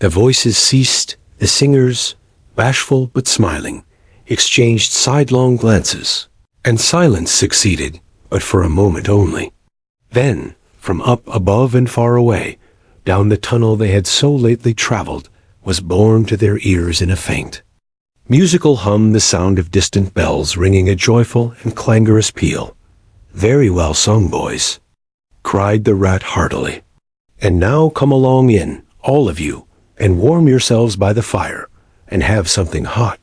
The voices ceased, the singers, bashful but smiling, exchanged sidelong glances, and silence succeeded, but for a moment only. Then, from up above and far away, down the tunnel they had so lately traveled, was borne to their ears in a faint, musical hum the sound of distant bells ringing a joyful and clangorous peal. "Very well sung, boys," cried the rat heartily. "And now come along in, all of you, and warm yourselves by the fire, and have something hot."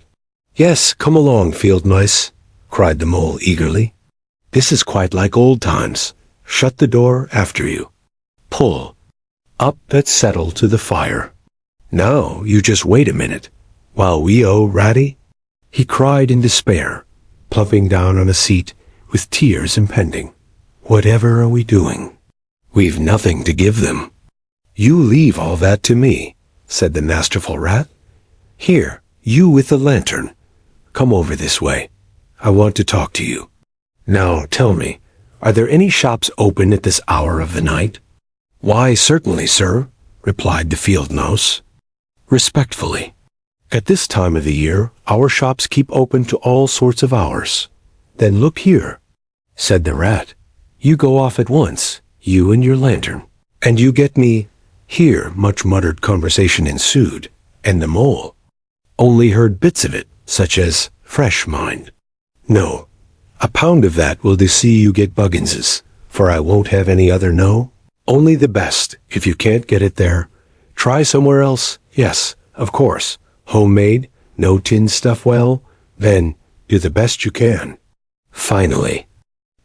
"Yes, come along, field mice," cried the mole eagerly. "This is quite like old times. Shut the door after you. Pull up that settle to the fire. Now, you just wait a minute, while we Ratty," he cried in despair, plumping down on a seat with tears impending. "Whatever are we doing? We've nothing to give them." "You leave all that to me," said the masterful rat. "Here, you with the lantern, come over this way. I want to talk to you. Now tell me, are there any shops open at this hour of the night?" "Why, certainly, sir," replied the field mouse, respectfully. "At this time of the year, our shops keep open to all sorts of hours." "Then look here," said the rat. "You go off at once, you and your lantern, and you get me—" Here much muttered conversation ensued, and the mole only heard bits of it, such as, "Fresh, mind. No, a pound of that will see you get Bugginses, for I won't have any other, no. Only the best, if you can't get it there. Try somewhere else, yes, of course. Homemade, no tin stuff, well, then, do the best you can." Finally,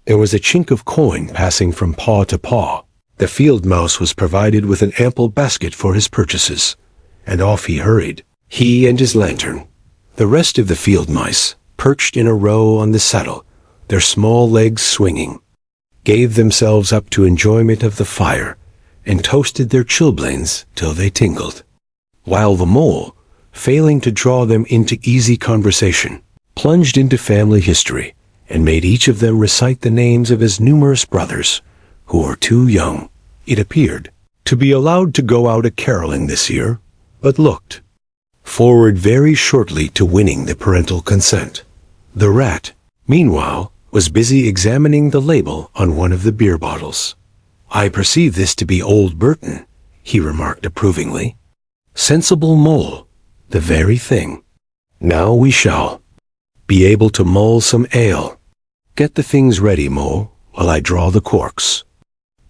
there was a chink of coin passing from paw to paw. The field mouse was provided with an ample basket for his purchases, and off he hurried, he and his lantern. The rest of the field mice, perched in a row on the settle, their small legs swinging, gave themselves up to enjoyment of the fire, and toasted their chilblains till they tingled, while the mole, failing to draw them into easy conversation, plunged into family history, and made each of them recite the names of his numerous brothers, who were too young, it appeared, to be allowed to go out a-caroling this year, but looked forward very shortly to winning the parental consent. The rat, meanwhile, was busy examining the label on one of the beer bottles. "I perceive this to be Old Burton," he remarked approvingly. "Sensible mole, the very thing. Now we shall be able to mull some ale. Get the things ready, mole, while I draw the corks."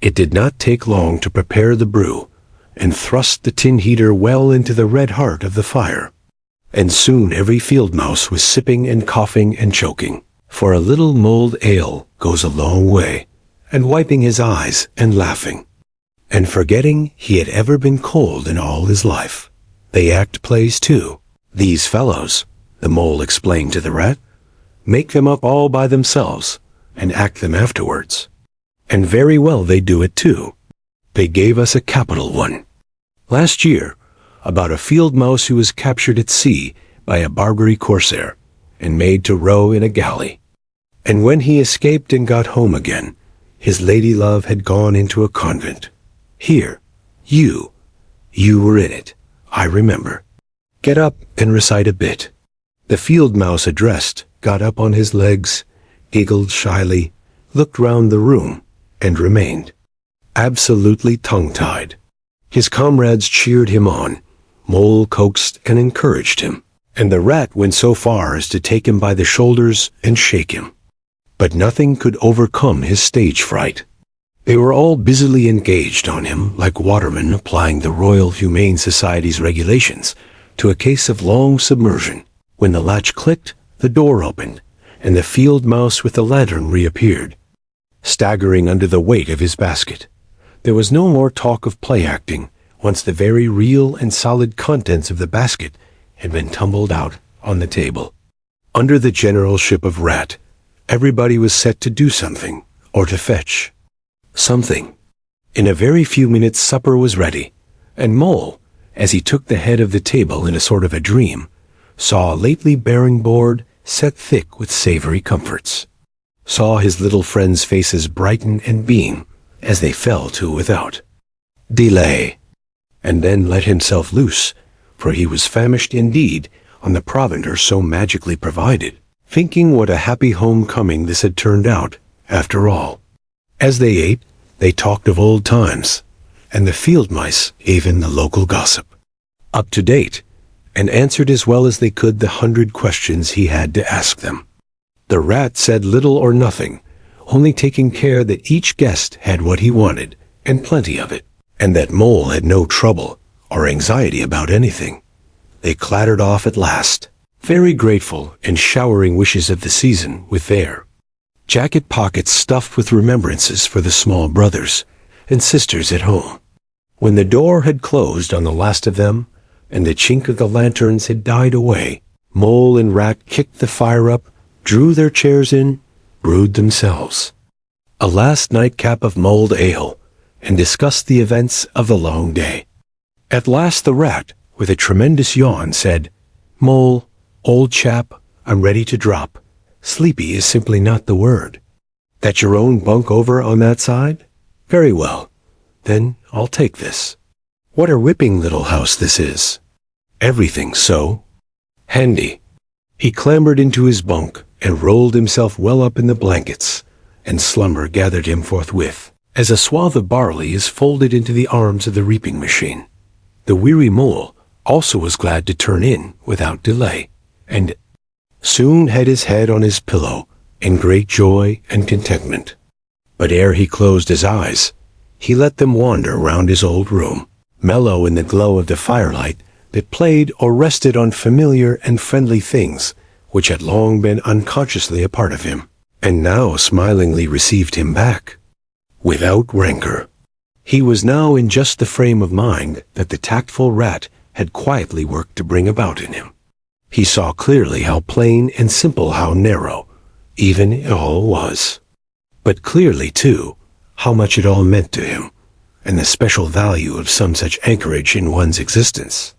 It did not take long to prepare the brew, and thrust the tin heater well into the red heart of the fire. And soon every field mouse was sipping and coughing and choking, for a little mulled ale goes a long way, and wiping his eyes and laughing, and forgetting he had ever been cold in all his life. "They act plays too, these fellows," the mole explained to the rat. "Make them up all by themselves, and act them afterwards. And very well they do it too. They gave us a capital one last year, about a field mouse who was captured at sea by a Barbary corsair, and made to row in a galley. And when he escaped and got home again, his lady love had gone into a convent. Here, you were in it, I remember. Get up and recite a bit." The field mouse addressed got up on his legs, giggled shyly, looked round the room, and remained absolutely tongue-tied. His comrades cheered him on, Mole coaxed and encouraged him, and the rat went so far as to take him by the shoulders and shake him. But nothing could overcome his stage fright. They were all busily engaged on him like watermen applying the Royal Humane Society's regulations to a case of long submersion. When the latch clicked, the door opened, and the field mouse with the lantern reappeared, staggering under the weight of his basket. There was no more talk of play-acting, once the very real and solid contents of the basket had been tumbled out on the table. Under the generalship of Rat, everybody was set to do something, or to fetch something. In a very few minutes supper was ready, and Mole, as he took the head of the table in a sort of a dream, saw a lately bearing board set thick with savory comforts, saw his little friends' faces brighten and beam as they fell to without delay, and then let himself loose, for he was famished indeed on the provender so magically provided, thinking what a happy homecoming this had turned out, after all. As they ate, they talked of old times, and the field mice, even the local gossip, up to date, and answered as well as they could the 100 questions he had to ask them. The rat said little or nothing, only taking care that each guest had what he wanted, and plenty of it, and that Mole had no trouble or anxiety about anything. They clattered off at last, very grateful and showering wishes of the season with their jacket pockets stuffed with remembrances for the small brothers and sisters at home. When the door had closed on the last of them, and the chink of the lanterns had died away, Mole and Rat kicked the fire up, drew their chairs in, brewed themselves a last nightcap of mulled ale, and discussed the events of the long day. At last the Rat, with a tremendous yawn, said, "Mole, old chap, I'm ready to drop. Sleepy is simply not the word. That your own bunk over on that side? Very well. Then I'll take this. What a ripping little house this is. Everything so handy." He clambered into his bunk and rolled himself well up in the blankets, and slumber gathered him forthwith, as a swath of barley is folded into the arms of the reaping machine. The weary Mole also was glad to turn in without delay, and soon had his head on his pillow in great joy and contentment. But ere he closed his eyes, he let them wander round his old room, mellow in the glow of the firelight that played or rested on familiar and friendly things which had long been unconsciously a part of him, and now smilingly received him back, without rancor. He was now in just the frame of mind that the tactful Rat had quietly worked to bring about in him. He saw clearly how plain and simple, how narrow, even it all was. But clearly, too, how much it all meant to him, and the special value of some such anchorage in one's existence.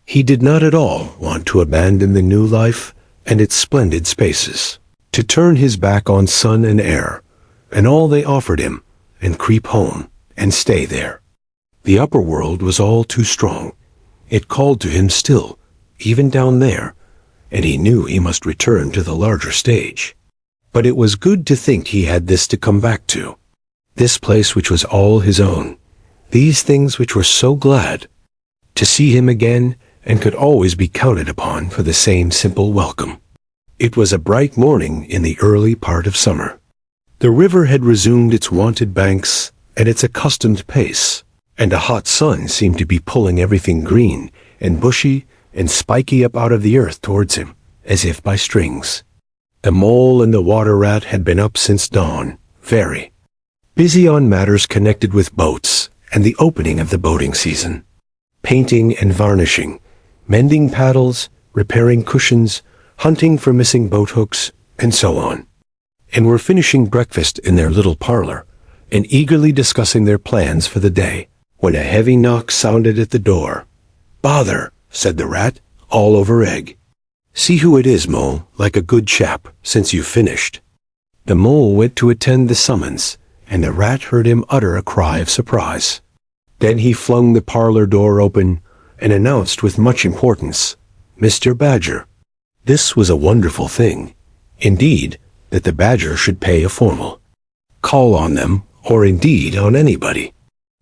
He did not at all want to abandon the new life and its splendid spaces, to turn his back on sun and air, and all they offered him, and creep home, and stay there. The upper world was all too strong. It called to him still, even down there, and he knew he must return to the larger stage. But it was good to think he had this to come back to, this place which was all his own, these things which were so glad to see him again and could always be counted upon for the same simple welcome. It was a bright morning in the early part of summer. The river had resumed its wonted banks at its accustomed pace, and a hot sun seemed to be pulling everything green and bushy and spiky up out of the earth towards him, as if by strings. The Mole and the Water Rat had been up since dawn, very busy on matters connected with boats and the opening of the boating season, painting and varnishing, mending paddles, repairing cushions, hunting for missing boat hooks, and so on, and were finishing breakfast in their little parlor, and eagerly discussing their plans for the day, when a heavy knock sounded at the door. "Bother," said the Rat, all over egg. "See who it is, Mole, like a good chap, since you've finished." The Mole went to attend the summons, and the Rat heard him utter a cry of surprise. Then he flung the parlor door open, and announced with much importance, "Mr. Badger." This was a wonderful thing, indeed, that the Badger should pay a formal call on them, or indeed on anybody.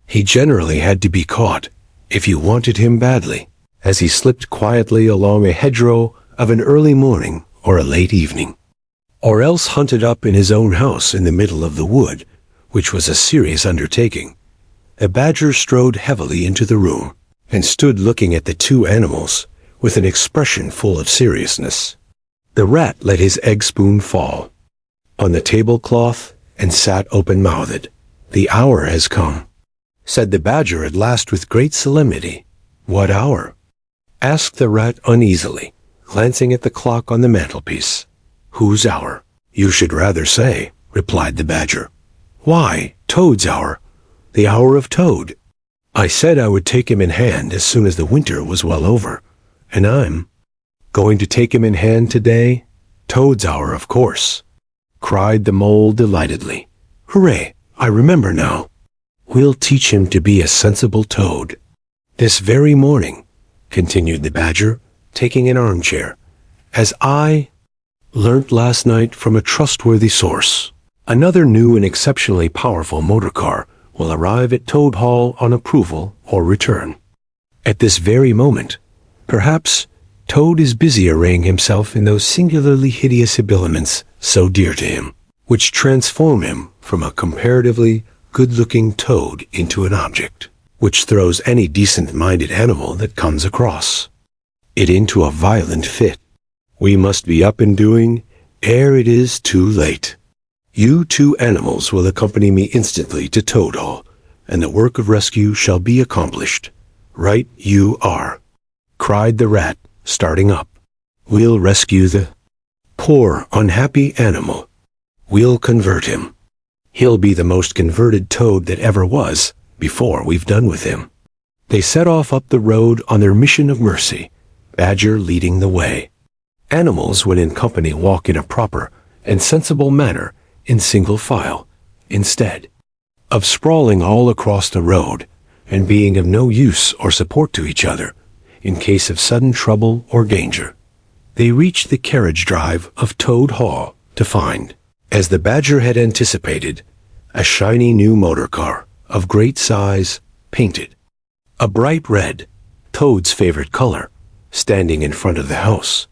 He generally had to be caught, if you wanted him badly, as he slipped quietly along a hedgerow of an early morning or a late evening, or else hunted up in his own house in the middle of the wood, which was a serious undertaking. A badger strode heavily into the room, and stood looking at the two animals with an expression full of seriousness. The Rat let his egg spoon fall on the tablecloth and sat open-mouthed. "The hour has come," said the Badger at last with great solemnity. "What hour?" asked the Rat uneasily, glancing at the clock on the mantelpiece. "Whose hour, you should rather say," replied the Badger. "Why, Toad's hour, the hour of Toad. I said I would take him in hand as soon as the winter was well over, and I'm going to take him in hand today. Toad's hour, of course," cried the Mole delightedly. "Hooray, I remember now. We'll teach him to be a sensible Toad." This very morning, continued the Badger, taking an armchair, as I learnt last night from a trustworthy source, another new and exceptionally powerful motor car will arrive at Toad Hall on approval or return. At this very moment, perhaps, Toad is busy arraying himself in those singularly hideous habiliments so dear to him, which transform him from a comparatively good-looking toad into an object, which throws any decent-minded animal that comes across it into a violent fit. We must be up and doing ere it is too late. You two animals will accompany me instantly to Toad Hall, and the work of rescue shall be accomplished. Right you are, cried the rat, starting up. We'll rescue the poor, unhappy animal. We'll convert him. He'll be the most converted toad that ever was, before we've done with him. They set off up the road on their mission of mercy, Badger leading the way. Animals when in company walk in a proper and sensible manner in single file, instead of sprawling all across the road and being of no use or support to each other in case of sudden trouble or danger. They reached the carriage drive of Toad Hall to find, as the Badger had anticipated, a shiny new motor car of great size, painted a bright red, Toad's favorite color, standing in front of the house.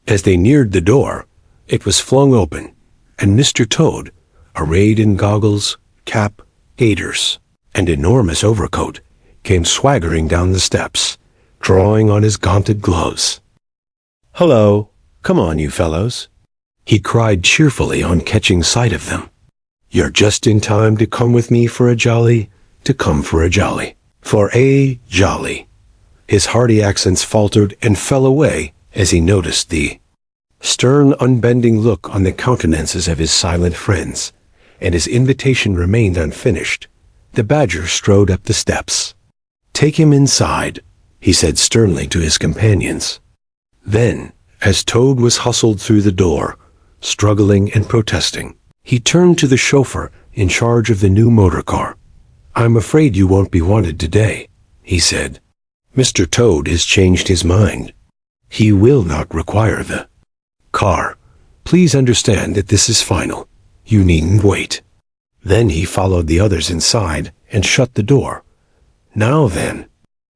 As they neared the door, it was flung open, and Mr. Toad, arrayed in goggles, cap, gaiters, and enormous overcoat, came swaggering down the steps, drawing on his gaunted gloves. "Hello, come on, you fellows," he cried cheerfully on catching sight of them. "You're just in time to come with me for a jolly, for a jolly." His hearty accents faltered and fell away as he noticed the stern, unbending look on the countenances of his silent friends, and his invitation remained unfinished. The Badger strode up the steps. "Take him inside," he said sternly to his companions. Then, as Toad was hustled through the door, struggling and protesting, he turned to the chauffeur in charge of the new motor car. "I'm afraid you won't be wanted today," he said. "Mr. Toad has changed his mind. He will not require the car. Please understand that this is final. You needn't wait." Then he followed the others inside and shut the door. "Now then,"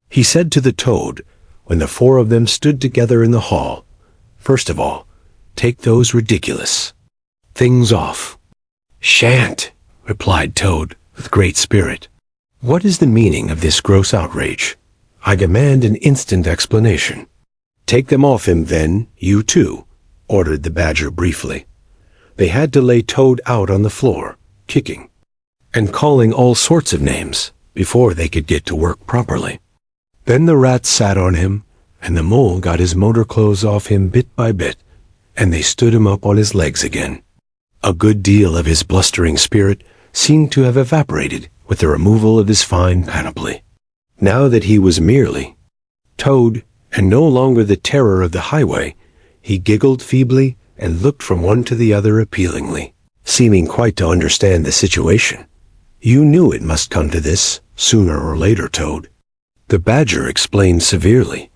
he said to the Toad, when the four of them stood together in the hall, "first of all, take those ridiculous things off." "Shan't," replied Toad with great spirit. "What is the meaning of this gross outrage? I demand an instant explanation." "Take them off him, then, you two," ordered the Badger briefly. They had to lay Toad out on the floor, kicking and calling all sorts of names before they could get to work properly. Then the rat sat on him, and the mole got his motor clothes off him bit by bit, and they stood him up on his legs again. A good deal of his blustering spirit seemed to have evaporated with the removal of his fine panoply. Now that he was merely Toad, and no longer the terror of the highway, he giggled feebly and looked from one to the other appealingly, seeming quite to understand the situation. "You knew it must come to this, sooner or later, Toad." The Badger explained severely.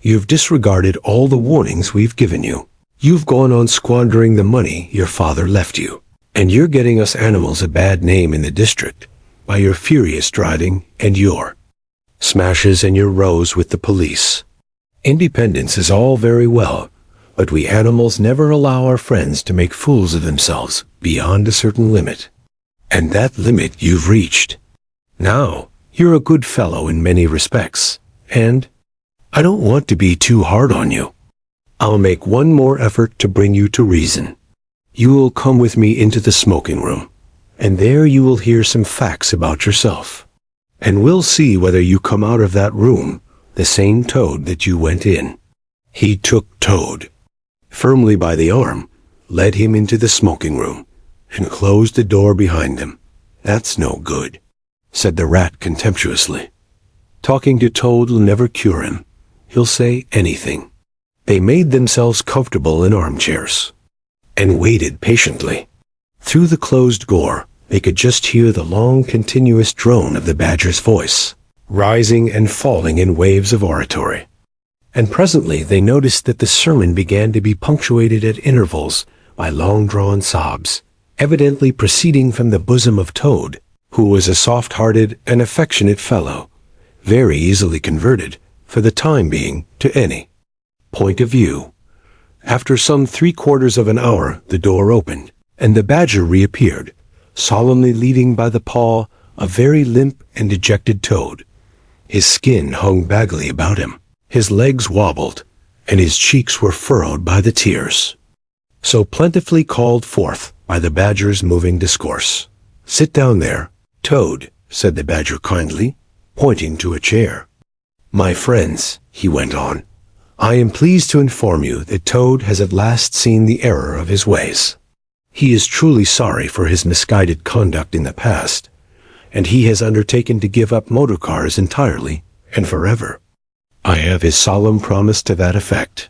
"You've disregarded all the warnings we've given you. You've gone on squandering the money your father left you, and you're getting us animals a bad name in the district by your furious driving and your smashes and your rows with the police. Independence is all very well, but we animals never allow our friends to make fools of themselves beyond a certain limit. And that limit you've reached. Now, you're a good fellow in many respects, and I don't want to be too hard on you. I'll make one more effort to bring you to reason. You will come with me into the smoking room, and there you will hear some facts about yourself. And we'll see whether you come out of that room the same Toad that you went in." He took Toad firmly by the arm, led him into the smoking room, and closed the door behind them. "That's no good," said the rat contemptuously. "Talking to Toad will never cure him. He'll say anything." They made themselves comfortable in armchairs and waited patiently. Through the closed door, they could just hear the long, continuous drone of the Badger's voice. rising and falling in waves of oratory. And presently they noticed that the sermon began to be punctuated at intervals by long-drawn sobs, evidently proceeding from the bosom of Toad, who was a soft-hearted and affectionate fellow, very easily converted, for the time being, to any point of view. After some 3/4 of an hour, the door opened, and the Badger reappeared, solemnly leading by the paw a very limp and dejected Toad. His skin hung baggily about him, his legs wobbled, and his cheeks were furrowed by the tears, so plentifully called forth by the Badger's moving discourse. "Sit down there, Toad," said the Badger kindly, pointing to a chair. "My friends," he went on, "I am pleased to inform you that Toad has at last seen the error of his ways. He is truly sorry for his misguided conduct in the past, and he has undertaken to give up motor cars entirely and forever. I have his solemn promise to that effect."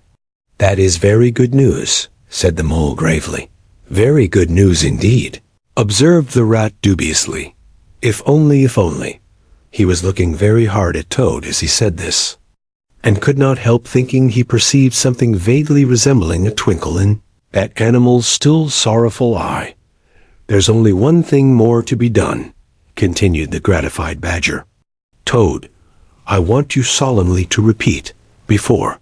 "That is very good news," said the Mole gravely. "Very good news indeed," observed the Rat dubiously. If only. He was looking very hard at Toad as he said this, and could not help thinking he perceived something vaguely resembling a twinkle in that animal's still sorrowful eye. "There's only one thing more to be done," continued the gratified Badger. "Toad, I want you solemnly to repeat, before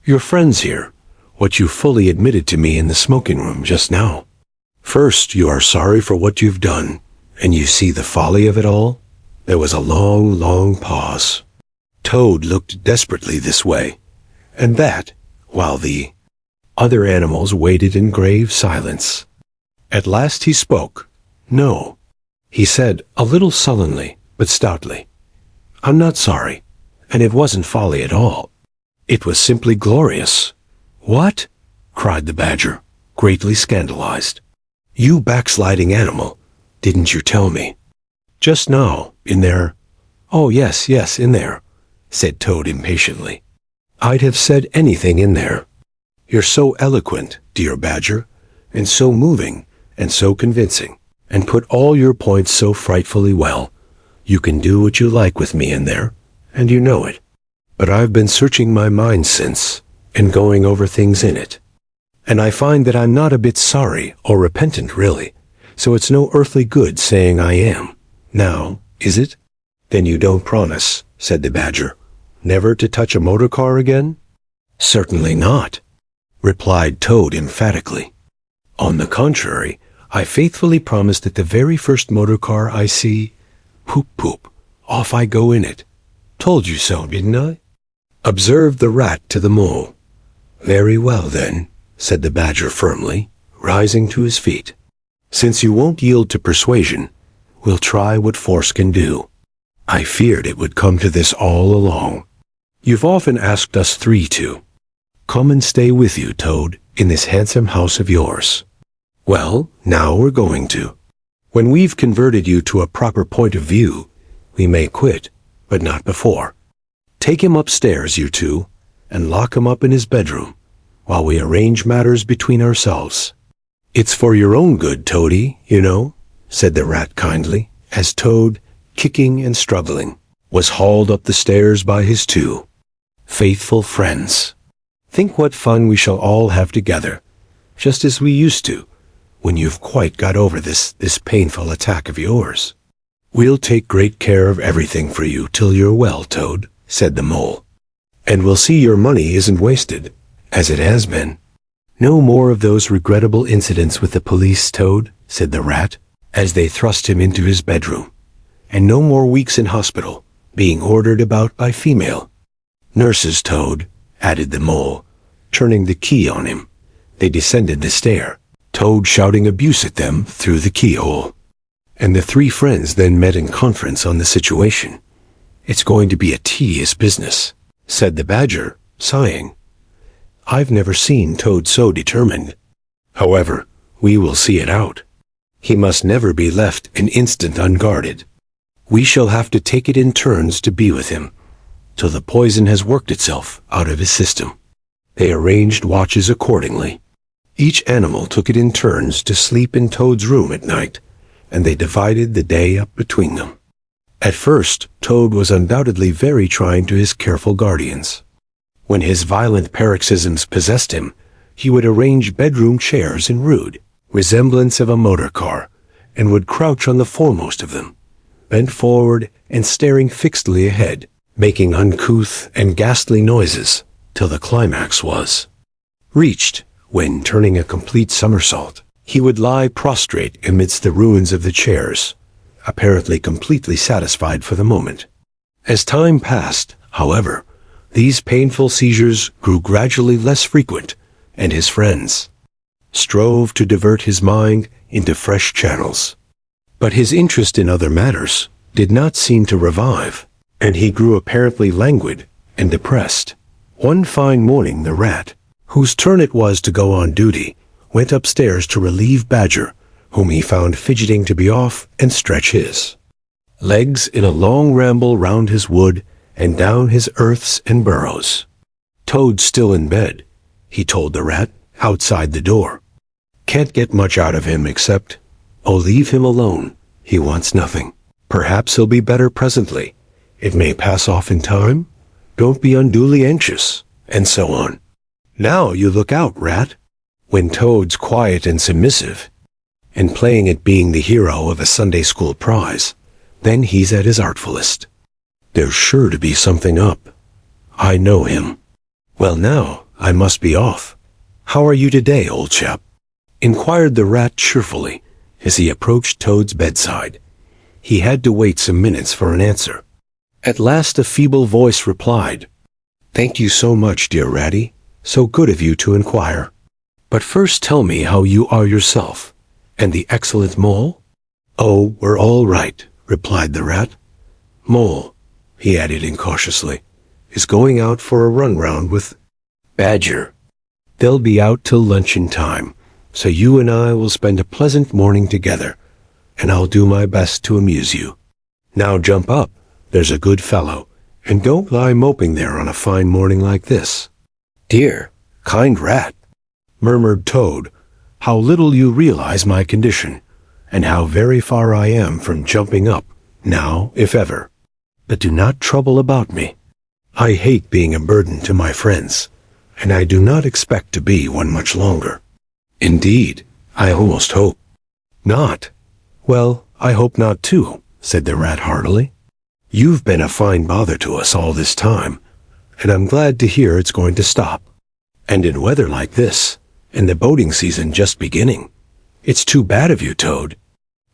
your friends here, what you fully admitted to me in the smoking room just now. First, you are sorry for what you've done, and you see the folly of it all." There was a long pause. Toad looked desperately this way and that, while the other animals waited in grave silence. At last he spoke. "No," he said, a little sullenly, but stoutly. "I'm not sorry, and it wasn't folly at all. It was simply glorious." "What?" cried the Badger, greatly scandalized. "You backsliding animal, didn't you tell me just now, in there?" "Oh, yes, in there," said Toad impatiently. "I'd have said anything in there. You're so eloquent, dear Badger, and so moving, and so convincing, and put all your points so frightfully well. You can do what you like with me in there, and you know it. But I've been searching my mind since, and going over things in it, and I find that I'm not a bit sorry or repentant really, so it's no earthly good saying I am. Now, is it?" "Then you don't promise," said the Badger, "never to touch a motor car again?" "Certainly not," replied Toad emphatically. "On the contrary, I faithfully promise that the very first motor car I see, poop, off I go in it. Told you so, didn't I?" observed the Rat to the Mole. "Very well, then," said the Badger firmly, rising to his feet. "Since you won't yield to persuasion, we'll try what force can do. I feared it would come to this all along. You've often asked us three to come and stay with you, Toad, in this handsome house of yours. Well, now we're going to. When we've converted you to a proper point of view, we may quit, but not before. Take him upstairs, you two, and lock him up in his bedroom, while we arrange matters between ourselves. It's for your own good, Toady, you know," said the Rat kindly, as Toad, kicking and struggling, was hauled up the stairs by his two faithful friends. "Think what fun we shall all have together, just as we used to, when you've quite got over this painful attack of yours." "We'll take great care of everything for you till you're well, Toad," said the Mole. "And we'll see your money isn't wasted, as it has been." "No more of those regrettable incidents with the police, Toad," said the Rat, as they thrust him into his bedroom. "And no more weeks in hospital, being ordered about by female nurses, Toad," added the Mole, turning the key on him. They descended the stair, Toad shouting abuse at them through the keyhole. And the three friends then met in conference on the situation. "It's going to be a tedious business," said the Badger, sighing. "I've never seen Toad so determined. However, we will see it out. He must never be left an instant unguarded. We shall have to take it in turns to be with him, till the poison has worked itself out of his system." They arranged watches accordingly. Each animal took it in turns to sleep in Toad's room at night, and they divided the day up between them. At first, Toad was undoubtedly very trying to his careful guardians. When his violent paroxysms possessed him, he would arrange bedroom chairs in rude resemblance of a motor car, and would crouch on the foremost of them, bent forward and staring fixedly ahead, making uncouth and ghastly noises, till the climax was reached, when, turning a complete somersault, he would lie prostrate amidst the ruins of the chairs, apparently completely satisfied for the moment. As time passed, however, these painful seizures grew gradually less frequent, and his friends strove to divert his mind into fresh channels. But his interest in other matters did not seem to revive, and he grew apparently languid and depressed. One fine morning the rat, whose turn it was to go on duty, went upstairs to relieve Badger, whom he found fidgeting to be off and stretch his legs in a long ramble round his wood and down his earths and burrows. Toad's still in bed, he told the rat, outside the door. Can't get much out of him except, oh, leave him alone. He wants nothing. Perhaps he'll be better presently. It may pass off in time. Don't be unduly anxious, and so on. Now you look out, rat. When Toad's quiet and submissive, and playing at being the hero of a Sunday school prize, then he's at his artfulest. There's sure to be something up. I know him. Well, now, I must be off. How are you today, old chap? Inquired the rat cheerfully, as he approached Toad's bedside. He had to wait some minutes for an answer. At last a feeble voice replied, "Thank you so much, dear Ratty. So good of you to inquire. But first tell me how you are yourself, and the excellent Mole?" "Oh, we're all right," replied the rat. "Mole," he added incautiously, "is going out for a run round with Badger. They'll be out till luncheon time, so you and I will spend a pleasant morning together, and I'll do my best to amuse you. Now jump up, there's a good fellow, and don't lie moping there on a fine morning like this." "Dear, kind rat," murmured Toad, "how little you realize my condition, and how very far I am from jumping up, now, if ever. But do not trouble about me. I hate being a burden to my friends, and I do not expect to be one much longer. Indeed, I almost hope not." "Well, I hope not too," said the rat heartily. "You've been a fine bother to us all this time, and I'm glad to hear it's going to stop. And in weather like this, and the boating season just beginning. It's too bad of you, Toad.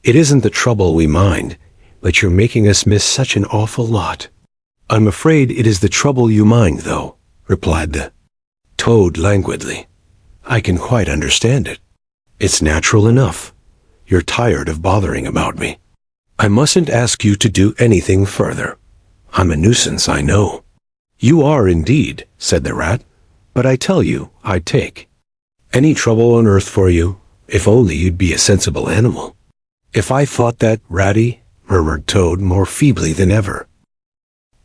It isn't the trouble we mind, but you're making us miss such an awful lot." "I'm afraid it is the trouble you mind, though," replied the Toad languidly. "I can quite understand it. It's natural enough. You're tired of bothering about me. I mustn't ask you to do anything further. I'm a nuisance, I know." "You are indeed," said the rat, "but I tell you, I'd take any trouble on earth for you, if only you'd be a sensible animal." "If I thought that, Ratty," murmured Toad more feebly than ever,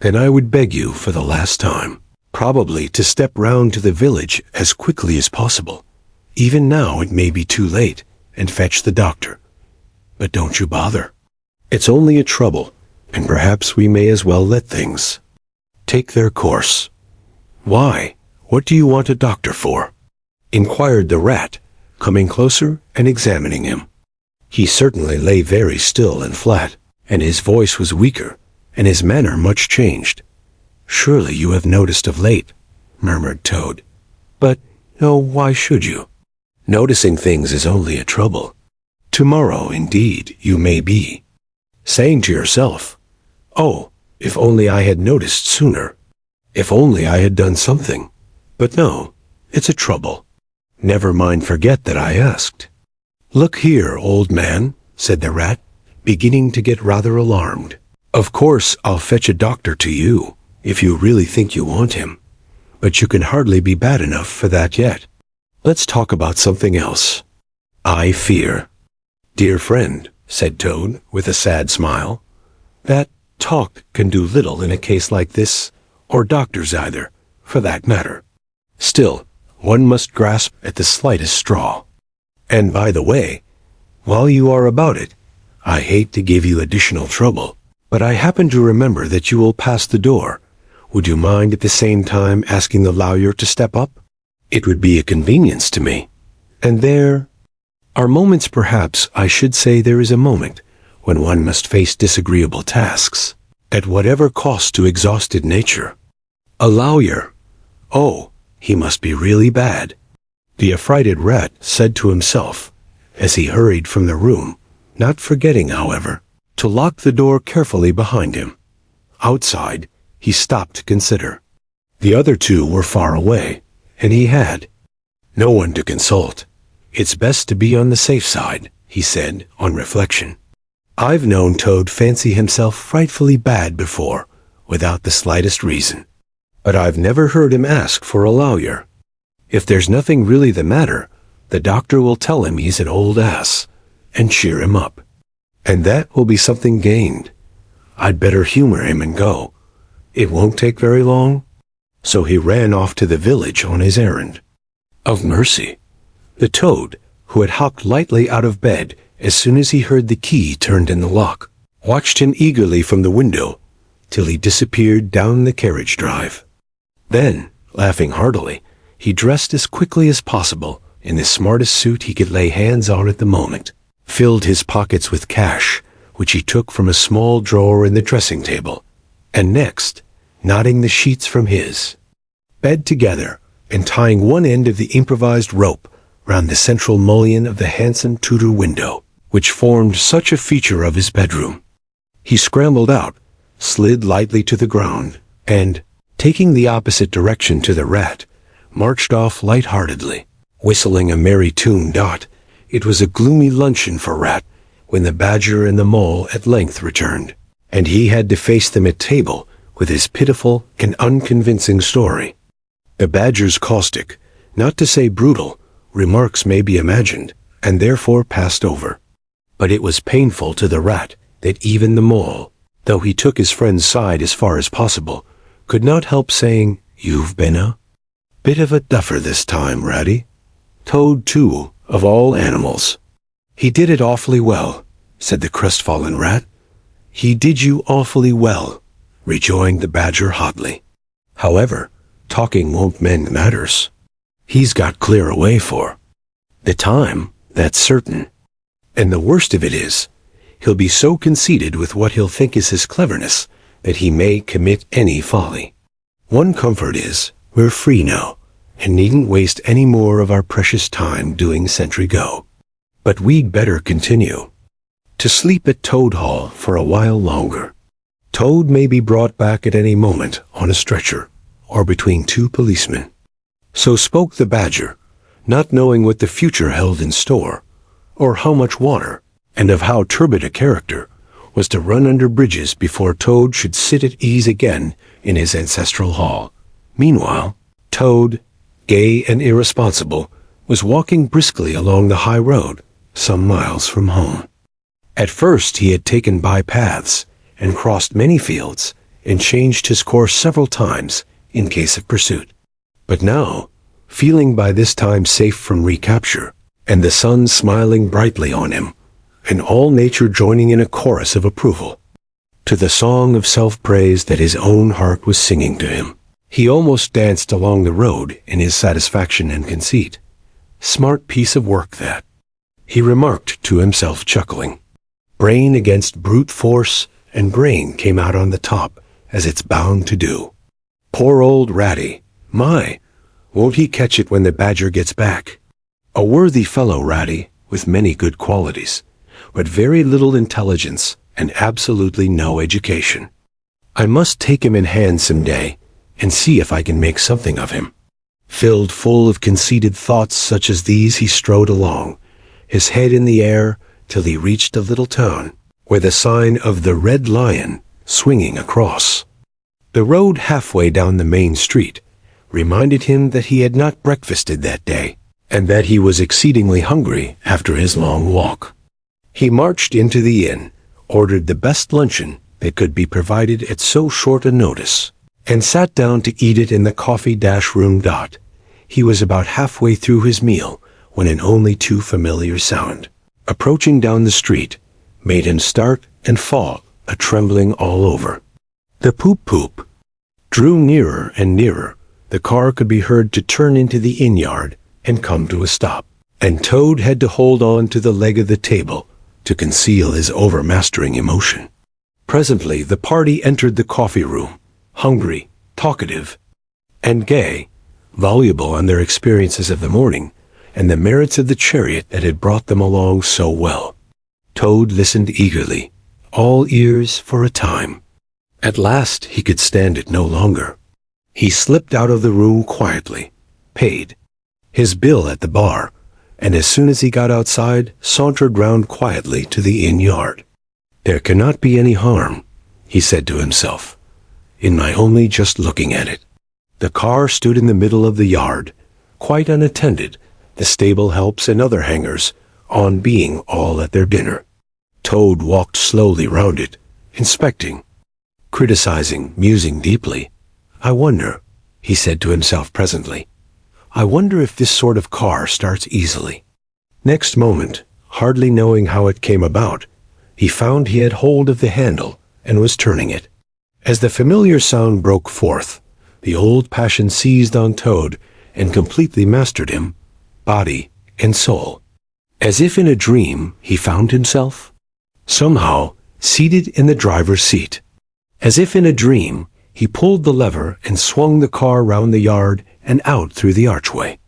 "then I would beg you for the last time, probably to step round to the village as quickly as possible. Even now it may be too late, and fetch the doctor. But don't you bother. It's only a trouble, and perhaps we may as well let things take their course." "Why, what do you want a doctor for?" inquired the rat, coming closer and examining him. He certainly lay very still and flat, and his voice was weaker, and his manner much changed. "Surely you have noticed of late," murmured Toad. "But, oh, why should you? Noticing things is only a trouble. Tomorrow, indeed, you may be saying to yourself, 'Oh, if only I had noticed sooner. If only I had done something.' But no, it's a trouble. Never mind, forget that I asked." "Look here, old man," said the rat, beginning to get rather alarmed. "Of course I'll fetch a doctor to you, if you really think you want him. But you can hardly be bad enough for that yet. Let's talk about something else. I fear." "Dear friend," said Toad, with a sad smile, "that talk can do little in a case like this, or doctors either, for that matter. Still, one must grasp at the slightest straw. And by the way, while you are about it, I hate to give you additional trouble, But I happen to remember that you will pass the door. Would you mind at the same time asking the lawyer to step up? It would be a convenience to me. And there are moments, perhaps I should say there is a moment, when one must face disagreeable tasks, at whatever cost to exhausted nature. A lawyer. Oh, he must be really bad, the affrighted rat said to himself, as he hurried from the room, not forgetting, however, to lock the door carefully behind him. Outside, he stopped to consider. The other two were far away, and he had no one to consult. It's best to be on the safe side, he said, on reflection. I've known Toad fancy himself frightfully bad before, without the slightest reason. But I've never heard him ask for a lawyer. If there's nothing really the matter, the doctor will tell him he's an old ass, and cheer him up. And that will be something gained. I'd better humor him and go. It won't take very long. So he ran off to the village on his errand. Of mercy. The Toad, who had hopped lightly out of bed as soon as he heard the key turned in the lock, watched him eagerly from the window till he disappeared down the carriage drive. Then, laughing heartily, he dressed as quickly as possible in the smartest suit he could lay hands on at the moment, filled his pockets with cash, which he took from a small drawer in the dressing table, and next, knotting the sheets from his bed together and tying one end of the improvised rope round the central mullion of the handsome Tudor window, which formed such a feature of his bedroom, he scrambled out, slid lightly to the ground, and, taking the opposite direction to the rat, marched off light-heartedly, whistling a merry tune. It was a gloomy luncheon for Rat when the Badger and the Mole at length returned, and he had to face them at table with his pitiful and unconvincing story. The Badger's caustic, not to say brutal, remarks may be imagined, and therefore passed over. But it was painful to the Rat that even the Mole, though he took his friend's side as far as possible, could not help saying, "You've been a bit of a duffer this time, Ratty." Toad, too, of all animals. "He did it awfully well," said the crestfallen Rat. "He did you awfully well," rejoined the Badger hotly. "However, talking won't mend matters. He's got clear away for the time, that's certain. And the worst of it is, he'll be so conceited with what he'll think is his cleverness that he may commit any folly. One comfort is, we're free now, and needn't waste any more of our precious time doing sentry go. But we'd better continue to sleep at Toad Hall for a while longer. Toad may be brought back at any moment on a stretcher, or between two policemen." So spoke the Badger, not knowing what the future held in store, or how much water, and of how turbid a character, was to run under bridges before Toad should sit at ease again in his ancestral hall. Meanwhile, Toad, gay and irresponsible, was walking briskly along the high road, some miles from home. At first he had taken by-paths, and crossed many fields, and changed his course several times in case of pursuit. But now, feeling by this time safe from recapture, and the sun smiling brightly on him, and all nature joining in a chorus of approval, to the song of self-praise that his own heart was singing to him, he almost danced along the road in his satisfaction and conceit. "Smart piece of work, that," he remarked to himself, chuckling. "Brain against brute force, and brain came out on the top, as it's bound to do. Poor old Ratty, my, won't he catch it when the Badger gets back? A worthy fellow, Ratty, with many good qualities, but very little intelligence and absolutely no education. I must take him in hand some day, and see if I can make something of him." Filled full of conceited thoughts such as these, he strode along, his head in the air, till he reached a little town, where the sign of the Red Lion swinging across the road halfway down the main street reminded him that he had not breakfasted that day, and that he was exceedingly hungry after his long walk. He marched into the inn, ordered the best luncheon that could be provided at so short a notice, and sat down to eat it in the coffee-room. He was about halfway through his meal when an only too familiar sound, approaching down the street, made him start and fall a trembling all over. The poop-poop drew nearer and nearer. The car could be heard to turn into the inn yard and come to a stop, and Toad had to hold on to the leg of the table to conceal his overmastering emotion. Presently the party entered the coffee room, hungry, talkative, and gay, voluble on their experiences of the morning and the merits of the chariot that had brought them along so well. Toad listened eagerly, all ears for a time. At last he could stand it no longer. He slipped out of the room quietly, paid his bill at the bar, and as soon as he got outside, sauntered round quietly to the inn yard. "There cannot be any harm," he said to himself, "in my only just looking at it." The car stood in the middle of the yard, quite unattended, the stable helps and other hangers on being all at their dinner. Toad walked slowly round it, inspecting, criticizing, musing deeply. "I wonder," he said to himself presently, "I wonder if this sort of car starts easily." Next moment, hardly knowing how it came about, he found he had hold of the handle and was turning it. As the familiar sound broke forth, the old passion seized on Toad and completely mastered him, body and soul. As if in a dream, he found himself, somehow, seated in the driver's seat. As if in a dream, he pulled the lever and swung the car round the yard and out through the archway.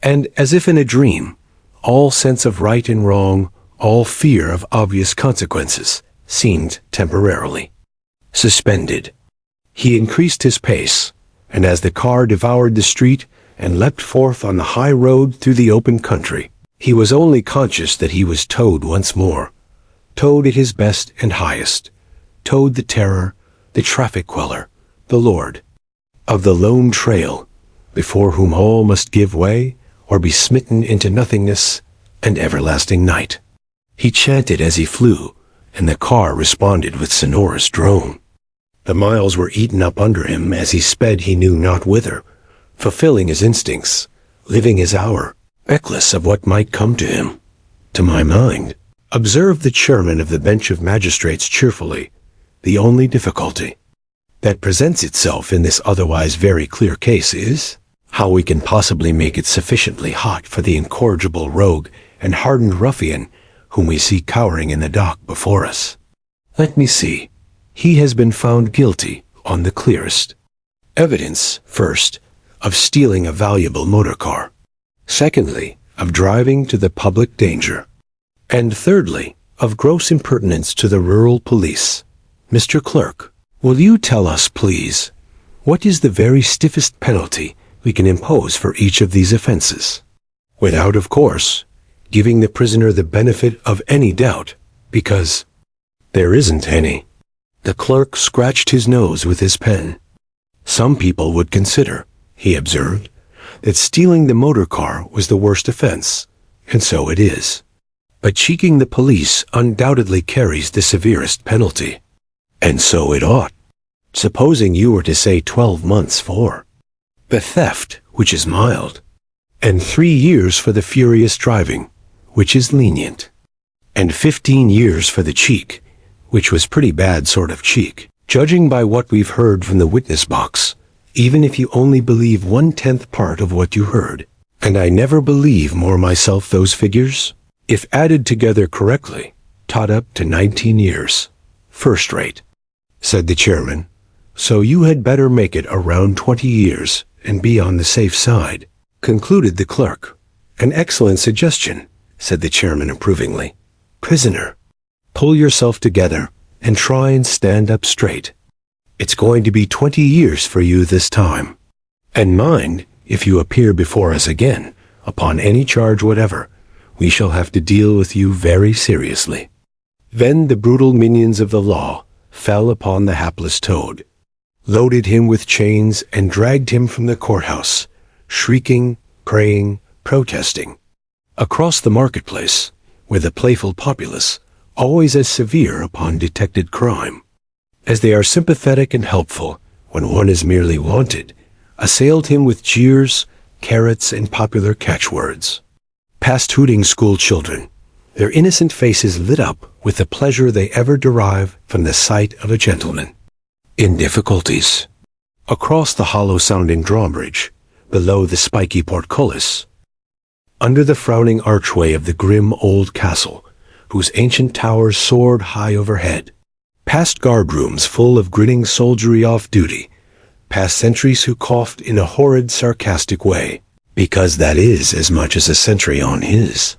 And as if in a dream, all sense of right and wrong, all fear of obvious consequences, seemed temporarily suspended. He increased his pace, and as the car devoured the street and leapt forth on the high road through the open country, he was only conscious that he was Toad once more, Toad at his best and highest, Toad the terror, the traffic queller, the lord of the lone trail, before whom all must give way or be smitten into nothingness and everlasting night. He chanted as he flew, and the car responded with sonorous drone. The miles were eaten up under him as he sped he knew not whither, fulfilling his instincts, living his hour, reckless of what might come to him. "To my mind," observed the chairman of the bench of magistrates cheerfully, "the only difficulty that presents itself in this otherwise very clear case is how we can possibly make it sufficiently hot for the incorrigible rogue and hardened ruffian whom we see cowering in the dock before us. Let me see. He has been found guilty on the clearest evidence, first, of stealing a valuable motor car, secondly, of driving to the public danger, and thirdly, of gross impertinence to the rural police. Mr. Clerk, will you tell us, please, what is the very stiffest penalty we can impose for each of these offenses? Without, of course, giving the prisoner the benefit of any doubt, because there isn't any." The clerk scratched his nose with his pen. "Some people would consider," he observed, "that stealing the motor car was the worst offense, and so it is. But cheeking the police undoubtedly carries the severest penalty, and so it ought. Supposing you were to say 12 months for the theft, which is mild, and 3 years for the furious driving, which is lenient, and 15 years for the cheek, which was pretty bad sort of cheek, judging by what we've heard from the witness box, even if you only believe 1/10 part of what you heard, and I never believe more myself those figures, if added together correctly, tot up to 19 years, first rate," said the chairman. "So you had better make it around 20 years and be on the safe side," concluded the clerk. "An excellent suggestion," said the chairman approvingly. "Prisoner, pull yourself together and try and stand up straight. It's going to be 20 years for you this time. And mind, if you appear before us again, upon any charge whatever, we shall have to deal with you very seriously." Then the brutal minions of the law fell upon the hapless Toad, loaded him with chains, and dragged him from the courthouse, shrieking, praying, protesting. Across the marketplace, where the playful populace, always as severe upon detected crime, as they are sympathetic and helpful when one is merely wanted, assailed him with jeers, carrots, and popular catchwords. Past hooting school children, their innocent faces lit up with the pleasure they ever derive from the sight of a gentleman in difficulties. Across the hollow-sounding drawbridge, below the spiky portcullis, under the frowning archway of the grim old castle, whose ancient towers soared high overhead, past guard-rooms full of grinning soldiery off duty, past sentries who coughed in a horrid, sarcastic way, because that is as much as a sentry on his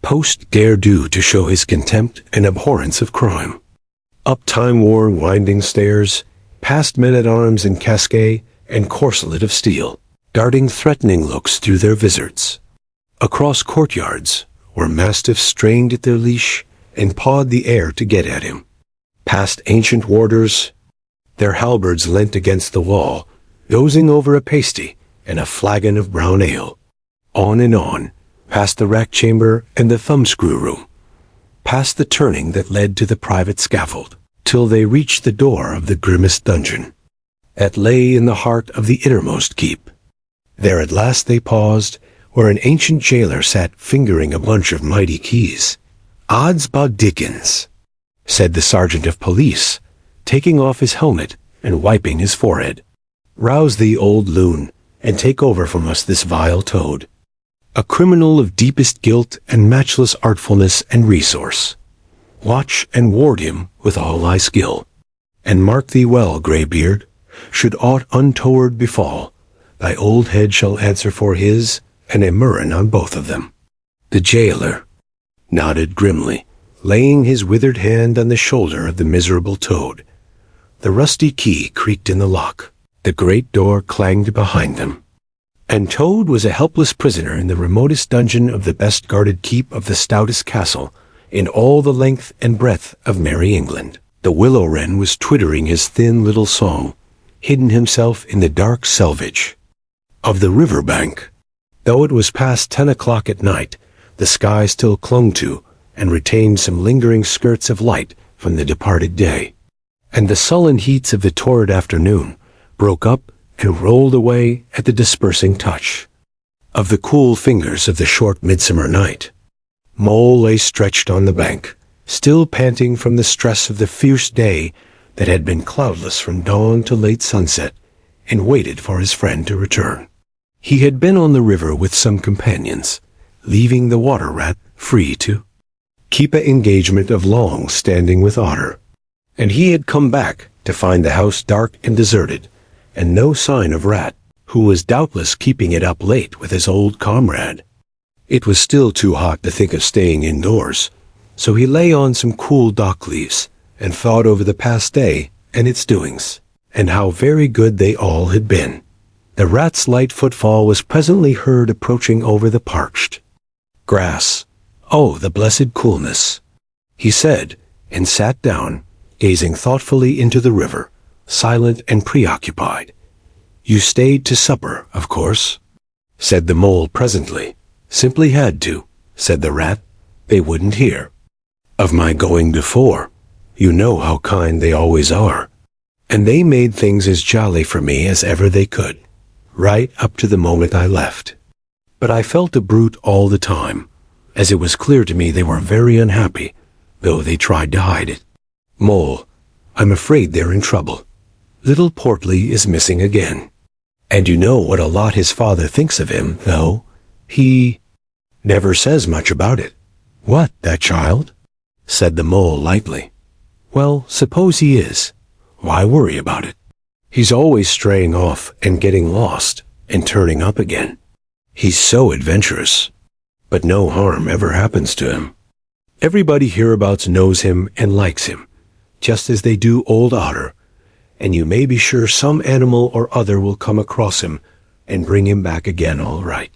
post dare do to show his contempt and abhorrence of crime, up time-worn winding stairs, past men-at-arms in casquet and corselet of steel, darting threatening looks through their vizards, across courtyards where mastiffs strained at their leash and pawed the air to get at him, past ancient warders, their halberds leant against the wall, dozing over a pasty and a flagon of brown ale, on and on, past the rack chamber and the thumbscrew room, past the turning that led to the private scaffold, till they reached the door of the grimmest dungeon, that lay in the heart of the innermost keep. There at last they paused, where an ancient jailer sat fingering a bunch of mighty keys. "Odds bodikins," said the sergeant of police, taking off his helmet and wiping his forehead. "Rouse thee, old loon, and take over from us this vile toad, a criminal of deepest guilt and matchless artfulness and resource. Watch and ward him with all thy skill. And mark thee well, greybeard, should aught untoward befall, thy old head shall answer for his, and a murrain on both of them." The jailer nodded grimly, laying his withered hand on the shoulder of the miserable toad. The rusty key creaked in the lock. The great door clanged behind them, and Toad was a helpless prisoner in the remotest dungeon of the best-guarded keep of the stoutest castle in all the length and breadth of merry England. The willow wren was twittering his thin little song, hidden himself in the dark selvage of the river bank. Though it was past 10 o'clock at night, the sky still clung to and retained some lingering skirts of light from the departed day, and the sullen heats of the torrid afternoon broke up and rolled away at the dispersing touch of the cool fingers of the short midsummer night. Mole lay stretched on the bank, still panting from the stress of the fierce day that had been cloudless from dawn to late sunset, and waited for his friend to return. He had been on the river with some companions, leaving the water rat free to keep an engagement of long standing with Otter, and he had come back to find the house dark and deserted, and no sign of Rat, who was doubtless keeping it up late with his old comrade. It was still too hot to think of staying indoors, so he lay on some cool dock leaves and thought over the past day and its doings, and how very good they all had been. The rat's light footfall was presently heard approaching over the parched grass. "Oh, the blessed coolness," he said, and sat down, gazing thoughtfully into the river, silent and preoccupied. "You stayed to supper, of course?" said the mole presently. "Simply had to," said the rat. "They wouldn't hear of my going before. You know how kind they always are. And they made things as jolly for me as ever they could, right up to the moment I left. But I felt a brute all the time, as it was clear to me they were very unhappy, though they tried to hide it. Mole, I'm afraid they're in trouble. Little Portly is missing again. And you know what a lot his father thinks of him, though he never says much about it." "What, that child?" said the mole lightly. "Well, suppose he is. Why worry about it? He's always straying off and getting lost and turning up again. He's so adventurous, but no harm ever happens to him. Everybody hereabouts knows him and likes him, just as they do old Otter, and you may be sure some animal or other will come across him and bring him back again all right.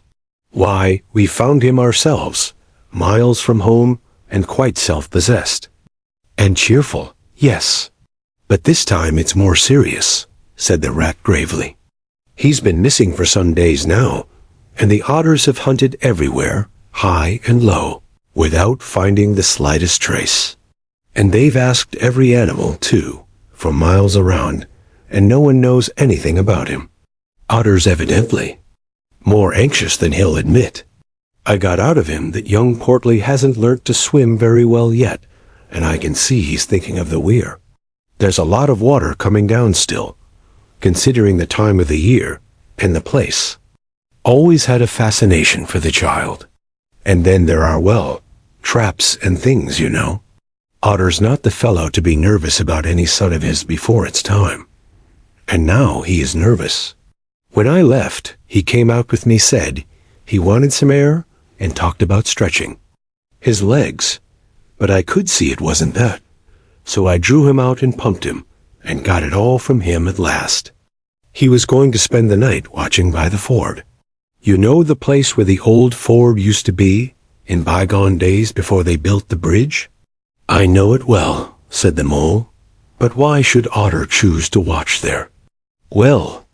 Why, we found him ourselves, miles from home and quite self-possessed. And cheerful, yes. But this time it's more serious," said the rat gravely. "He's been missing for some days now, and the otters have hunted everywhere, high and low, without finding the slightest trace. And they've asked every animal, too, for miles around, and no one knows anything about him. Otter's evidently more anxious than he'll admit. I got out of him that young Portly hasn't learnt to swim very well yet, and I can see he's thinking of the weir. There's a lot of water coming down still, considering the time of the year and the place. Always had a fascination for the child. And then there are, well, traps and things, you know. Otter's not the fellow to be nervous about any son of his before it's time. And now he is nervous. When I left, he came out with me, said he wanted some air, and talked about stretching his legs, but I could see it wasn't that. So I drew him out and pumped him, and got it all from him at last. He was going to spend the night watching by the ford. You know the place where the old ford used to be, in bygone days before they built the bridge? I know it well, said the mole, but why should Otter choose to watch there? Well,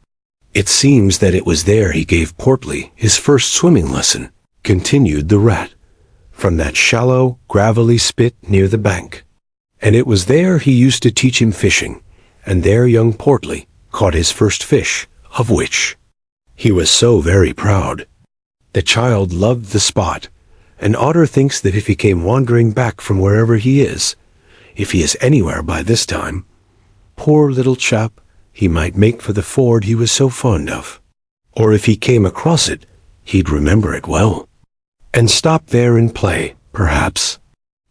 it seems that it was there he gave Portly his first swimming lesson, continued the rat, from that shallow, gravelly spit near the bank. And it was there he used to teach him fishing, and there young Portly caught his first fish, of which he was so very proud. The child loved the spot, and Otter thinks that if he came wandering back from wherever he is, if he is anywhere by this time, poor little chap, he might make for the ford he was so fond of. Or if he came across it, he'd remember it well, and stop there and play, perhaps.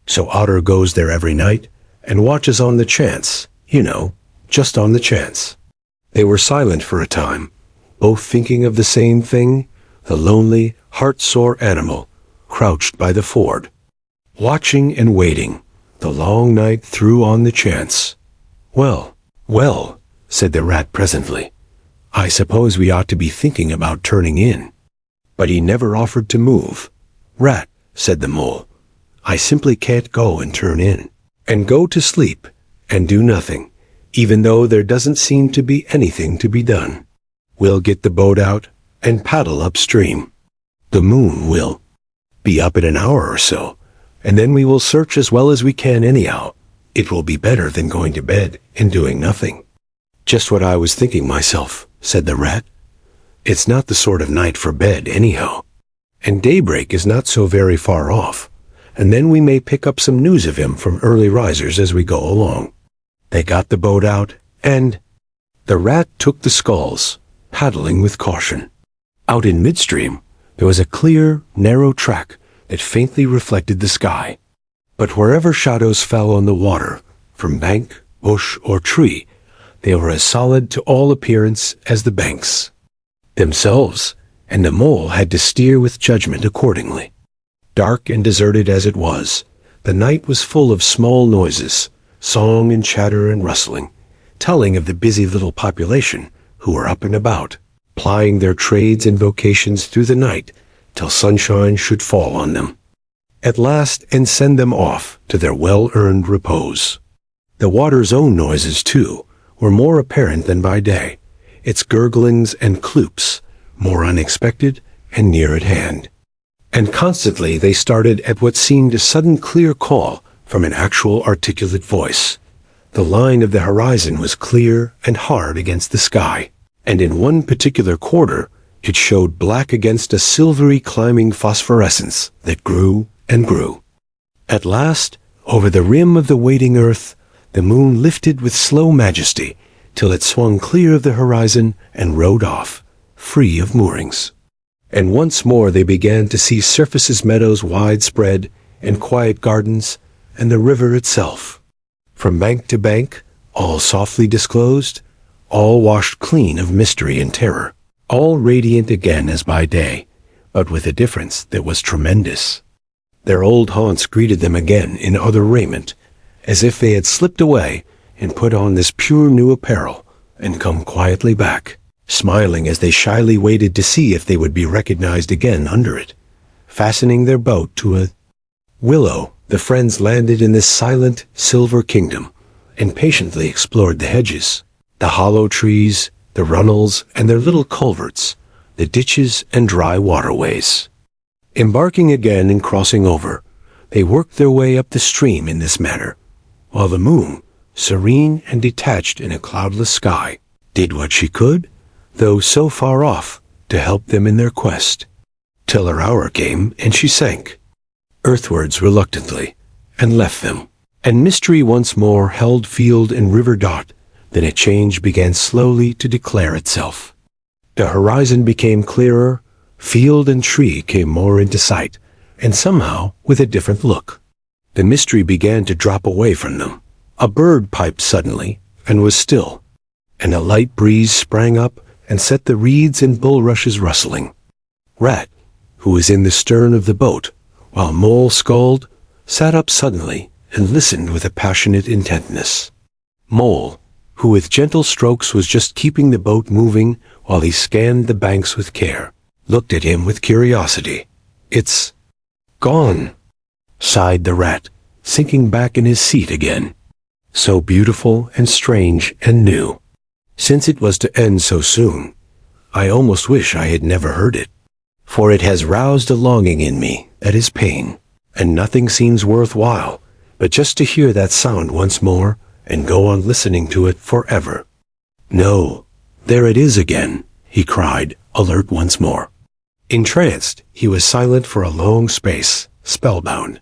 So Otter goes there every night, and watches on the chance, you know, just on the chance. They were silent for a time, both thinking of the same thing, the lonely, heart-sore animal, crouched by the ford, watching and waiting, the long night through on the chance. Well, well, said the rat presently, I suppose we ought to be thinking about turning in. But he never offered to move. Rat, said the mole, I simply can't go and turn in, and go to sleep, and do nothing, even though there doesn't seem to be anything to be done. We'll get the boat out and paddle upstream. The moon will be up in an hour or so, and then we will search as well as we can anyhow. It will be better than going to bed and doing nothing. Just what I was thinking myself, said the rat. It's not the sort of night for bed anyhow, and daybreak is not so very far off, and then we may pick up some news of him from early risers as we go along. They got the boat out, and the rat took the sculls, paddling with caution. Out in midstream, there was a clear, narrow track that faintly reflected the sky. But wherever shadows fell on the water, from bank, bush, or tree, they were as solid to all appearance as the banks themselves, and the mole had to steer with judgment accordingly. Dark and deserted as it was, the night was full of small noises, song and chatter and rustling, telling of the busy little population who were up and about, plying their trades and vocations through the night till sunshine should fall on them, at last, and send them off to their well-earned repose. The water's own noises, too, were more apparent than by day, its gurglings and cloops more unexpected and near at hand. And constantly they started at what seemed a sudden clear call from an actual articulate voice. The line of the horizon was clear and hard against the sky, and in one particular quarter it showed black against a silvery climbing phosphorescence that grew and grew. At last, over the rim of the waiting earth, the moon lifted with slow majesty till it swung clear of the horizon and rode off, free of moorings. And once more they began to see surfaces, meadows widespread, and quiet gardens, and the river itself. From bank to bank, all softly disclosed, all washed clean of mystery and terror, all radiant again as by day, but with a difference that was tremendous. Their old haunts greeted them again in other raiment, as if they had slipped away and put on this pure new apparel, and come quietly back, smiling as they shyly waited to see if they would be recognized again under it. Fastening their boat to a willow, the friends landed in this silent, silver kingdom, and patiently explored the hedges, the hollow trees, the runnels, and their little culverts, the ditches and dry waterways. Embarking again and crossing over, they worked their way up the stream in this manner, while the moon, serene and detached in a cloudless sky, did what she could, though so far off, to help them in their quest. till her hour came and she sank earthwards reluctantly, and left them. And mystery once more held field and river dot. Then a change began slowly to declare itself. The horizon became clearer, field and tree came more into sight, and somehow with a different look. The mystery began to drop away from them. A bird piped suddenly, and was still, and a light breeze sprang up and set the reeds and bulrushes rustling. Rat, who was in the stern of the boat, while Mole sculled, sat up suddenly and listened with a passionate intentness. Mole, who with gentle strokes was just keeping the boat moving while he scanned the banks with care, looked at him with curiosity. "It's gone," sighed the rat, sinking back in his seat again. "So beautiful and strange and new. Since it was to end so soon, I almost wish I had never heard it. For it has roused a longing in me that is pain, and nothing seems worthwhile but just to hear that sound once more and go on listening to it forever. No, there it is again," he cried, alert once more. Entranced, he was silent for a long space, spellbound.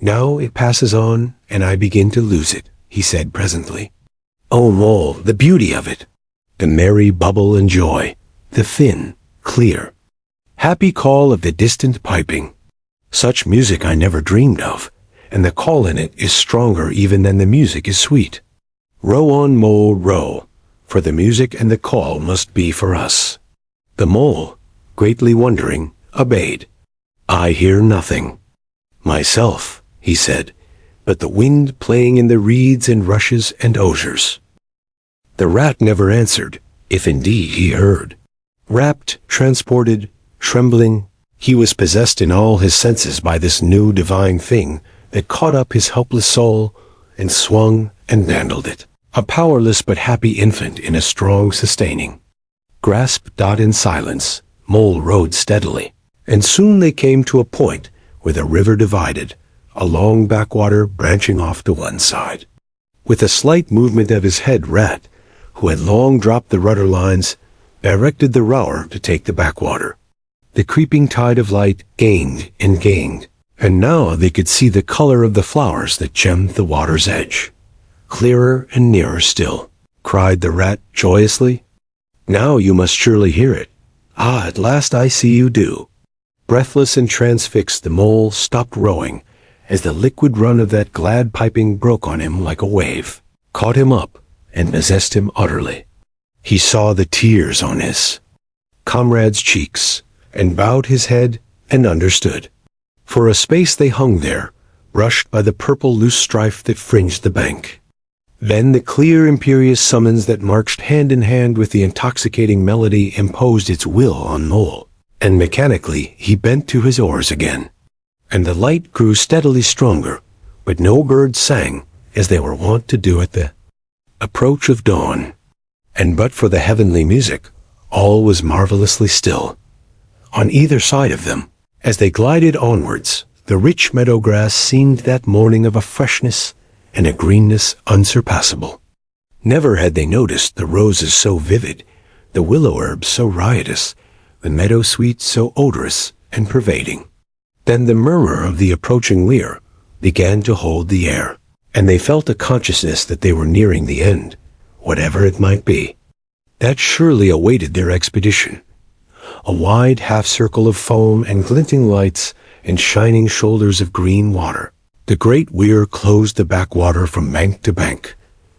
"Now it passes on, and I begin to lose it," he said presently. "Oh, Mole, the beauty of it! The merry bubble and joy, the thin, clear, happy call of the distant piping. Such music I never dreamed of, and the call in it is stronger even than the music is sweet. Row on, Mole, row, for the music and the call must be for us." The Mole, greatly wondering, obeyed. "I hear nothing myself," he said, "but the wind playing in the reeds and rushes and osiers." The rat never answered, if indeed he heard. Rapt, transported, trembling, he was possessed in all his senses by this new divine thing that caught up his helpless soul and swung and dandled it, a powerless but happy infant in a strong sustaining. Grasped Dot in silence, Mole rowed steadily, and soon they came to a point where the river divided, a long backwater branching off to one side. With a slight movement of his head, Rat, who had long dropped the rudder lines, directed the rower to take the backwater. The creeping tide of light gained and gained, and now they could see the color of the flowers that gemmed the water's edge. "Clearer and nearer still," cried the rat joyously. "Now you must surely hear it. Ah, at last I see you do." Breathless and transfixed, the Mole stopped rowing as the liquid run of that glad piping broke on him like a wave, caught him up, and possessed him utterly. He saw the tears on his comrade's cheeks, and bowed his head and understood. For a space they hung there, brushed by the purple loose strife that fringed the bank. Then the clear imperious summons that marched hand in hand with the intoxicating melody imposed its will on Mole, and mechanically he bent to his oars again. And the light grew steadily stronger, but no birds sang, as they were wont to do at the approach of dawn. And but for the heavenly music, all was marvelously still. On either side of them, as they glided onwards, the rich meadow grass seemed that morning of a freshness and a greenness unsurpassable. Never had they noticed the roses so vivid, the willow herbs so riotous, the meadow sweets so odorous and pervading. Then the murmur of the approaching lyre began to hold the air, and they felt a consciousness that they were nearing the end, whatever it might be. That surely awaited their expedition. A wide half-circle of foam and glinting lights and shining shoulders of green water. The great weir closed the backwater from bank to bank,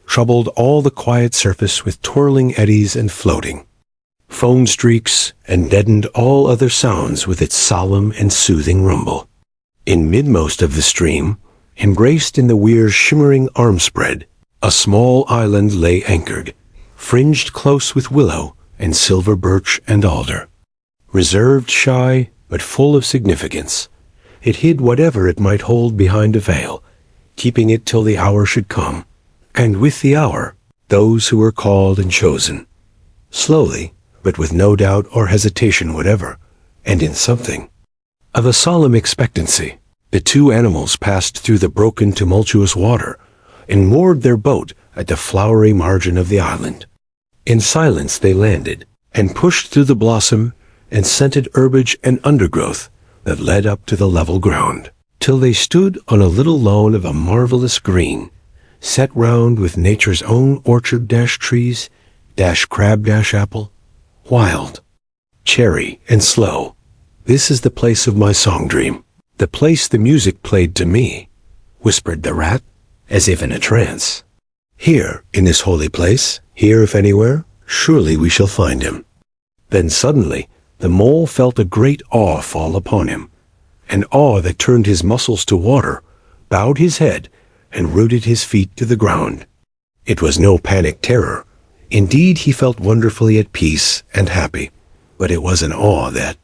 troubled all the quiet surface with twirling eddies and floating foam streaks, and deadened all other sounds with its solemn and soothing rumble. In midmost of the stream, embraced in the weir's shimmering arm-spread, a small island lay anchored, fringed close with willow and silver birch and alder. Reserved, shy, but full of significance, it hid whatever it might hold behind a veil, keeping it till the hour should come, and with the hour, those who were called and chosen. Slowly, but with no doubt or hesitation whatever, and in something of a solemn expectancy, the two animals passed through the broken, tumultuous water, and moored their boat at the flowery margin of the island. In silence they landed, and pushed through the blossom, and scented herbage and undergrowth that led up to the level ground, till they stood on a little lawn of a marvelous green, set round with nature's own orchard-trees, crab-apple, wild, cherry, and sloe. This is the place of my song dream, the place the music played to me, whispered the rat, as if in a trance. Here, in this holy place, here if anywhere, surely we shall find him. Then suddenly the mole felt a great awe fall upon him, an awe that turned his muscles to water, bowed his head, and rooted his feet to the ground. It was no panic terror. Indeed, he felt wonderfully at peace and happy, but it was an awe that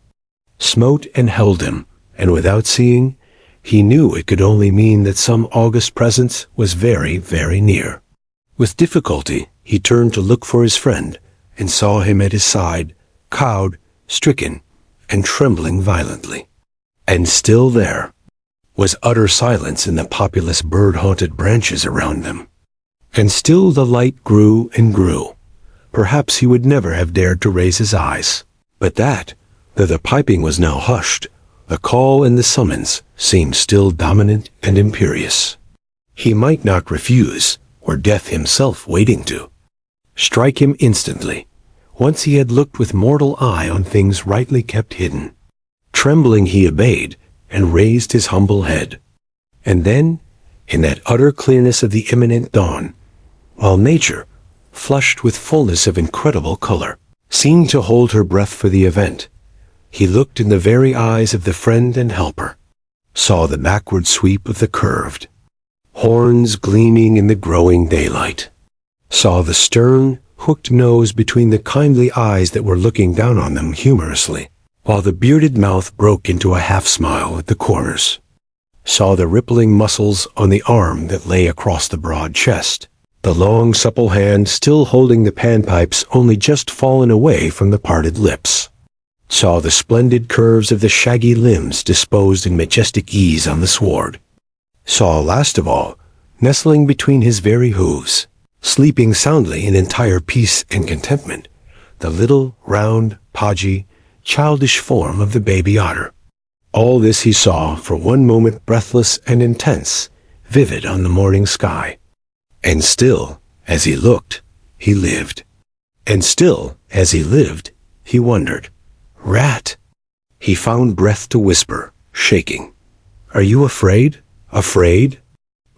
smote and held him, and without seeing, he knew it could only mean that some august presence was very, very near. With difficulty, he turned to look for his friend, and saw him at his side, cowed, stricken, and trembling violently. And still there was utter silence in the populous bird-haunted branches around them. And still the light grew and grew. Perhaps he would never have dared to raise his eyes, but that, though the piping was now hushed, the call and the summons seemed still dominant and imperious. He might not refuse, were death himself waiting to strike him instantly, once he had looked with mortal eye on things rightly kept hidden. Trembling he obeyed, and raised his humble head. And then, in that utter clearness of the imminent dawn, while nature, flushed with fullness of incredible color, seemed to hold her breath for the event, he looked in the very eyes of the friend and helper, saw the backward sweep of the curved horns gleaming in the growing daylight, saw the stern, hooked nose between the kindly eyes that were looking down on them humorously, while the bearded mouth broke into a half-smile at the corners, saw the rippling muscles on the arm that lay across the broad chest, the long supple hand still holding the panpipes only just fallen away from the parted lips, saw the splendid curves of the shaggy limbs disposed in majestic ease on the sward, saw last of all, nestling between his very hooves, sleeping soundly in entire peace and contentment, the little, round, podgy, childish form of the baby otter. All this he saw for one moment breathless and intense, vivid on the morning sky. And still, as he looked, he lived. And still, as he lived, he wondered. Rat! He found breath to whisper, shaking. "Are you afraid? Afraid?"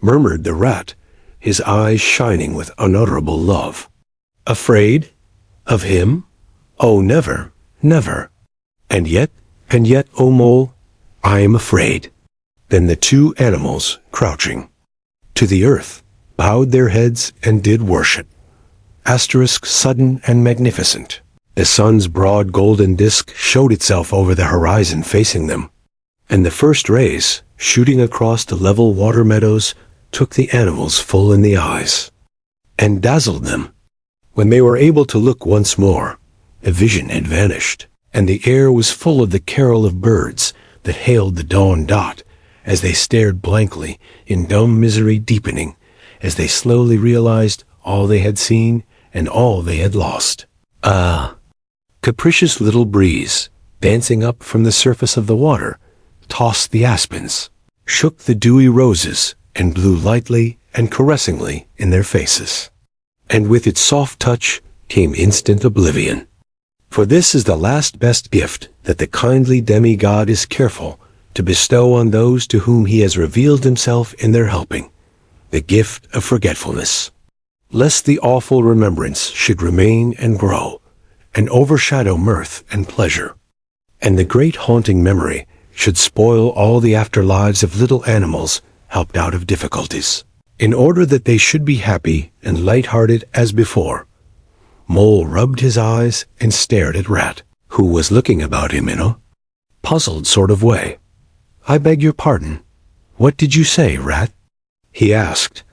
murmured the rat, his eyes shining with unutterable love. "Afraid? Of him? Oh, never, never. And yet, O mole, I am afraid." Then the two animals, crouching to the earth, bowed their heads and did worship. Sudden and magnificent. The sun's broad golden disk showed itself over the horizon facing them, and the first rays, shooting across the level water meadows, took the animals full in the eyes, and dazzled them. When they were able to look once more, the vision had vanished, and the air was full of the carol of birds that hailed the dawn dot, as they stared blankly, in dumb misery deepening, as they slowly realized all they had seen and all they had lost. Ah! Capricious little breeze, dancing up from the surface of the water, tossed the aspens, shook the dewy roses, and blew lightly and caressingly in their faces. And with its soft touch came instant oblivion. For this is the last best gift that the kindly demigod is careful to bestow on those to whom he has revealed himself in their helping, the gift of forgetfulness, lest the awful remembrance should remain and grow, and overshadow mirth and pleasure, and the great haunting memory should spoil all the afterlives of little animals helped out of difficulties. In order that they should be happy and light-hearted as before, Mole rubbed his eyes and stared at Rat, who was looking about him in a puzzled sort of way. "I beg your pardon. What did you say, Rat?" he asked.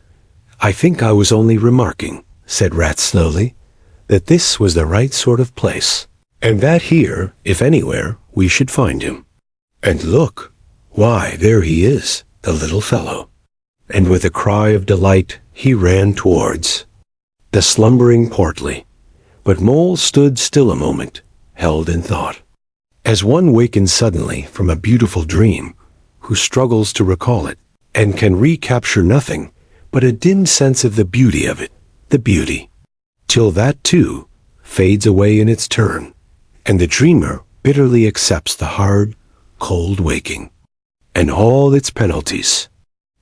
"I think I was only remarking," said Rat slowly, "that this was the right sort of place, and that here, if anywhere, we should find him. And look, why, there he is, the little fellow." And with a cry of delight, he ran towards the slumbering Portly. But Mole stood still a moment, held in thought. as one wakens suddenly from a beautiful dream, who struggles to recall it, and can recapture nothing but a dim sense of the beauty of it, the beauty, till that too fades away in its turn, and the dreamer bitterly accepts the hard, cold waking, and all its penalties.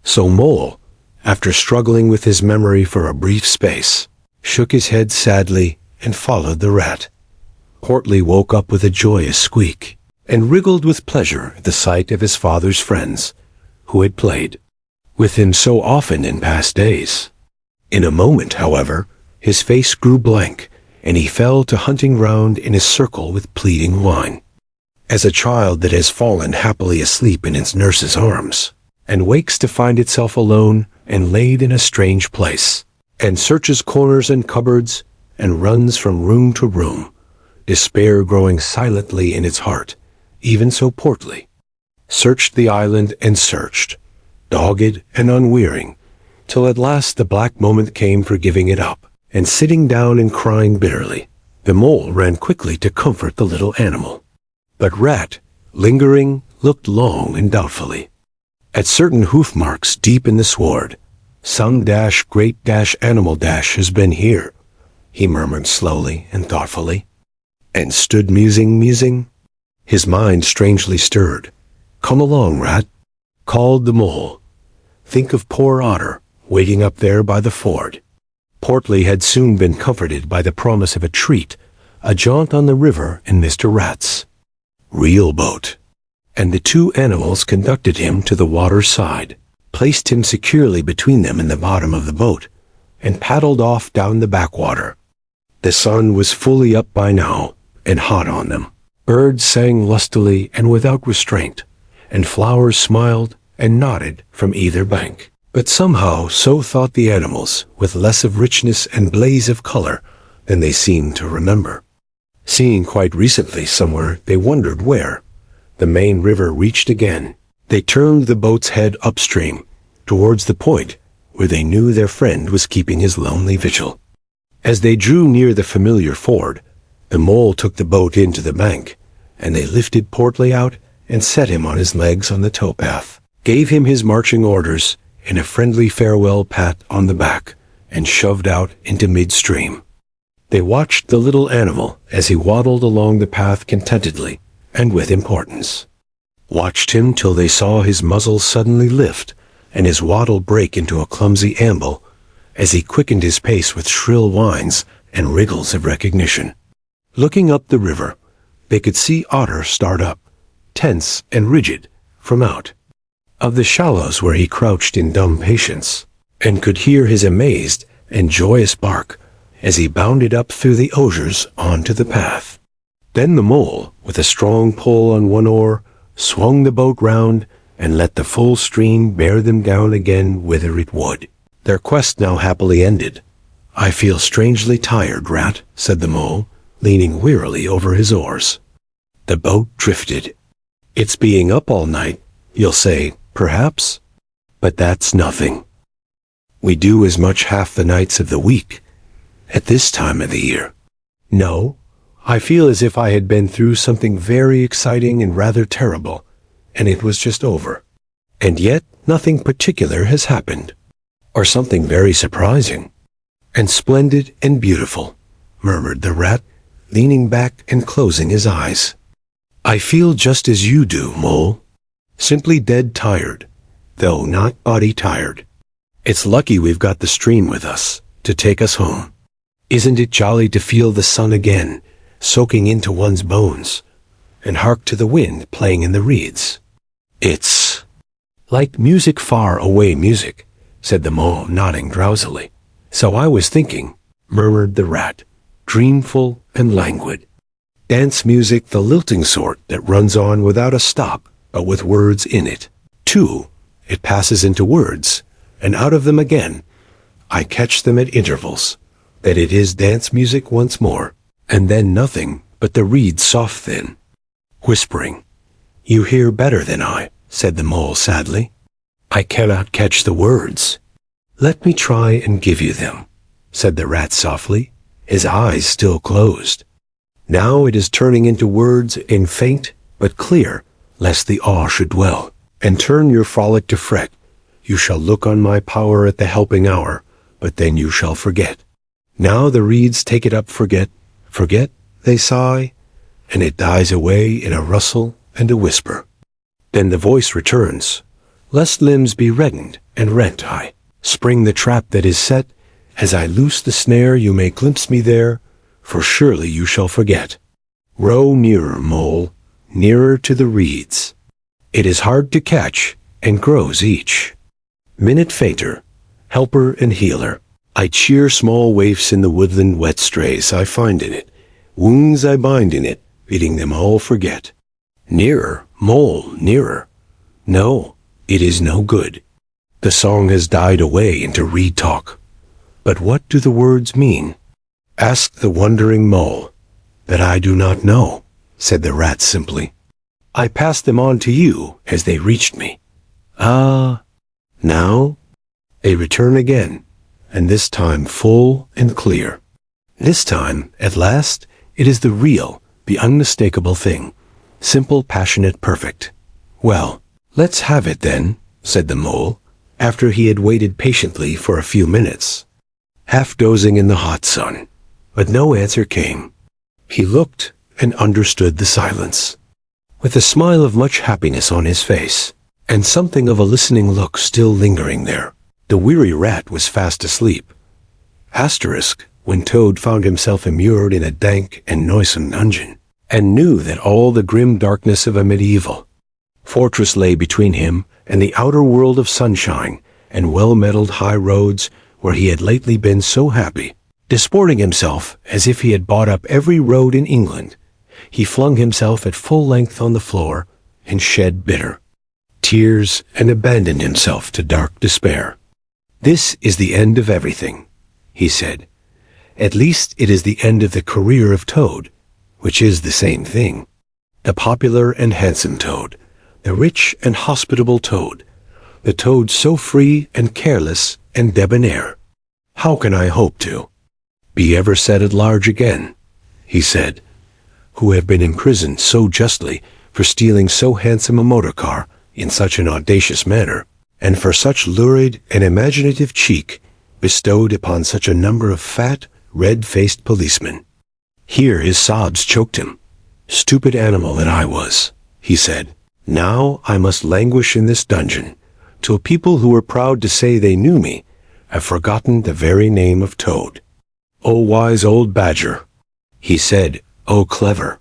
So Mole, after struggling with his memory for a brief space, shook his head sadly and followed the rat. Portly woke up with a joyous squeak, and wriggled with pleasure at the sight of his father's friends, who had played with him so often in past days. In a moment, however, his face grew blank, and he fell to hunting round in a circle with pleading whine, as a child that has fallen happily asleep in its nurse's arms, and wakes to find itself alone and laid in a strange place, and searches corners and cupboards, and runs from room to room, despair growing silently in its heart. Even so Portly searched the island and searched, dogged and unwearying, till at last the black moment came for giving it up, and sitting down and crying bitterly. The Mole ran quickly to comfort the little animal. But Rat, lingering, looked long and doubtfully at certain hoof marks deep in the sward. "Some great animal has been here," he murmured slowly and thoughtfully, and stood musing. His mind strangely stirred. "Come along, Rat," called the Mole. "Think of poor Otter, waiting up there by the ford." Portly had soon been comforted by the promise of a treat, a jaunt on the river in Mr. Rat's real boat, and the two animals conducted him to the water's side, placed him securely between them in the bottom of the boat, and paddled off down the backwater. The sun was fully up by now, and hot on them. Birds sang lustily and without restraint, and flowers smiled and nodded from either bank. But somehow so thought the animals, with less of richness and blaze of color than they seemed to remember. Seeing quite recently somewhere, they wondered where the main river reached again. They turned the boat's head upstream, towards the point where they knew their friend was keeping his lonely vigil. As they drew near the familiar ford, the Mole took the boat into the bank, and they lifted Portly out and set him on his legs on the towpath, gave him his marching orders and a friendly farewell pat on the back, and shoved out into midstream. They watched the little animal as he waddled along the path contentedly and with importance. Watched him till they saw his muzzle suddenly lift and his waddle break into a clumsy amble, as he quickened his pace with shrill whines and wriggles of recognition. Looking up the river, they could see Otter start up, tense and rigid, from out of the shallows where he crouched in dumb patience, and could hear his amazed and joyous bark as he bounded up through the osiers onto the path. Then the Mole, with a strong pull on one oar, swung the boat round and let the full stream bear them down again whither it would. Their quest now happily ended. "I feel strangely tired, Rat," said the Mole, leaning wearily over his oars. The boat drifted. "It's being up all night, you'll say, perhaps, but that's nothing. We do as much half the nights of the week at this time of the year. No, I feel as if I had been through something very exciting and rather terrible, and it was just over. And yet nothing particular has happened, or something very surprising and splendid and beautiful," murmured the Rat, leaning back and closing his eyes. "I feel just as you do, Mole. Simply dead tired, though not body tired. It's lucky we've got the stream with us to take us home. Isn't it jolly to feel the sun again, soaking into one's bones, and hark to the wind playing in the reeds? It's like music, far away music," said the Mole, nodding drowsily. "So I was thinking," murmured the Rat, dreamful and languid. "Dance music, the lilting sort that runs on without a stop, but with words in it, too. It passes into words, and out of them again. I catch them at intervals, that it is dance music once more, and then nothing but the reeds soft thin, whispering." "You hear better than I," said the Mole sadly. "I cannot catch the words." "Let me try and give you them," said the Rat softly, his eyes still closed. "Now it is turning into words in faint but clear, lest the awe should dwell, and turn your frolic to fret. You shall look on my power at the helping hour, but then you shall forget. Now the reeds take it up, forget, forget, they sigh, and it dies away in a rustle and a whisper. Then the voice returns, lest limbs be reddened and rent I spring the trap that is set. As I loose the snare you may glimpse me there, for surely you shall forget. Row nearer, mole, nearer to the reeds. It is hard to catch, and grows each minute fainter, helper and healer. I cheer small waifs in the woodland, wet strays I find in it, wounds I bind in it, bidding them all forget. Nearer, mole, nearer. No, it is no good. The song has died away into reed talk. But what do the words mean? Asked the wondering mole. That I do not know, said the rat simply. I passed them on to you as they reached me. Ah, now they return again, and this time full and clear. This time, at last, it is the real, the unmistakable thing. Simple, passionate, perfect. Well, let's have it then, said the mole, after he had waited patiently for a few minutes, half dozing in the hot sun. But no answer came. He looked and understood the silence, with a smile of much happiness on his face, and something of a listening look still lingering there. The weary rat was fast asleep. When Toad found himself immured in a dank and noisome dungeon, and knew that all the grim darkness of a medieval fortress lay between him and the outer world of sunshine and well-metalled high roads where he had lately been so happy, disporting himself as if he had bought up every road in England, he flung himself at full length on the floor and shed bitter tears and abandoned himself to dark despair. This is the end of everything, he said. At least it is the end of the career of Toad, which is the same thing. The popular and handsome Toad, the rich and hospitable Toad, the Toad so free and careless and debonair. How can I hope to be ever set at large again, he said, who have been imprisoned so justly for stealing so handsome a motor car in such an audacious manner, and for such lurid and imaginative cheek bestowed upon such a number of fat, red-faced policemen. Here his sobs choked him. Stupid animal that I was, he said. Now I must languish in this dungeon, till people who were proud to say they knew me have forgotten the very name of Toad. O wise old badger, he said, O clever,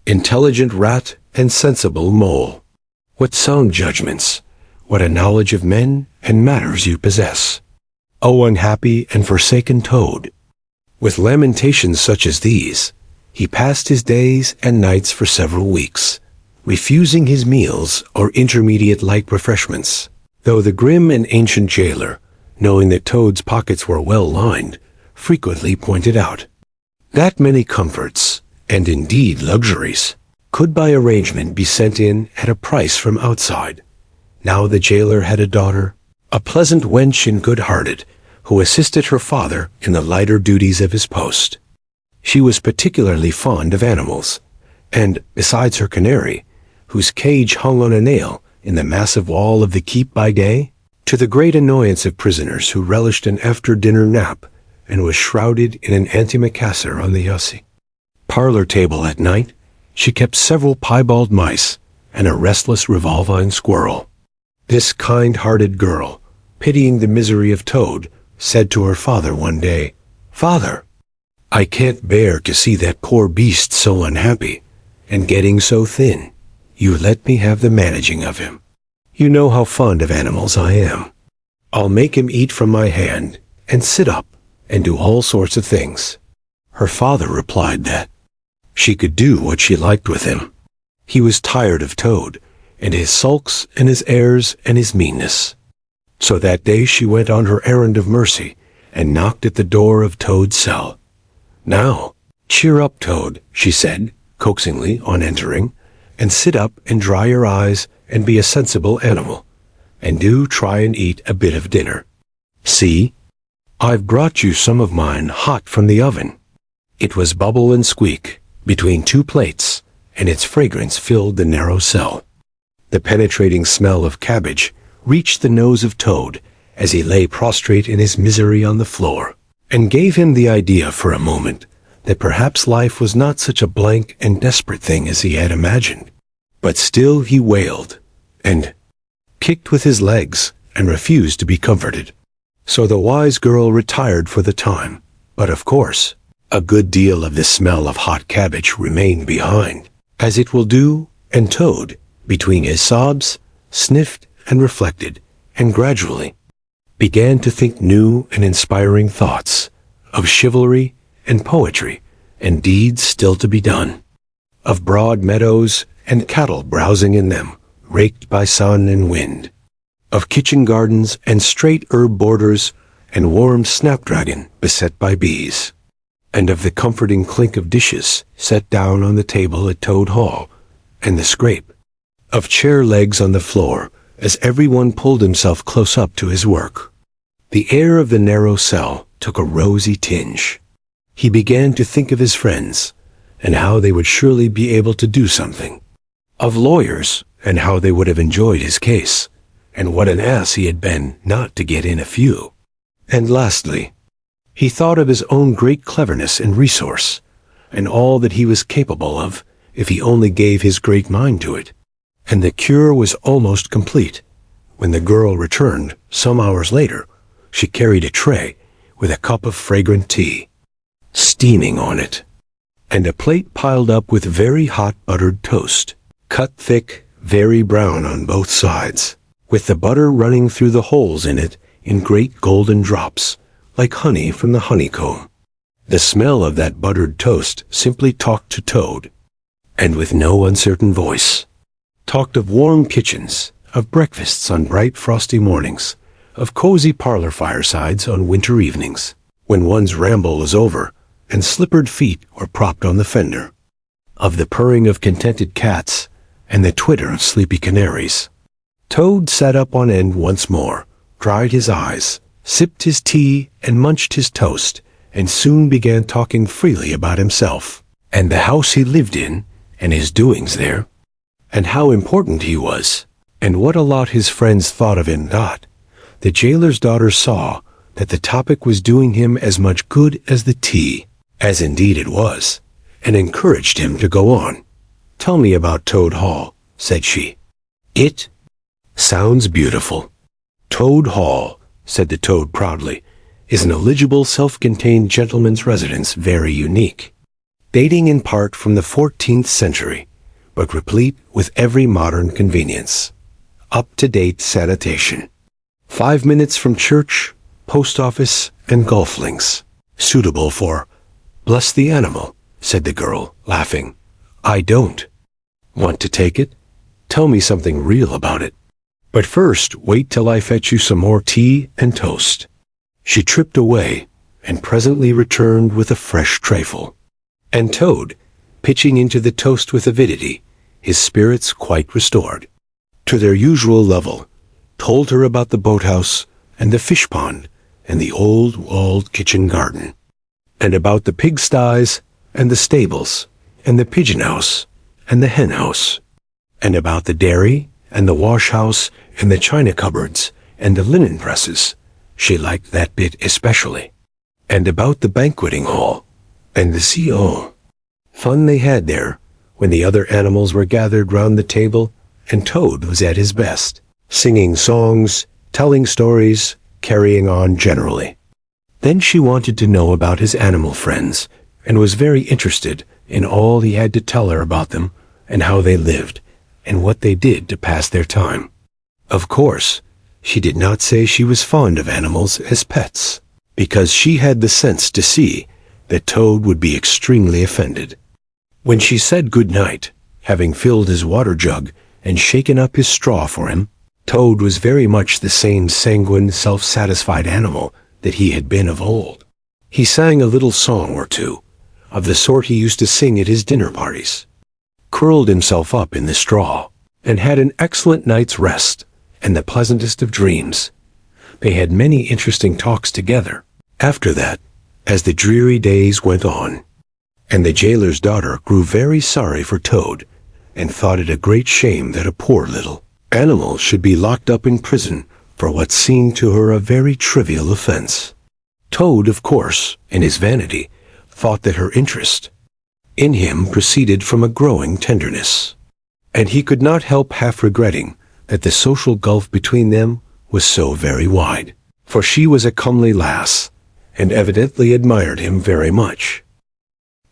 intelligent rat and sensible mole, what sound judgments, what a knowledge of men and matters you possess. O unhappy and forsaken Toad. With lamentations such as these, he passed his days and nights for several weeks, refusing his meals or intermediate light refreshments, though the grim and ancient jailer, knowing that Toad's pockets were well lined, frequently pointed out that many comforts, and indeed luxuries, could by arrangement be sent in at a price from outside. Now the jailer had a daughter, a pleasant wench and good-hearted, who assisted her father in the lighter duties of his post. She was particularly fond of animals, and, besides her canary, whose cage hung on a nail in the massive wall of the keep by day, to the great annoyance of prisoners who relished an after-dinner nap and was shrouded in an antimacassar on the hussy parlor table at night, she kept several piebald mice and a restless revolvine squirrel. This kind-hearted girl, pitying the misery of Toad, said to her father one day, "Father, I can't bear to see that poor beast so unhappy, and getting so thin. You let me have the managing of him. You know how fond of animals I am. I'll make him eat from my hand, and sit up, and do all sorts of things." Her father replied that she could do what she liked with him. He was tired of Toad, and his sulks and his airs and his meanness. So that day she went on her errand of mercy, and knocked at the door of Toad's cell. "Now, cheer up, Toad," she said, coaxingly, on entering, "and sit up and dry your eyes and be a sensible animal, and do try and eat a bit of dinner. See, I've brought you some of mine hot from the oven." It was bubble and squeak, between two plates, and its fragrance filled the narrow cell. The penetrating smell of cabbage reached the nose of Toad as he lay prostrate in his misery on the floor, and gave him the idea for a moment that perhaps life was not such a blank and desperate thing as he had imagined. But still he wailed, and kicked with his legs, and refused to be comforted. So the wise girl retired for the time, but of course, a good deal of the smell of hot cabbage remained behind, as it will do, and Toad, between his sobs, sniffed and reflected, and gradually began to think new and inspiring thoughts of chivalry and poetry and deeds still to be done, of broad meadows and cattle browsing in them, raked by sun and wind, of kitchen gardens and straight herb borders and warm snapdragon beset by bees, and of the comforting clink of dishes set down on the table at Toad Hall, and the scrape of chair legs on the floor as everyone pulled himself close up to his work. The air of the narrow cell took a rosy tinge. He began to think of his friends, and how they would surely be able to do something, of lawyers, and how they would have enjoyed his case, and what an ass he had been not to get in a few. And lastly, he thought of his own great cleverness and resource, and all that he was capable of if he only gave his great mind to it. And the cure was almost complete. When the girl returned, some hours later, she carried a tray with a cup of fragrant tea, steaming on it, and a plate piled up with very hot buttered toast, cut thick, very brown on both sides, with the butter running through the holes in it in great golden drops, like honey from the honeycomb. The smell of that buttered toast simply talked to Toad, and with no uncertain voice, talked of warm kitchens, of breakfasts on bright frosty mornings, of cozy parlor firesides on winter evenings, when one's ramble was over and slippered feet were propped on the fender, of the purring of contented cats and the twitter of sleepy canaries. Toad sat up on end once more, dried his eyes, sipped his tea and munched his toast, and soon began talking freely about himself, and the house he lived in, and his doings there, and how important he was, and what a lot his friends thought of him not. The jailer's daughter saw that the topic was doing him as much good as the tea, as indeed it was, and encouraged him to go on. "Tell me about Toad Hall," said she. "It sounds beautiful." "Toad Hall," said the Toad proudly, "is an eligible self-contained gentleman's residence, very unique, dating in part from the 14th century, but replete with every modern convenience. Up-to-date sanitation. 5 minutes from church, post office, and golf links. Suitable for—" "Bless the animal," said the girl, laughing. "I don't. Want to take it? Tell me something real about it. But first, wait till I fetch you some more tea and toast." She tripped away, and presently returned with a fresh trayful. And Toad, pitching into the toast with avidity, his spirits quite restored to their usual level, told her about the boathouse, and the fish pond, and the old walled kitchen garden, and about the pigsties, and the stables, and the pigeon house, and the hen house, and about the dairy, and the wash house, and the china cupboards, and the linen presses. She liked that bit especially. And about the banqueting hall, and the CO. Fun they had there, when the other animals were gathered round the table, and Toad was at his best, singing songs, telling stories, carrying on generally. Then she wanted to know about his animal friends, and was very interested in all he had to tell her about them, and how they lived, and what they did to pass their time. Of course, she did not say she was fond of animals as pets, because she had the sense to see that Toad would be extremely offended. When she said good night, having filled his water jug and shaken up his straw for him, Toad was very much the same sanguine, self-satisfied animal that he had been of old. He sang a little song or two, of the sort he used to sing at his dinner parties, curled himself up in the straw, and had an excellent night's rest, and the pleasantest of dreams. They had many interesting talks together. After that, as the dreary days went on, and the jailer's daughter grew very sorry for Toad, and thought it a great shame that a poor little animal should be locked up in prison for what seemed to her a very trivial offense. Toad, of course, in his vanity, thought that her interest in him proceeded from a growing tenderness, and he could not help half regretting that the social gulf between them was so very wide, for she was a comely lass, and evidently admired him very much.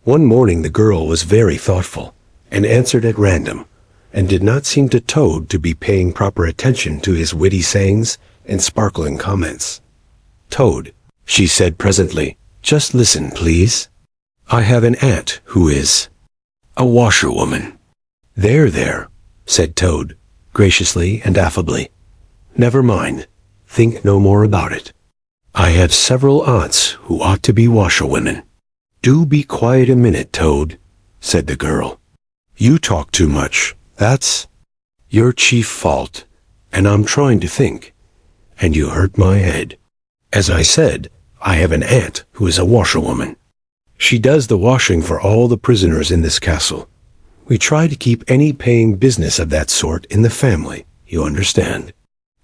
One morning the girl was very thoughtful, and answered at random, and did not seem to Toad to be paying proper attention to his witty sayings and sparkling comments. "Toad," she said presently, "just listen, please. I have an aunt who is a washerwoman." There, said Toad, graciously and affably. "Never mind. Think no more about it. I have several aunts who ought to be washerwomen." "Do be quiet a minute, Toad," said the girl. "You talk too much. That's your chief fault, and I'm trying to think, and you hurt my head. As I said, I have an aunt who is a washerwoman. She does the washing for all the prisoners in this castle. We try to keep any paying business of that sort in the family, you understand.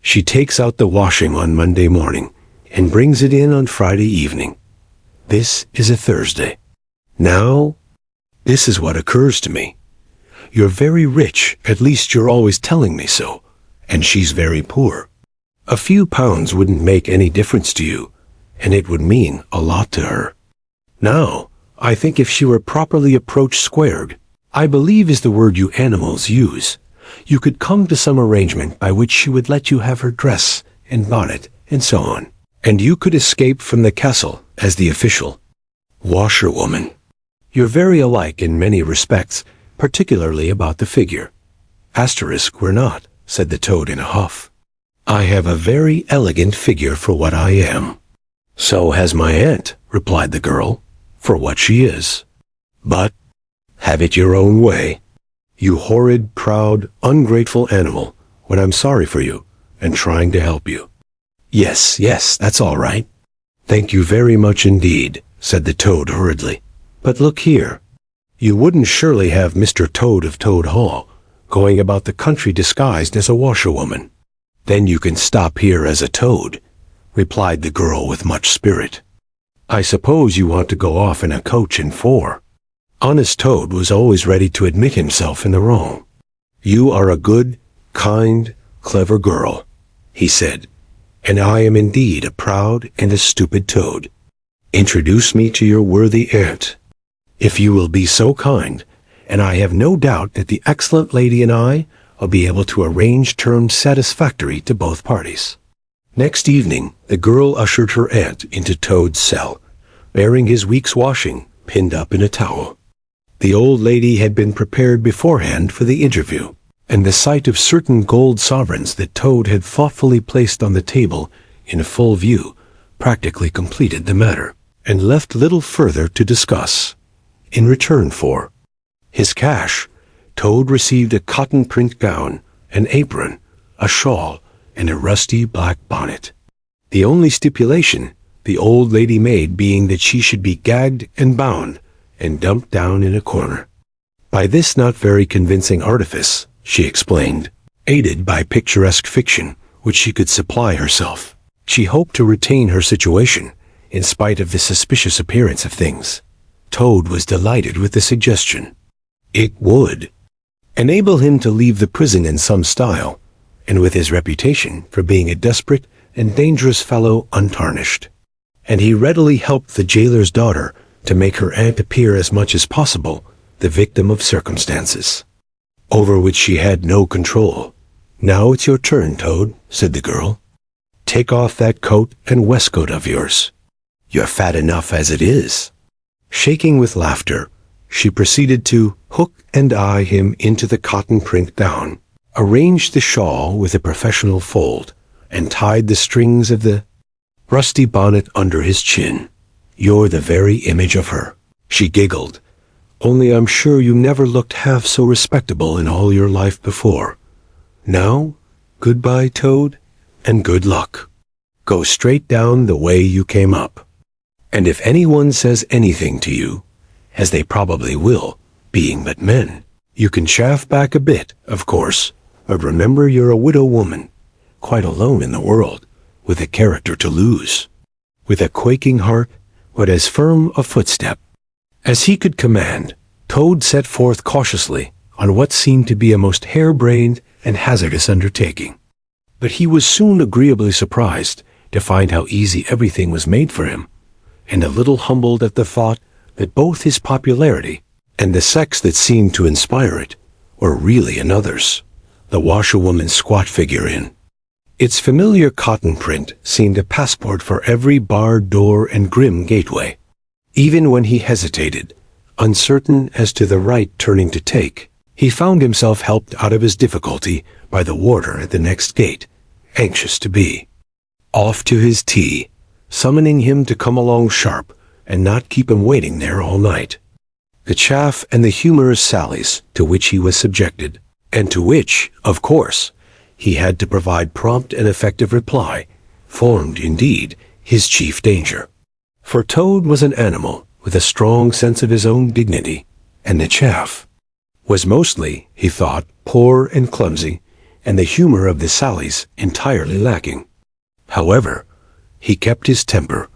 She takes out the washing on Monday morning, and brings it in on Friday evening. This is a Thursday. Now, this is what occurs to me. You're very rich, at least you're always telling me so, and she's very poor. A few pounds wouldn't make any difference to you, and it would mean a lot to her. Now, I think if she were properly approached squared, I believe is the word you animals use, you could come to some arrangement by which she would let you have her dress and bonnet and so on, and you could escape from the castle as the official washerwoman. You're very alike in many respects, particularly about the figure." "We're not," said the Toad in a huff. "I have a very elegant figure for what I am." "So has my aunt," replied the girl, "for what she is. But have it your own way. You horrid, proud, ungrateful animal, when I'm sorry for you, and trying to help you." Yes, that's all right." "Thank you very much indeed," said the Toad hurriedly. "But look here. You wouldn't surely have Mr. Toad of Toad Hall going about the country disguised as a washerwoman?" "Then you can stop here as a toad," replied the girl with much spirit. "I suppose you want to go off in a coach and four." Honest Toad was always ready to admit himself in the wrong. "You are a good, kind, clever girl," he said, "and I am indeed a proud and a stupid toad. Introduce me to your worthy aunt, if you will be so kind, and I have no doubt that the excellent lady and I will be able to arrange terms satisfactory to both parties." Next evening, the girl ushered her aunt into Toad's cell, bearing his week's washing pinned up in a towel. The old lady had been prepared beforehand for the interview, and the sight of certain gold sovereigns that Toad had thoughtfully placed on the table in full view practically completed the matter, and left little further to discuss. In return for his cash, Toad received a cotton print gown, an apron, a shawl, and a rusty black bonnet. The only stipulation the old lady made being that she should be gagged and bound and dumped down in a corner. By this not very convincing artifice, she explained, aided by picturesque fiction which she could supply herself, she hoped to retain her situation in spite of the suspicious appearance of things. Toad was delighted with the suggestion. It would enable him to leave the prison in some style, and with his reputation for being a desperate and dangerous fellow untarnished. And he readily helped the jailer's daughter to make her aunt appear as much as possible the victim of circumstances, over which she had no control. "Now it's your turn, Toad," said the girl. "Take off that coat and waistcoat of yours. You're fat enough as it is." Shaking with laughter, she proceeded to hook and eye him into the cotton print gown, arranged the shawl with a professional fold, and tied the strings of the rusty bonnet under his chin. "You're the very image of her," she giggled. "Only I'm sure you never looked half so respectable in all your life before. Now, goodbye, Toad, and good luck. Go straight down the way you came up. And if anyone says anything to you, as they probably will, being but men, You can chaff back a bit, of course, but remember you're a widow woman, quite alone in the world, with a character to lose. With a quaking heart, but as firm a footstep as he could command, Toad set forth cautiously on what seemed to be a most harebrained and hazardous undertaking. But he was soon agreeably surprised to find how easy everything was made for him, and a little humbled at the thought that both his popularity and the sex that seemed to inspire it were really another's, the washerwoman's squat figure in. Its familiar cotton print seemed a passport for every barred door and grim gateway. Even when he hesitated, uncertain as to the right turning to take, he found himself helped out of his difficulty by the warder at the next gate, anxious to be off to his tea, summoning him to come along sharp and not keep him waiting there all night. The chaff and the humorous sallies to which he was subjected, and to which, of course, he had to provide prompt and effective reply, formed, indeed, his chief danger. For Toad was an animal with a strong sense of his own dignity, and the chaff was mostly, he thought, poor and clumsy, and the humor of the sallies entirely lacking. However, he kept his temper,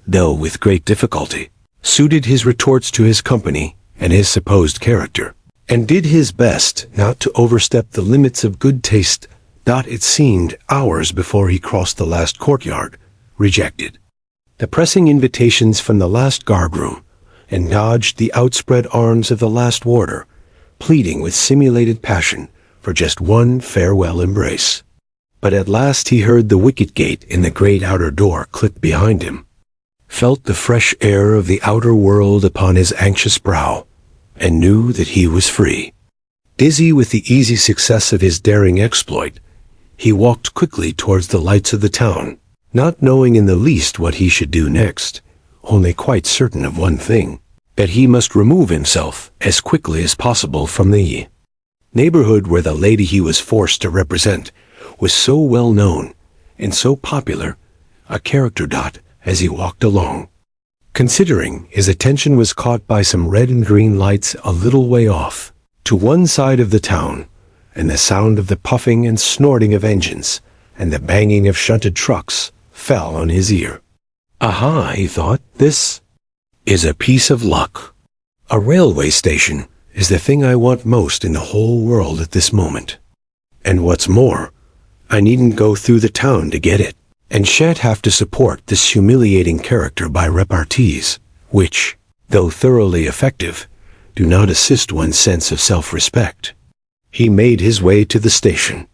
though with great difficulty, suited his retorts to his company and his supposed character, and did his best not to overstep the limits of good taste. It seemed hours before he crossed the last courtyard, rejected the pressing invitations from the last guard-room, and dodged the outspread arms of the last warder, pleading with simulated passion for just one farewell embrace. But at last he heard the wicket gate in the great outer door click behind him, felt the fresh air of the outer world upon his anxious brow, and knew that he was free. Dizzy with the easy success of his daring exploit, he walked quickly towards the lights of the town, not knowing in the least what he should do next, only quite certain of one thing, that he must remove himself as quickly as possible from the neighborhood where the lady he was forced to represent was so well known and so popular a character. As he walked along, considering, his attention was caught by some red and green lights a little way off, to one side of the town, and the sound of the puffing and snorting of engines and the banging of shunted trucks fell on his ear. Aha, he thought, this is a piece of luck. A railway station is the thing I want most in the whole world at this moment. And what's more, I needn't go through the town to get it, and shan't have to support this humiliating character by repartees, which, though thoroughly effective, do not assist one's sense of self-respect. He made his way to the station,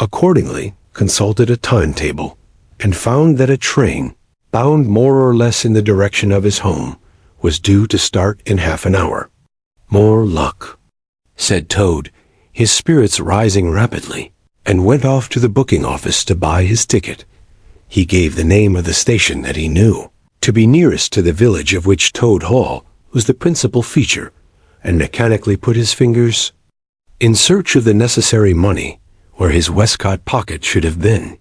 accordingly consulted a timetable, and found that a train, bound more or less in the direction of his home, was due to start in half an hour. More luck, said Toad, his spirits rising rapidly, and went off to the booking office to buy his ticket. He gave the name of the station that he knew to be nearest to the village of which Toad Hall was the principal feature, and mechanically put his fingers in search of the necessary money where his waistcoat pocket should have been.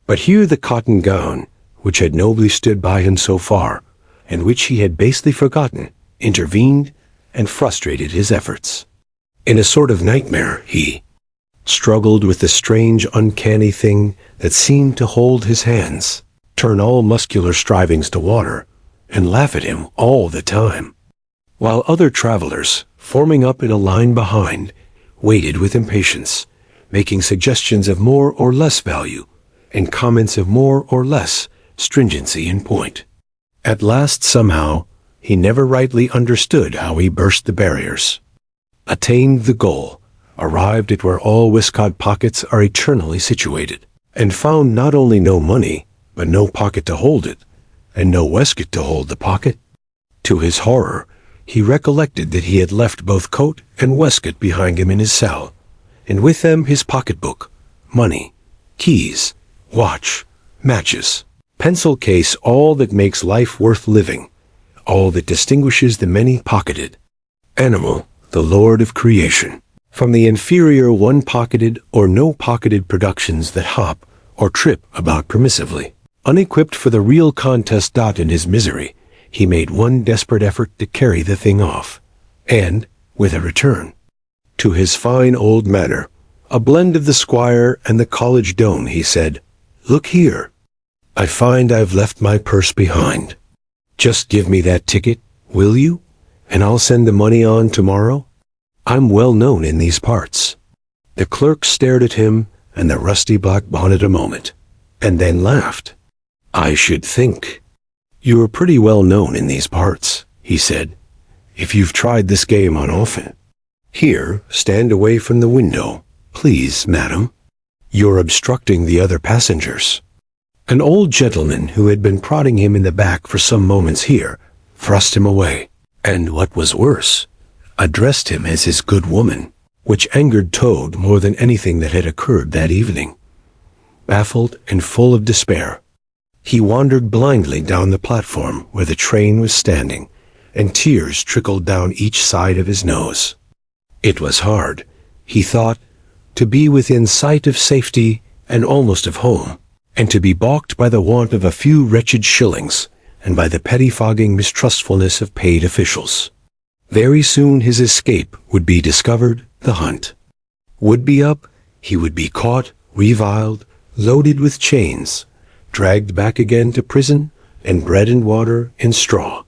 But here the cotton gown, which had nobly stood by him so far, and which he had basely forgotten, intervened and frustrated his efforts. In a sort of nightmare, he struggled with the strange, uncanny thing that seemed to hold his hands, turn all muscular strivings to water, and laugh at him all the time, while other travelers, forming up in a line behind, waited with impatience, making suggestions of more or less value, and comments of more or less stringency in point. At last, somehow, he never rightly understood how he burst the barriers, attained the goal, arrived at where all waistcoat pockets are eternally situated, and found not only no money, but no pocket to hold it, and no waistcoat to hold the pocket. To his horror, he recollected that he had left both coat and waistcoat behind him in his cell, and with them his pocketbook, money, keys, watch, matches, pencil case, all that makes life worth living, all that distinguishes the many-pocketed animal, the lord of creation, from the inferior one-pocketed or no-pocketed productions that hop or trip about permissively. Unequipped for the real contest. In his misery, he made one desperate effort to carry the thing off, and, with a return to his fine old manner, a blend of the squire and the college don, he said, "Look here. I find I've left my purse behind. Just give me that ticket, will you? And I'll send the money on tomorrow. I'm well known in these parts." The clerk stared at him and the rusty black bonnet a moment, and then laughed. "I should think you're pretty well known in these parts," he said, "if you've tried this game on often. Here, stand away from the window, please, madam. You're obstructing the other passengers." An old gentleman who had been prodding him in the back for some moments here thrust him away, and what was worse, addressed him as his good woman, which angered Toad more than anything that had occurred that evening. Baffled and full of despair, he wandered blindly down the platform where the train was standing, and tears trickled down each side of his nose. It was hard, he thought, to be within sight of safety and almost of home, and to be balked by the want of a few wretched shillings, and by the pettifogging mistrustfulness of paid officials. Very soon his escape would be discovered, the hunt would be up, he would be caught, reviled, loaded with chains, dragged back again to prison, and bread and water and straw.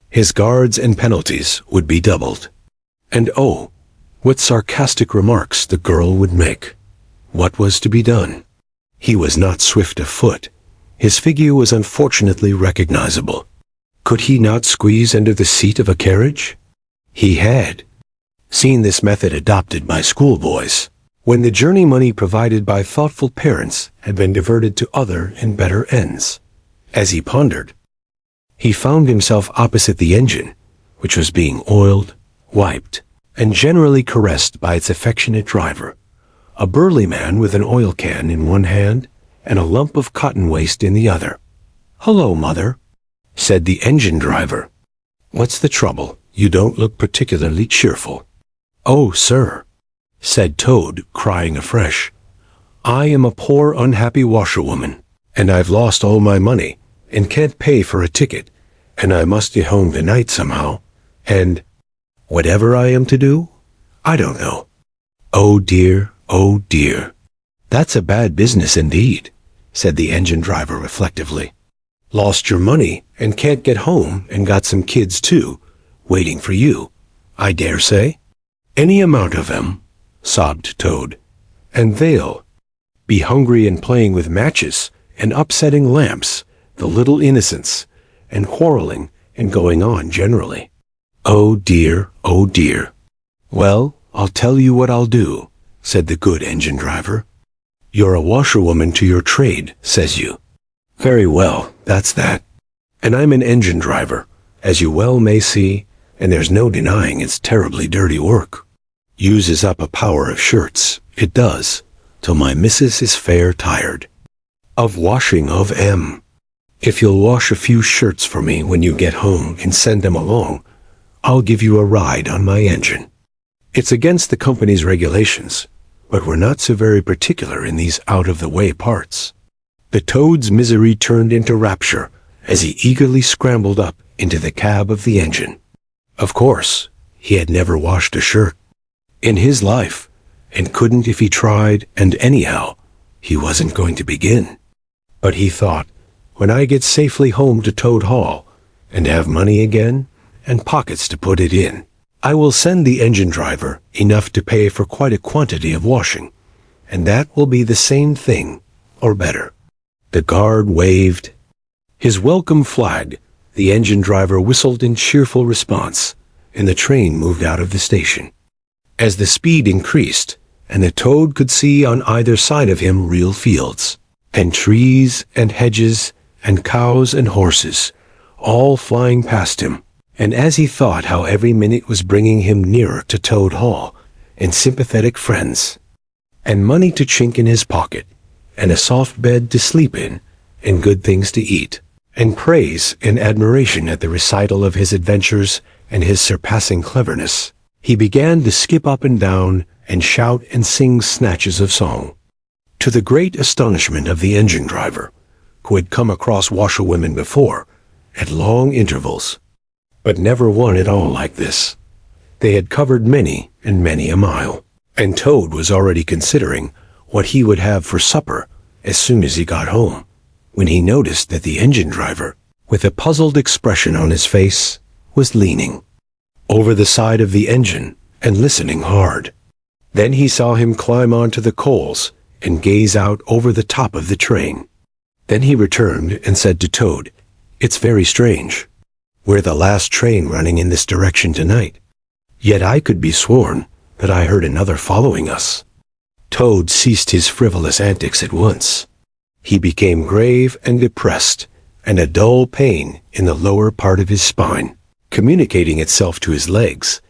His guards and penalties would be doubled. And oh, what sarcastic remarks the girl would make. What was to be done? He was not swift of foot. His figure was unfortunately recognizable. Could he not squeeze under the seat of a carriage? He had seen this method adopted by schoolboys, when the journey money provided by thoughtful parents had been diverted to other and better ends. As he pondered, he found himself opposite the engine, which was being oiled, wiped, and generally caressed by its affectionate driver, a burly man with an oil can in one hand and a lump of cotton waste in the other. "Hello, mother," said the engine driver. "What's the trouble? You don't look particularly cheerful." "Oh, sir," said Toad, crying afresh, "I am a poor unhappy washerwoman, and I've lost all my money, and can't pay for a ticket, and I must get home tonight somehow, and whatever I am to do, I don't know. Oh dear, oh dear." "That's a bad business indeed," said the engine driver reflectively. "Lost your money, and can't get home, and got some kids too, waiting for you, I dare say." "Any amount of them," sobbed Toad, "and they'll be hungry and playing with matches, and upsetting lamps, the little innocents, and quarreling, and going on generally. Oh dear, oh dear." "Well, I'll tell you what I'll do," said the good engine driver. "You're a washerwoman to your trade, says you. Very well, that's that. And I'm an engine driver, as you well may see, and there's no denying it's terribly dirty work. Uses up a power of shirts, it does, till my missus is fair tired of washing of 'em. If you'll wash a few shirts for me when you get home and send them along, I'll give you a ride on my engine. It's against the company's regulations, but we're not so very particular in these out-of-the-way parts." The Toad's misery turned into rapture as he eagerly scrambled up into the cab of the engine. Of course, he had never washed a shirt in his life, and couldn't if he tried, and anyhow, he wasn't going to begin. But he thought, when I get safely home to Toad Hall, and have money again, and pockets to put it in, I will send the engine driver enough to pay for quite a quantity of washing, and that will be the same thing, or better. The guard waved his welcome flag, the engine driver whistled in cheerful response, and the train moved out of the station. As the speed increased, and the Toad could see on either side of him real fields, and trees and hedges, and cows and horses, all flying past him, and as he thought how every minute was bringing him nearer to Toad Hall, and sympathetic friends, and money to chink in his pocket, and a soft bed to sleep in, and good things to eat, and praise and admiration at the recital of his adventures and his surpassing cleverness, he began to skip up and down and shout and sing snatches of song. To the great astonishment of the engine driver, who had come across washerwomen before, at long intervals, but never one at all like this, They had covered many and many a mile, and Toad was already considering what he would have for supper as soon as he got home, when he noticed that the engine driver, with a puzzled expression on his face, was leaning over the side of the engine and listening hard. Then he saw him climb onto the coals and gaze out over the top of the train. Then he returned and said to Toad, "It's very strange. We're the last train running in this direction tonight. Yet I could be sworn that I heard another following us." Toad ceased his frivolous antics at once. He became grave and depressed, and a dull pain in the lower part of his spine, communicating itself to his legs,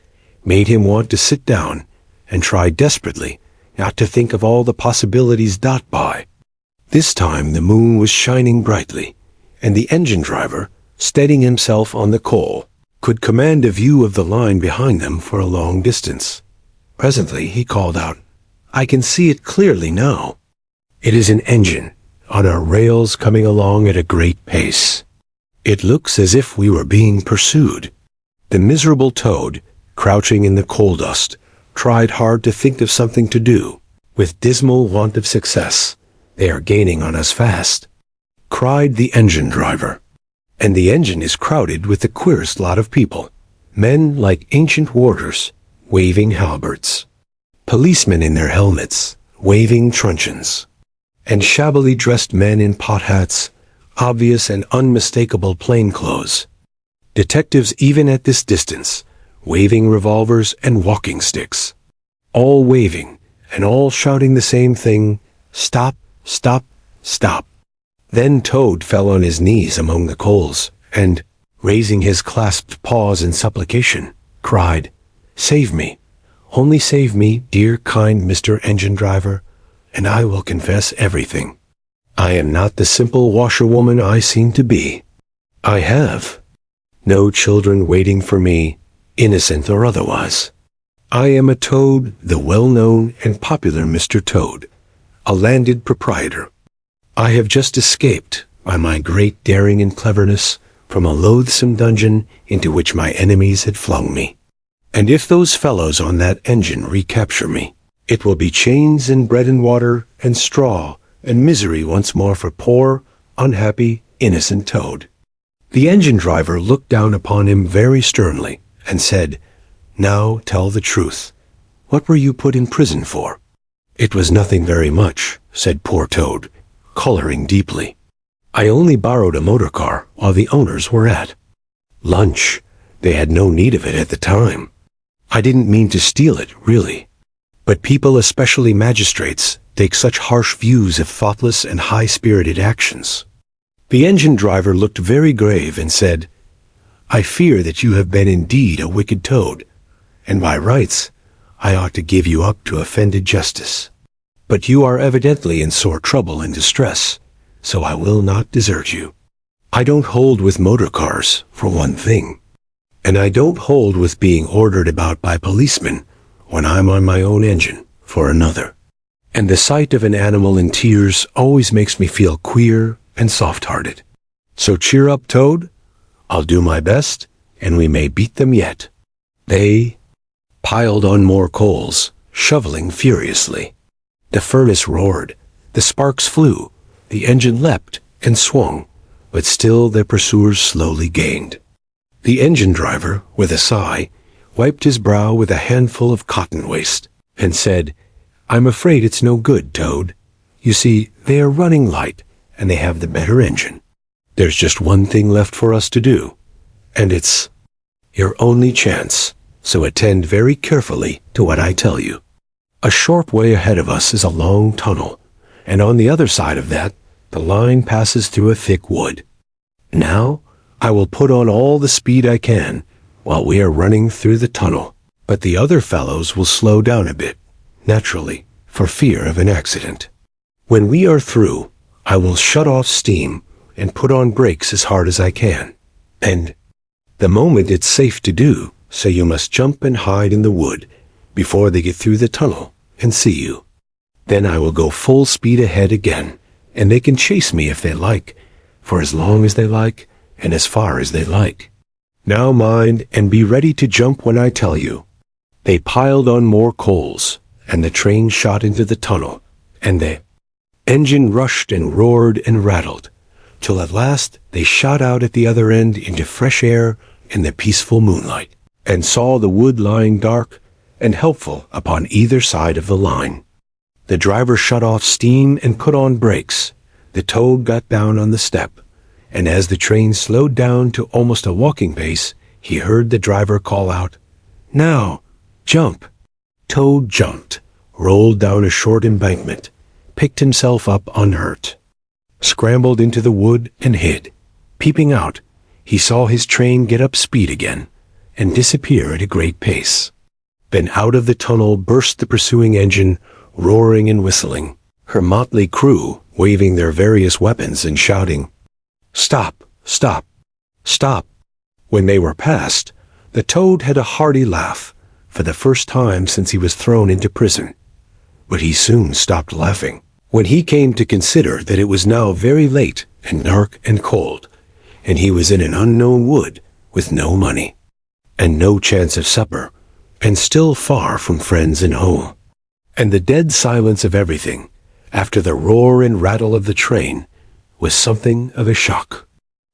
made him want to sit down and try desperately not to think of all the possibilities dot by. This time the moon was shining brightly, and the engine driver, steadying himself on the coal, could command a view of the line behind them for a long distance. Presently he called out, "I can see it clearly now. It is an engine on our rails coming along at a great pace. It looks as if we were being pursued." The miserable Toad, crouching in the coal dust, tried hard to think of something to do. With dismal want of success. "They are gaining on us fast," cried the engine driver. "And the engine is crowded with the queerest lot of people. Men like ancient warders, waving halberds. Policemen in their helmets, waving truncheons. And shabbily dressed men in pot hats, obvious and unmistakable plainclothes. Detectives even at this distance, waving revolvers and walking sticks. All waving, and all shouting the same thing, 'Stop, stop, stop.'" Then Toad fell on his knees among the coals, and, raising his clasped paws in supplication, cried, "Save me, only save me, dear kind Mr. Engine Driver, and I will confess everything. I am not the simple washerwoman I seem to be. I have no children waiting for me, innocent or otherwise. I am a Toad, the well-known and popular Mr. Toad, a landed proprietor. I have just escaped, by my great daring and cleverness, from a loathsome dungeon into which my enemies had flung me. And if those fellows on that engine recapture me, it will be chains and bread and water and straw and misery once more for poor, unhappy, innocent Toad." The engine driver looked down upon him very sternly and said, "Now tell the truth. What were you put in prison for?" "It was nothing very much," said poor Toad, coloring deeply. "I only borrowed a motor car while the owners were at lunch. They had no need of it at the time. I didn't mean to steal it, really. But people, especially magistrates, take such harsh views of thoughtless and high-spirited actions." The engine driver looked very grave and said, "I fear that you have been indeed a wicked Toad, and by rights I ought to give you up to offended justice. But you are evidently in sore trouble and distress, so I will not desert you. I don't hold with motor cars, for one thing, and I don't hold with being ordered about by policemen when I'm on my own engine, for another. And the sight of an animal in tears always makes me feel queer and soft-hearted. So cheer up, Toad. I'll do my best, and we may beat them yet." They piled on more coals, shoveling furiously. The furnace roared, the sparks flew, the engine leapt and swung, but still their pursuers slowly gained. The engine driver, with a sigh, wiped his brow with a handful of cotton waste, and said, "I'm afraid it's no good, Toad. You see, they are running light, and they have the better engine. There's just one thing left for us to do, and it's your only chance, so attend very carefully to what I tell you. A short way ahead of us is a long tunnel, and on the other side of that, the line passes through a thick wood. Now, I will put on all the speed I can while we are running through the tunnel, but the other fellows will slow down a bit, naturally, for fear of an accident. When we are through, I will shut off steam and put on brakes as hard as I can, and the moment it's safe to do, so you must jump and hide in the wood before they get through the tunnel and see you. Then I will go full speed ahead again, and they can chase me if they like, for as long as they like and as far as they like. Now mind and be ready to jump when I tell you, They piled on more coals, and the train shot into the tunnel, and the engine rushed and roared and rattled, till at last they shot out at the other end into fresh air in the peaceful moonlight, and saw the wood lying dark and helpful upon either side of the line. The driver shut off steam and put on brakes. The toad got down on the step, and as the train slowed down to almost a walking pace, he heard the driver call out, "Now, jump." Toad jumped, rolled down a short embankment, picked himself up unhurt, scrambled into the wood and hid. Peeping out, he saw his train get up speed again and disappear at a great pace. Then out of the tunnel burst the pursuing engine, roaring and whistling, her motley crew waving their various weapons and shouting, "Stop! Stop! Stop!" When they were past, the toad had a hearty laugh, for the first time since he was thrown into prison. But he soon stopped laughing, when he came to consider that it was now very late and dark and cold, and he was in an unknown wood with no money, and no chance of supper, and still far from friends and home. And the dead silence of everything, after the roar and rattle of the train, was something of a shock.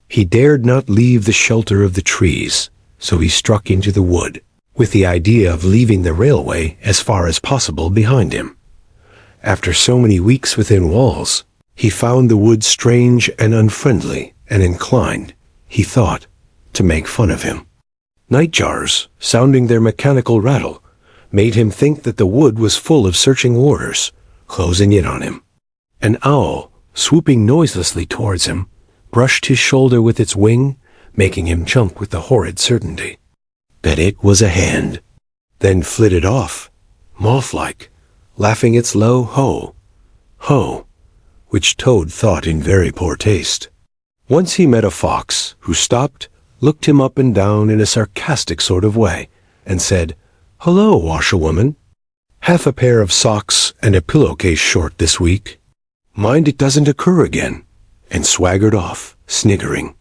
He dared not leave the shelter of the trees, so he struck into the wood, with the idea of leaving the railway as far as possible behind him. After so many weeks within walls, he found the wood strange and unfriendly, and inclined, he thought, to make fun of him. Nightjars, sounding their mechanical rattle, made him think that the wood was full of searching warders, closing in on him. An owl, swooping noiselessly towards him, brushed his shoulder with its wing, making him jump with the horrid certainty that it was a hand, then flitted off, moth-like, laughing its low ho, ho, which Toad thought in very poor taste. Once he met a fox, who stopped, looked him up and down in a sarcastic sort of way, and said, "Hello, washerwoman. Half a pair of socks and a pillowcase short this week. Mind it doesn't occur again," and swaggered off, sniggering.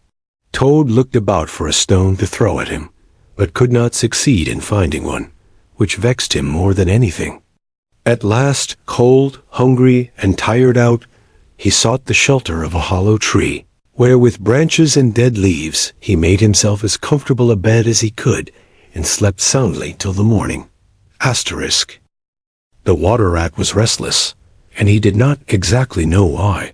Toad looked about for a stone to throw at him, but could not succeed in finding one, which vexed him more than anything. At last, cold, hungry, and tired out, he sought the shelter of a hollow tree, where with branches and dead leaves he made himself as comfortable a bed as he could, and slept soundly till the morning. Asterisk. The water rat was restless, and he did not exactly know why.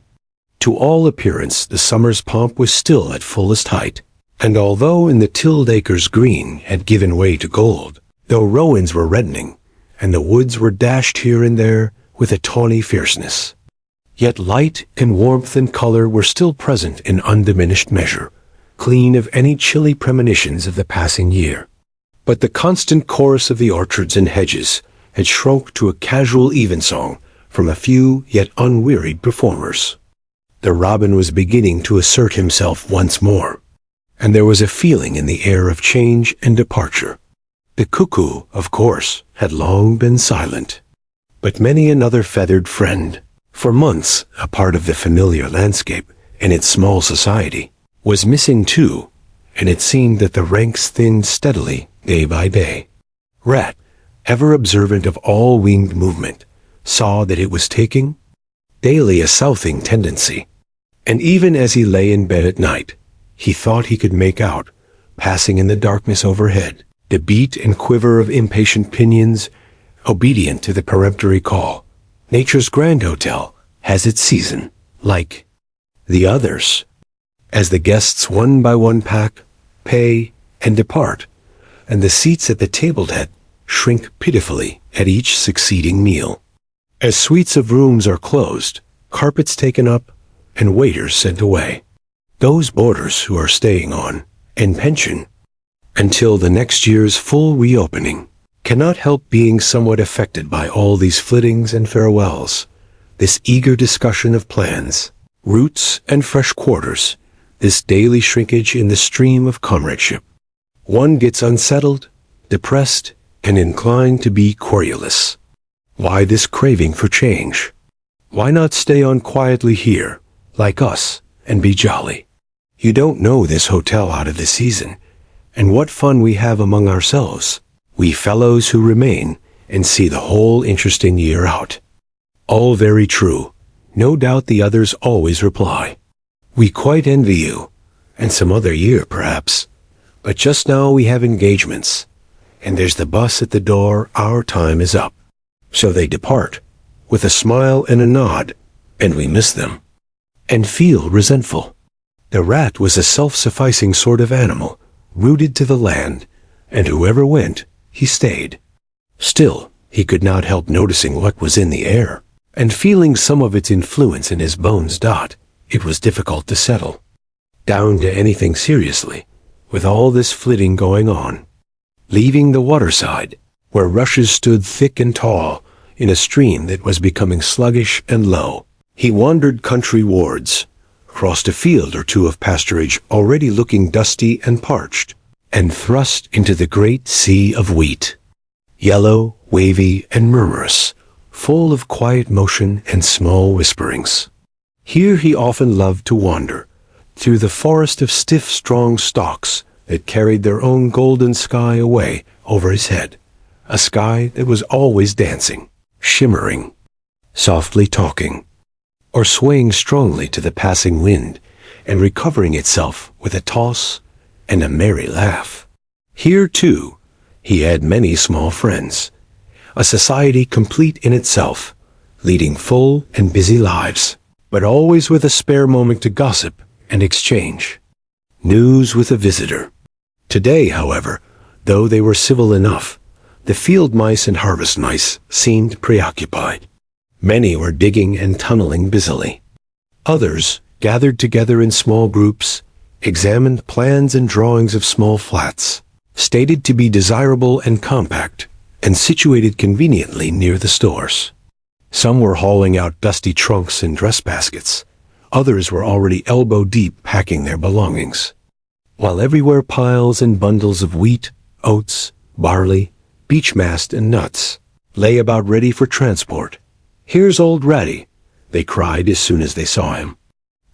To all appearance the summer's pomp was still at fullest height, and although in the tilled acres green had given way to gold, though rowans were reddening, and the woods were dashed here and there with a tawny fierceness, yet light and warmth and color were still present in undiminished measure, clean of any chilly premonitions of the passing year. But the constant chorus of the orchards and hedges had shrunk to a casual evensong from a few yet unwearied performers. The robin was beginning to assert himself once more, and there was a feeling in the air of change and departure. The cuckoo, of course, had long been silent, but many another feathered friend, for months a part of the familiar landscape and its small society, was missing too, and it seemed that the ranks thinned steadily day by day. Rat, ever observant of all winged movement, saw that it was taking daily a southing tendency, and even as he lay in bed at night, he thought he could make out, passing in the darkness overhead, the beat and quiver of impatient pinions, obedient to the peremptory call. Nature's grand hotel has its season, like the others. As the guests one by one pack, pay, and depart, and the seats at the table-head shrink pitifully at each succeeding meal. As suites of rooms are closed, carpets taken up, and waiters sent away, those boarders who are staying on, in pension, until the next year's full reopening, cannot help being somewhat affected by all these flittings and farewells, this eager discussion of plans, routes, and fresh quarters, this daily shrinkage in the stream of comradeship. One gets unsettled, depressed, and inclined to be querulous. Why this craving for change? Why not stay on quietly here, like us, and be jolly? You don't know this hotel out of the season, and what fun we have among ourselves. We fellows who remain and see the whole interesting year out. All very true. No doubt the others always reply. We quite envy you, and some other year perhaps. But just now we have engagements, and there's the bus at the door, our time is up. So they depart, with a smile and a nod, and we miss them, and feel resentful. The rat was a self-sufficing sort of animal, rooted to the land, and whoever went, he stayed. Still, he could not help noticing what was in the air, and feeling some of its influence in his bones. It was difficult to settle down to anything seriously, with all this flitting going on. Leaving the waterside, where rushes stood thick and tall, in a stream that was becoming sluggish and low, he wandered country wards, crossed a field or two of pasturage already looking dusty and parched, and thrust into the great sea of wheat, yellow, wavy, and murmurous, full of quiet motion and small whisperings. Here he often loved to wander, through the forest of stiff, strong stalks that carried their own golden sky away over his head, a sky that was always dancing, shimmering, softly talking, or swaying strongly to the passing wind, and recovering itself with a toss and a merry laugh. Here, too, he had many small friends, a society complete in itself, leading full and busy lives, but always with a spare moment to gossip and exchange news with a visitor. Today, however, though they were civil enough, the field mice and harvest mice seemed preoccupied. Many were digging and tunneling busily. Others, gathered together in small groups, examined plans and drawings of small flats, stated to be desirable and compact, and situated conveniently near the stores. Some were hauling out dusty trunks and dress baskets. Others were already elbow-deep packing their belongings, while everywhere piles and bundles of wheat, oats, barley, beech mast, and nuts lay about ready for transport. "Here's old Ratty," they cried as soon as they saw him.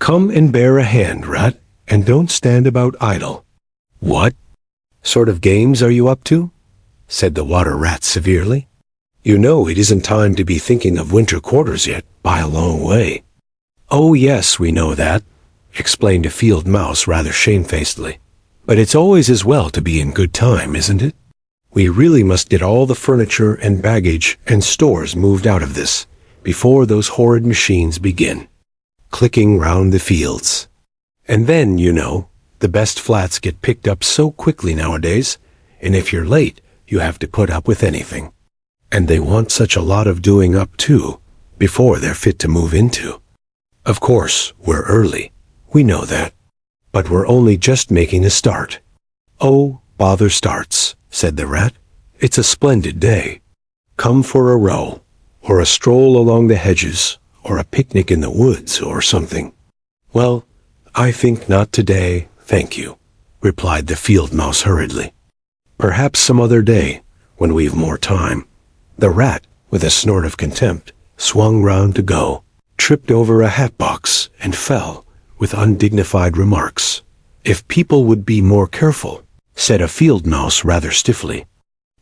"Come and bear a hand, Rat, and don't stand about idle." "What sort of games are you up to?" said the water rat severely. "You know it isn't time to be thinking of winter quarters yet, by a long way." "Oh yes, we know that," explained a field mouse rather shamefacedly. "But it's always as well to be in good time, isn't it? We really must get all the furniture and baggage and stores moved out of this before those horrid machines begin clicking round the fields. And then, you know, the best flats get picked up so quickly nowadays, and if you're late, you have to put up with anything. And they want such a lot of doing up, too, before they're fit to move into. Of course, we're early. We know that. But we're only just making a start." "Oh, bother starts," said the rat. "It's a splendid day. Come for a row, or a stroll along the hedges, or a picnic in the woods, or something." "Well, I think not today, thank you," replied the field mouse hurriedly. "Perhaps some other day, when we've more time." The rat, with a snort of contempt, swung round to go, tripped over a hat box, and fell, with undignified remarks. "If people would be more careful," said a field mouse rather stiffly,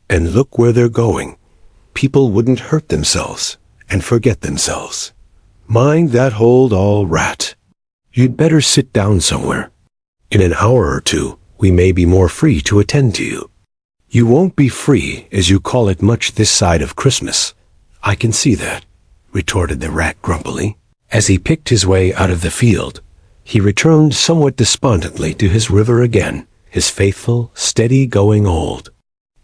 "and look where they're going, people wouldn't hurt themselves and forget themselves. Mind that hold all, rat. You'd better sit down somewhere. In an hour or two, we may be more free to attend to you." "You won't be free, as you call it, much this side of Christmas. I can see that," retorted the rat grumpily. As he picked his way out of the field, he returned somewhat despondently to his river again, his faithful, steady-going old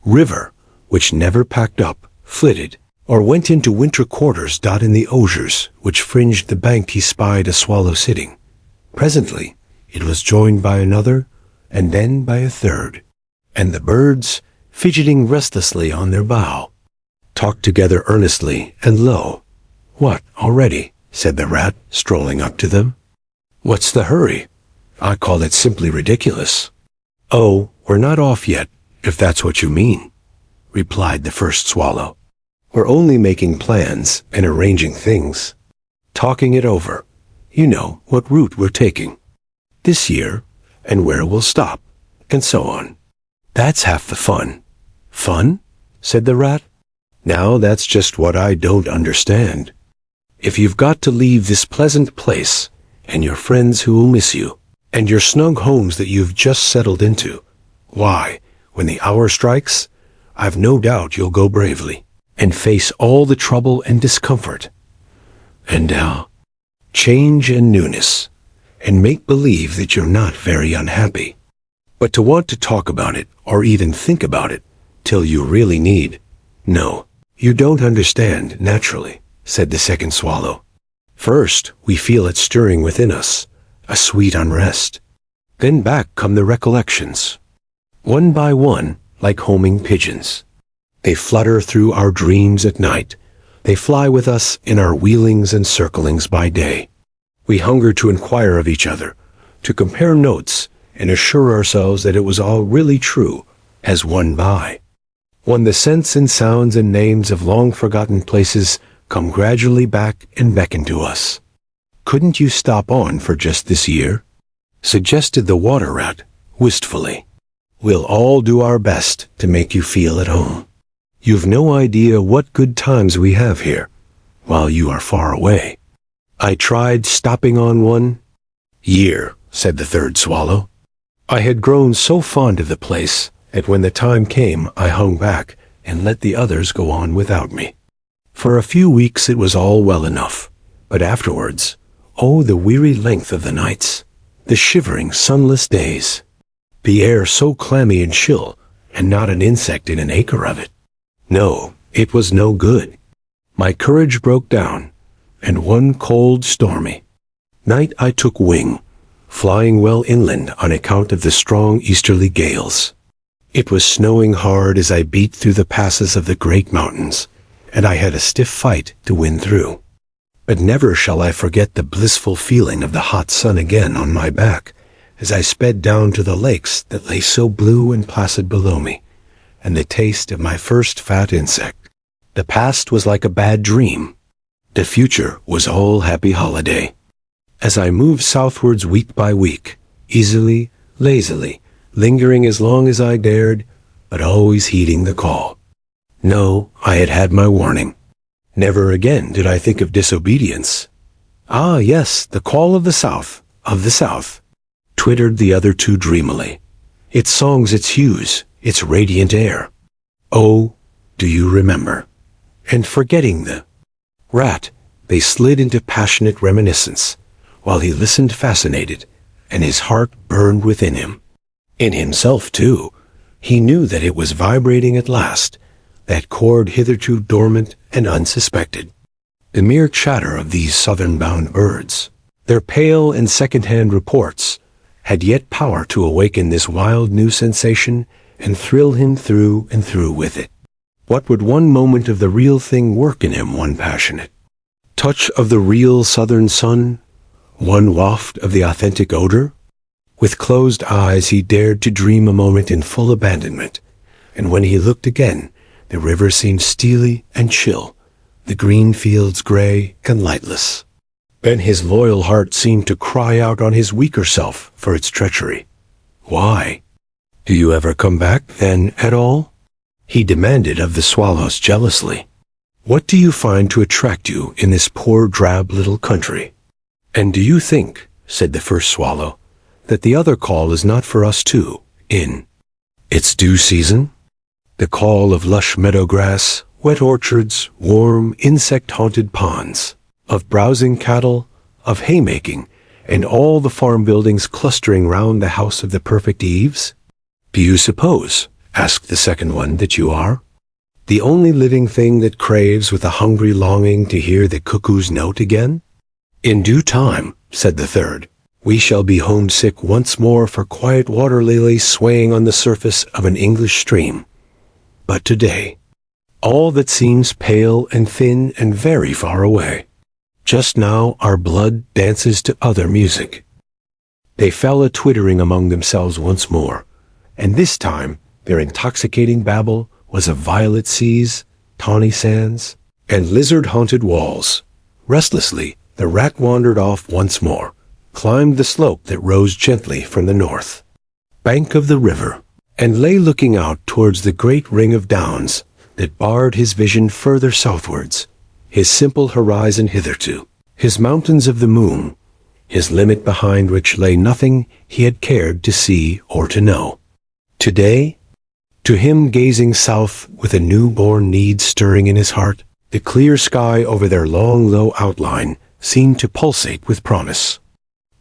river, which never packed up, flitted, or went into winter quarters. In the osiers which fringed the bank he spied a swallow sitting. Presently it was joined by another, and then by a third, and the birds, fidgeting restlessly on their bough, talked together earnestly and low. "What, already?" said the rat, strolling up to them. "What's the hurry? I call it simply ridiculous." "Oh, we're not off yet, if that's what you mean," replied the first swallow. "We're only making plans and arranging things, talking it over. You know what route we're taking this year, and where we'll stop, and so on. That's half the fun. Fun? Said the rat. Now that's just what I don't understand. If you've got to leave this pleasant place, and your friends who will miss you, and your snug homes that you've just settled into, why, when the hour strikes, I've no doubt you'll go bravely, and face all the trouble and discomfort, and change and newness, and make believe that you're not very unhappy. But to want to talk about it, or even think about it, till you really need, no, you don't understand, naturally, said the second swallow. First, we feel it stirring within us, a sweet unrest. Then back come the recollections. One by one, like homing pigeons. They flutter through our dreams at night. They fly with us in our wheelings and circlings by day. We hunger to inquire of each other, to compare notes, and assure ourselves that it was all really true, as one by when the scents and sounds and names of long-forgotten places come gradually back and beckon to us. Couldn't you stop on for just this year? Suggested the water rat, wistfully. We'll all do our best to make you feel at home. You've no idea what good times we have here, while you are far away. I tried stopping on one year, said the third swallow. I had grown so fond of the place that when the time came I hung back and let the others go on without me. For a few weeks it was all well enough, but afterwards, oh, the weary length of the nights, the shivering sunless days, the air so clammy and chill, and not an insect in an acre of it. No, it was no good. My courage broke down, and one cold, stormy night I took wing, flying well inland on account of the strong easterly gales. It was snowing hard as I beat through the passes of the great mountains, and I had a stiff fight to win through. But never shall I forget the blissful feeling of the hot sun again on my back as I sped down to the lakes that lay so blue and placid below me, and the taste of my first fat insect. The past was like a bad dream. The future was all happy holiday. As I moved southwards week by week, easily, lazily, lingering as long as I dared, but always heeding the call. No, I had had my warning. Never again did I think of disobedience. Ah, yes, the call of the south, twittered the other two dreamily. Its songs, its hues, its radiant air. Oh, do you remember? And forgetting the rat, they slid into passionate reminiscence, while he listened fascinated, and his heart burned within him. In himself, too, he knew that it was vibrating at last, that chord hitherto dormant and unsuspected. The mere chatter of these southern-bound birds, their pale and second-hand reports, had yet power to awaken this wild new sensation and thrill him through and through with it. What would one moment of the real thing work in him, one passionate touch of the real southern sun, one waft of the authentic odor? With closed eyes he dared to dream a moment in full abandonment, and when he looked again, the river seemed steely and chill, the green fields gray and lightless. Then his loyal heart seemed to cry out on his weaker self for its treachery. Why? Do you ever come back, then, at all? He demanded of the swallows jealously. What do you find to attract you in this poor drab little country? And do you think, said the first swallow, that the other call is not for us too, in its due season? The call of lush meadow grass, wet orchards, warm, insect-haunted ponds, of browsing cattle, of haymaking, and all the farm buildings clustering round the house of the perfect eaves? Do you suppose, asked the second one, that you are the only living thing that craves with a hungry longing to hear the cuckoo's note again? In due time, said the third, we shall be homesick once more for quiet water lilies swaying on the surface of an English stream. But today, all that seems pale and thin and very far away. Just now our blood dances to other music. They fell a-twittering among themselves once more, and this time their intoxicating babble was of violet seas, tawny sands, and lizard-haunted walls. Restlessly, the rat wandered off once more, climbed the slope that rose gently from the north bank of the river, and lay looking out towards the great ring of downs that barred his vision further southwards, his simple horizon hitherto, his mountains of the moon, his limit behind which lay nothing he had cared to see or to know. Today, to him gazing south with a new-born need stirring in his heart, the clear sky over their long, low outline seemed to pulsate with promise.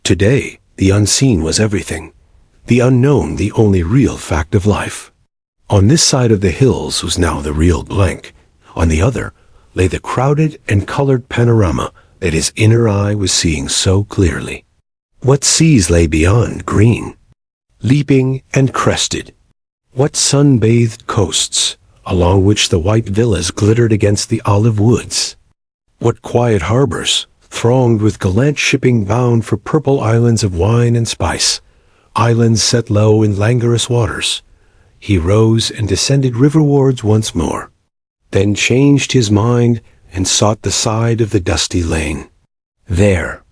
Today, the unseen was everything, the unknown the only real fact of life. On this side of the hills was now the real blank. On the other lay the crowded and colored panorama that his inner eye was seeing so clearly. What seas lay beyond green, leaping and crested? What sun-bathed coasts, along which the white villas glittered against the olive woods? What quiet harbors, thronged with gallant shipping bound for purple islands of wine and spice, islands set low in languorous waters? He rose and descended riverwards once more, then changed his mind and sought the side of the dusty lane. There,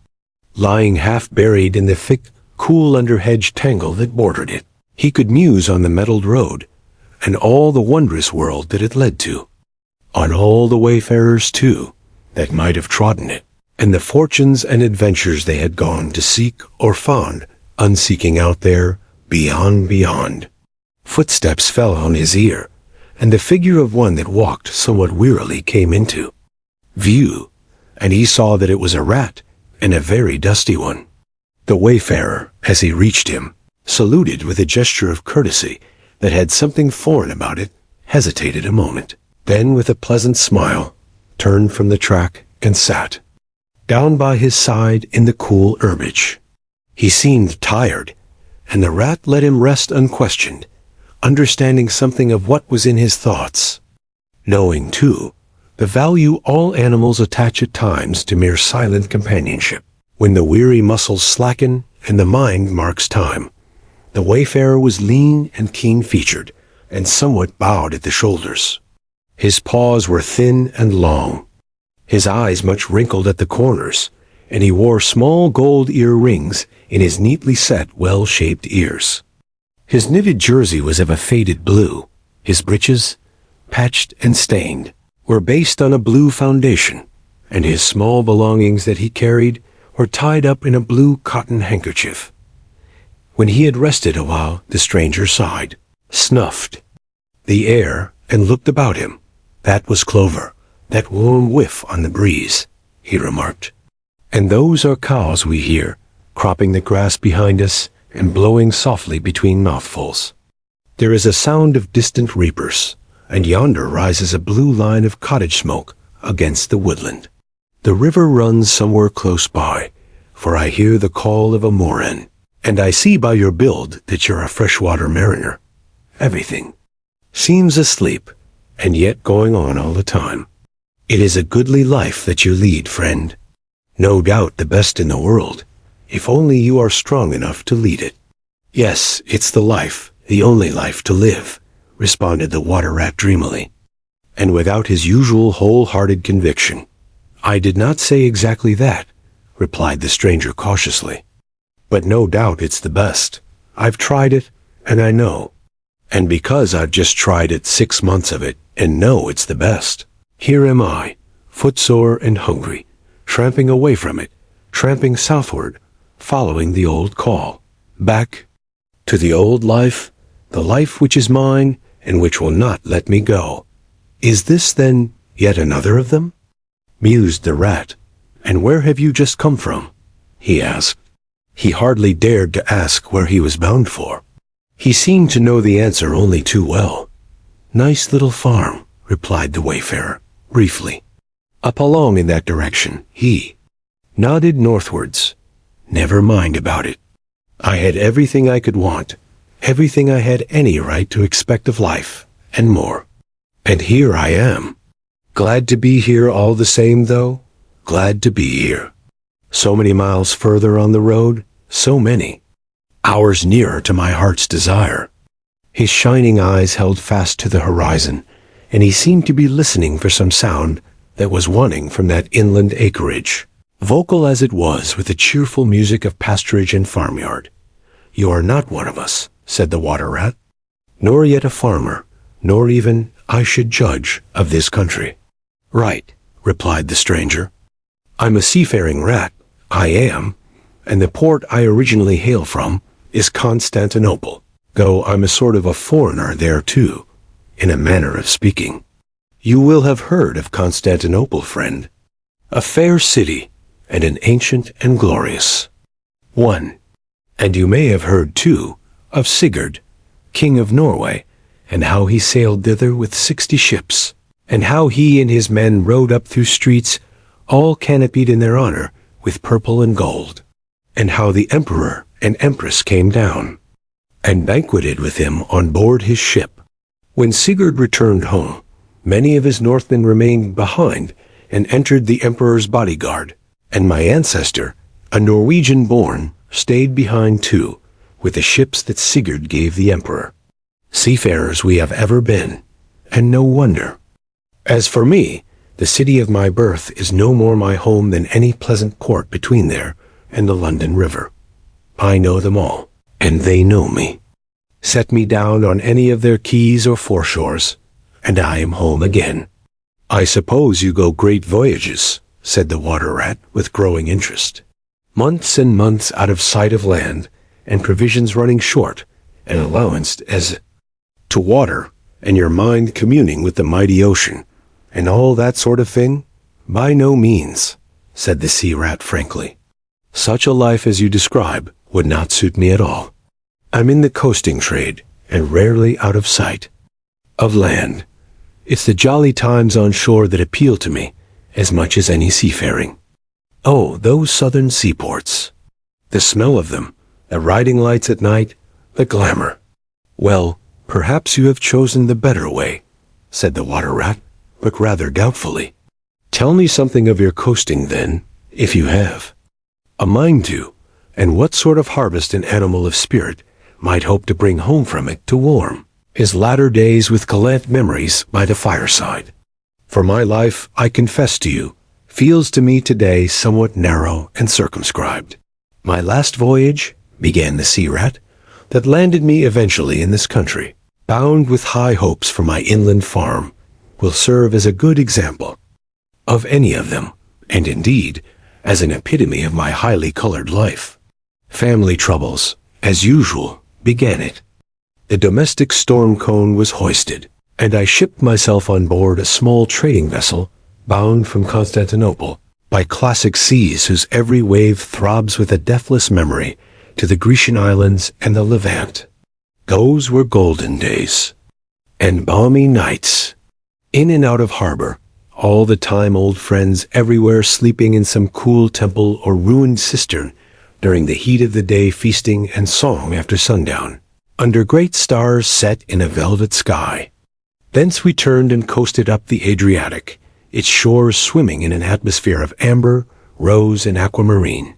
lying half buried in the thick, cool underhedge tangle that bordered it, he could muse on the metalled road, and all the wondrous world that it led to, on all the wayfarers, too, that might have trodden it, and the fortunes and adventures they had gone to seek or found, unseeking out there, beyond. Footsteps fell on his ear, and the figure of one that walked somewhat wearily came into view, and he saw that it was a rat, and a very dusty one. The wayfarer, as he reached him, saluted with a gesture of courtesy that had something foreign about it, hesitated a moment, then with a pleasant smile, turned from the track and sat down by his side in the cool herbage. He seemed tired, and the rat let him rest unquestioned, understanding something of what was in his thoughts, knowing, too, the value all animals attach at times to mere silent companionship. When the weary muscles slacken and the mind marks time, the wayfarer was lean and keen-featured, and somewhat bowed at the shoulders. His paws were thin and long, his eyes much wrinkled at the corners, and he wore small gold ear-rings in his neatly set, well-shaped ears. His knitted jersey was of a faded blue. His breeches, patched and stained, were based on a blue foundation, and his small belongings that he carried were tied up in a blue cotton handkerchief. When he had rested a while, the stranger sighed, snuffed the air, and looked about him. That was clover, that warm whiff on the breeze, he remarked. And those are cows we hear, cropping the grass behind us and blowing softly between mouthfuls. There is a sound of distant reapers, and yonder rises a blue line of cottage smoke against the woodland. The river runs somewhere close by, for I hear the call of a moor-hen, and I see by your build that you're a freshwater mariner. Everything seems asleep, and yet going on all the time. It is a goodly life that you lead, friend. No doubt the best in the world, if only you are strong enough to lead it. Yes, it's the life, the only life to live, responded the water rat dreamily, and without his usual whole-hearted conviction. I did not say exactly that, replied the stranger cautiously. But no doubt it's the best. I've tried it, and I know. And because I've just tried it 6 months of it, and know it's the best, here am I, footsore and hungry, tramping away from it, tramping southward, following the old call, back to the old life, the life which is mine, and which will not let me go. Is this, then, yet another of them? Mused the rat. And where have you just come from? He asked. He hardly dared to ask where he was bound for. He seemed to know the answer only too well. Nice little farm, replied the wayfarer, briefly. Up along in that direction, he nodded northwards. Never mind about it. I had everything I could want, everything I had any right to expect of life, and more. And here I am. Glad to be here all the same, though. Glad to be here. So many miles further on the road, so many hours nearer to my heart's desire. His shining eyes held fast to the horizon, and he seemed to be listening for some sound that was wanting from that inland acreage, vocal as it was with the cheerful music of pasturage and farmyard. You are not one of us, said the water rat. nor yet a farmer, nor even, I should judge, of this country. Right, replied the stranger. I'm a seafaring rat, I am, and the port I originally hail from is Constantinople, though I'm a sort of a foreigner there too, in a manner of speaking. You will have heard of Constantinople, friend. A fair city, and an ancient and glorious 1. And you may have heard, too, of Sigurd, king of Norway, and how he sailed thither with 60 ships, and how he and his men rode up through streets, all canopied in their honor with purple and gold, and how the emperor and empress came down, and banqueted with him on board his ship. When Sigurd returned home, many of his Northmen remained behind and entered the emperor's bodyguard, and my ancestor, a Norwegian-born, stayed behind too, with the ships that Sigurd gave the emperor. Seafarers we have ever been, and no wonder. As for me, the city of my birth is no more my home than any pleasant port between there and the London River. I know them all, and they know me. Set me down on any of their quays or foreshores, and I am home again. I suppose you go great voyages, said the water rat with growing interest. Months and months out of sight of land, and provisions running short, and allowance as to water, and your mind communing with the mighty ocean, and all that sort of thing? By no means, said the sea rat frankly. Such a life as you describe would not suit me at all. I'm in the coasting trade, and rarely out of sight of land. It's the jolly times on shore that appeal to me as much as any seafaring. Oh, those southern seaports. The smell of them, the riding lights at night, the glamour. Well, perhaps you have chosen the better way, said the water rat, but rather doubtfully. Tell me something of your coasting then, if you have. A mind to, and what sort of harvest an animal of spirit might hope to bring home from it to warm his latter days with gallant memories by the fireside. For my life, I confess to you, feels to me today somewhat narrow and circumscribed. My last voyage, began the sea rat, that landed me eventually in this country, bound with high hopes for my inland farm, will serve as a good example of any of them, and indeed, as an epitome of my highly colored life. Family troubles, as usual, began it. The domestic storm cone was hoisted, and I shipped myself on board a small trading vessel bound from Constantinople by classic seas whose every wave throbs with a deathless memory to the Grecian islands and the Levant. Those were golden days, and balmy nights. In and out of harbor, all the time old friends everywhere sleeping in some cool temple or ruined cistern during the heat of the day, feasting and song after sundown, under great stars set in a velvet sky. Thence we turned and coasted up the Adriatic, its shores swimming in an atmosphere of amber, rose, and aquamarine.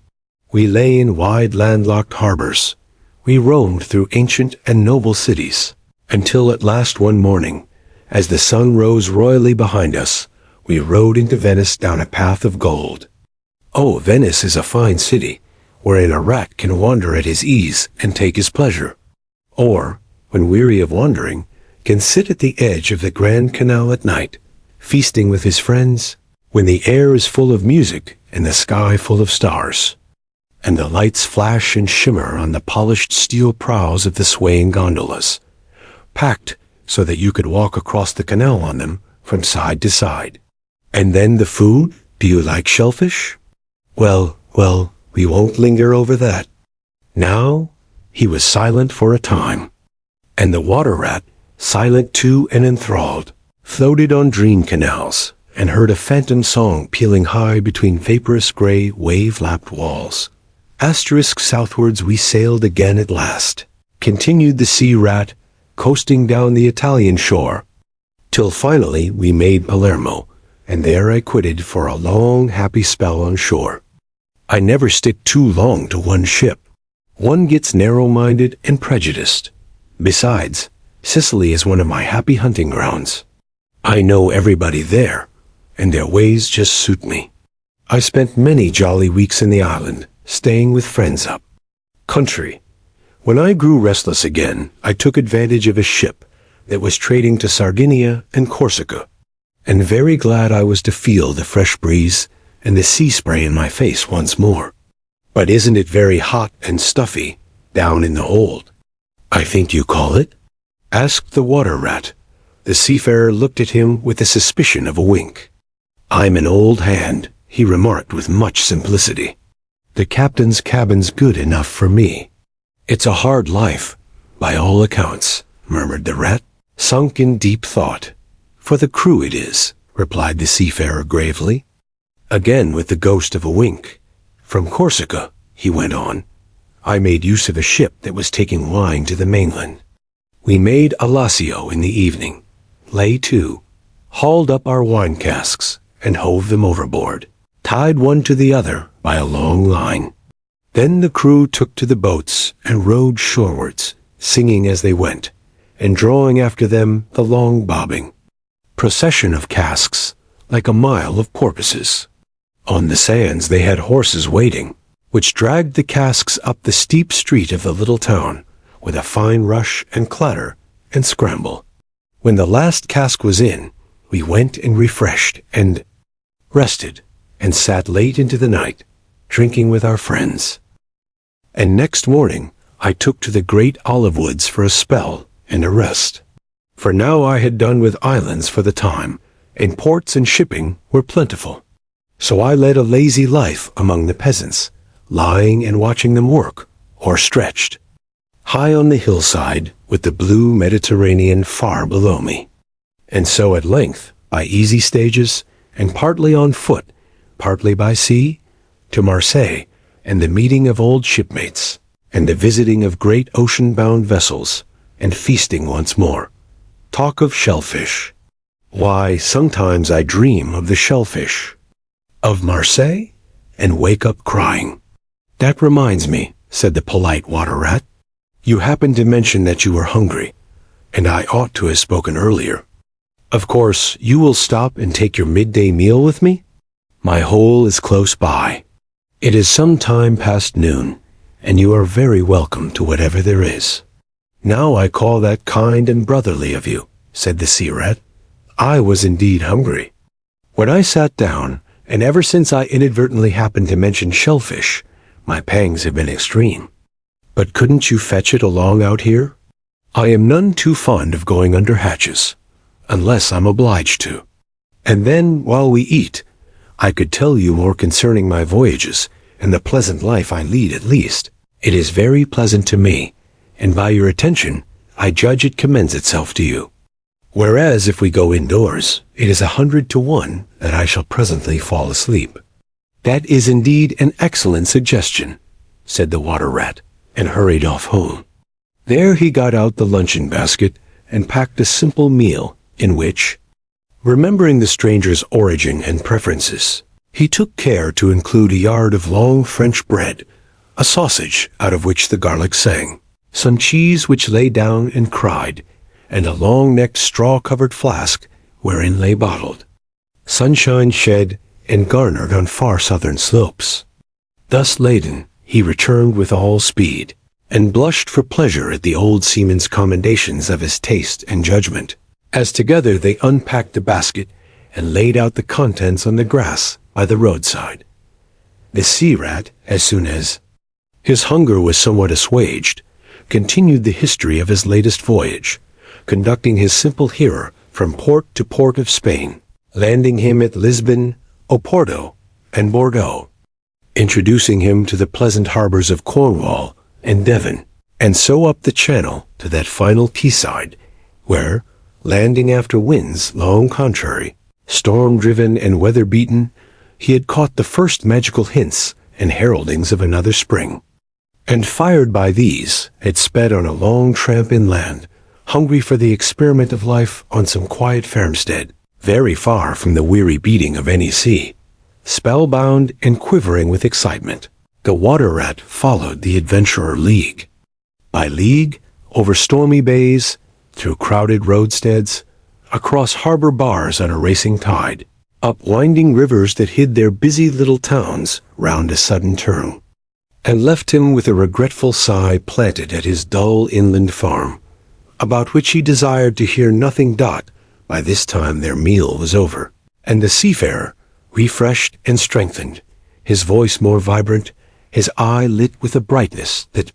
We lay in wide landlocked harbors. We roamed through ancient and noble cities, until at last one morning, as the sun rose royally behind us, we rode into Venice down a path of gold. Oh, Venice is a fine city, wherein a rat can wander at his ease and take his pleasure, or, when weary of wandering, can sit at the edge of the Grand Canal at night, feasting with his friends, when the air is full of music and the sky full of stars, and the lights flash and shimmer on the polished steel prows of the swaying gondolas, packed so that you could walk across the canal on them from side to side. And then the food? Do you like shellfish? Well, we won't linger over that. Now, he was silent for a time, and the water rat, silent too and enthralled, floated on dream canals, and heard a phantom song pealing high between vaporous gray wave-lapped walls. Asterisk southwards we sailed again at last, continued the sea rat, coasting down the Italian shore, till finally we made Palermo, and there I quitted for a long happy spell on shore. I never stick too long to one ship. One gets narrow-minded and prejudiced. Besides, Sicily is one of my happy hunting grounds. I know everybody there, and their ways just suit me. I spent many jolly weeks in the island, staying with friends up country, When I grew restless again, I took advantage of a ship that was trading to Sardinia and Corsica, and very glad I was to feel the fresh breeze and the sea spray in my face once more. But isn't it very hot and stuffy down in the hold, I think you call it? Asked the water rat. The seafarer looked at him with the suspicion of a wink. I'm an old hand, he remarked with much simplicity. The captain's cabin's good enough for me. It's a hard life, by all accounts, murmured the rat, sunk in deep thought. For the crew it is, replied the seafarer gravely. Again with the ghost of a wink. From Corsica, he went on, I made use of a ship that was taking wine to the mainland. We made a lacio in the evening, lay to, hauled up our wine casks, and hove them overboard, tied one to the other by a long line. Then the crew took to the boats and rowed shorewards, singing as they went, and drawing after them the long bobbing procession of casks, like a mile of porpoises. On the sands they had horses waiting, which dragged the casks up the steep street of the little town, with a fine rush and clatter and scramble. When the last cask was in, we went and refreshed and rested, and sat late into the night, drinking with our friends. And next morning I took to the great olive woods for a spell and a rest. For now I had done with islands for the time, and ports and shipping were plentiful. So I led a lazy life among the peasants, lying and watching them work, or stretched, high on the hillside with the blue Mediterranean far below me. And so at length, by easy stages, and partly on foot, partly by sea, to Marseille, and the meeting of old shipmates, and the visiting of great ocean-bound vessels, and feasting once more. Talk of shellfish. Why, sometimes I dream of the shellfish, of Marseille, and wake up crying. That reminds me, said the polite water rat. You happened to mention that you were hungry, and I ought to have spoken earlier. Of course, you will stop and take your midday meal with me? My hole is close by. It is some time past noon, and you are very welcome to whatever there is. Now I call that kind and brotherly of you, said the sea rat. I was indeed hungry. When I sat down, and ever since I inadvertently happened to mention shellfish, my pangs have been extreme. But couldn't you fetch it along out here? I am none too fond of going under hatches, unless I'm obliged to. And then, while we eat, I could tell you more concerning my voyages, and the pleasant life I lead at least. It is very pleasant to me, and by your attention, I judge it commends itself to you. Whereas if we go indoors, it is 100 to 1 that I shall presently fall asleep. That is indeed an excellent suggestion, said the water rat, and hurried off home. There he got out the luncheon basket and packed a simple meal in which, remembering the stranger's origin and preferences, he took care to include a yard of long French bread, a sausage out of which the garlic sang, some cheese which lay down and cried, and a long-necked straw-covered flask wherein lay bottled sunshine shed and garnered on far southern slopes. Thus laden, he returned with all speed, and blushed for pleasure at the old seaman's commendations of his taste and judgment, as together they unpacked the basket and laid out the contents on the grass by the roadside. The sea rat, as soon as his hunger was somewhat assuaged, continued the history of his latest voyage, conducting his simple hearer from port to port of Spain, landing him at Lisbon, Oporto, and Bordeaux, introducing him to the pleasant harbors of Cornwall and Devon, and so up the channel to that final quayside, where, landing after winds long contrary, storm-driven and weather-beaten, he had caught the first magical hints and heraldings of another spring, and fired by these, had sped on a long tramp inland, hungry for the experiment of life on some quiet farmstead, very far from the weary beating of any sea. Spellbound and quivering with excitement, the water rat followed the adventurer league by league, over stormy bays, through crowded roadsteads, across harbor bars on a racing tide, up winding rivers that hid their busy little towns round a sudden turn, and left him with a regretful sigh planted at his dull inland farm, about which he desired to hear nothing. By this time their meal was over, and the seafarer, refreshed and strengthened, his voice more vibrant, his eye lit with a brightness that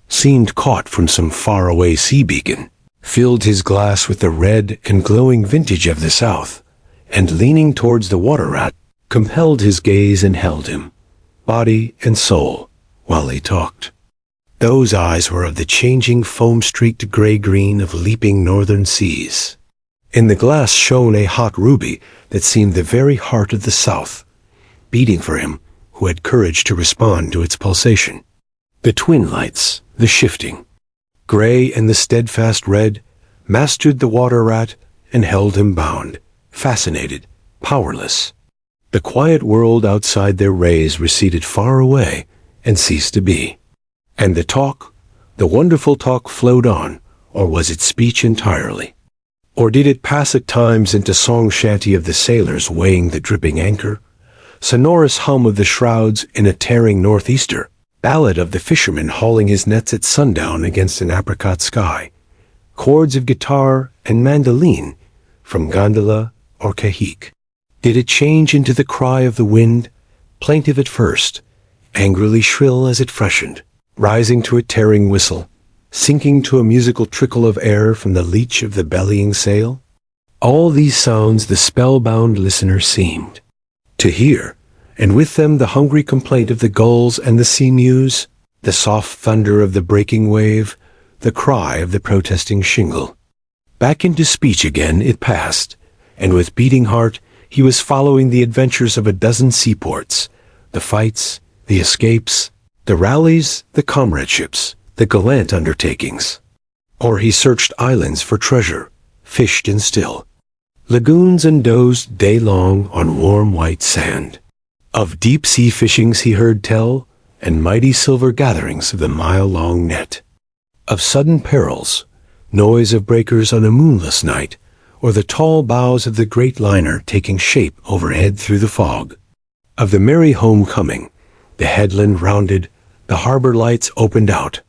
seemed caught from some faraway sea beacon, filled his glass with the red and glowing vintage of the south, and leaning towards the water rat, compelled his gaze and held him, body and soul, while they talked. Those eyes were of the changing foam-streaked gray-green of leaping northern seas. In the glass shone a hot ruby that seemed the very heart of the south, beating for him who had courage to respond to its pulsation. The twin lights, the shifting, gray and the steadfast red, mastered the water rat and held him bound, fascinated, powerless. The quiet world outside their rays receded far away and ceased to be. And the talk, the wonderful talk, flowed on, or was it speech entirely? Or did it pass at times into song shanty of the sailors weighing the dripping anchor, sonorous hum of the shrouds in a tearing northeaster, ballad of the fisherman hauling his nets at sundown against an apricot sky, chords of guitar and mandolin from gondola or cahique? Did it change into the cry of the wind, plaintive at first, angrily shrill as it freshened, rising to a tearing whistle, sinking to a musical trickle of air from the leach of the bellying sail? All these sounds the spellbound listener seemed to hear, and with them the hungry complaint of the gulls and the sea mews, the soft thunder of the breaking wave, the cry of the protesting shingle. Back into speech again it passed, and with beating heart he was following the adventures of a dozen seaports, the fights, the escapes, the rallies, the comradeships, the gallant undertakings. Or he searched islands for treasure, fished in still lagoons, and dozed day long on warm white sand. Of deep-sea fishings he heard tell, and mighty silver gatherings of the mile-long net. Of sudden perils, noise of breakers on a moonless night, or the tall bows of the great liner taking shape overhead through the fog. Of the merry homecoming, the headland rounded, the harbor lights opened out,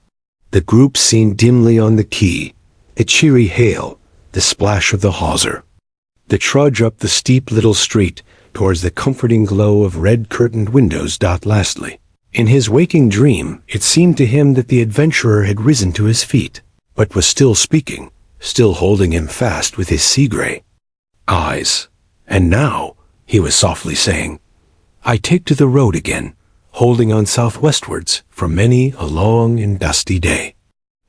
the groups seen dimly on the quay, the cheery hail, the splash of the hawser, the trudge up the steep little street towards the comforting glow of red-curtained windows. Lastly, in his waking dream, it seemed to him that the adventurer had risen to his feet, but was still speaking, still holding him fast with his sea-gray eyes. And now, he was softly saying, I take to the road again, holding on southwestwards for many a long and dusty day,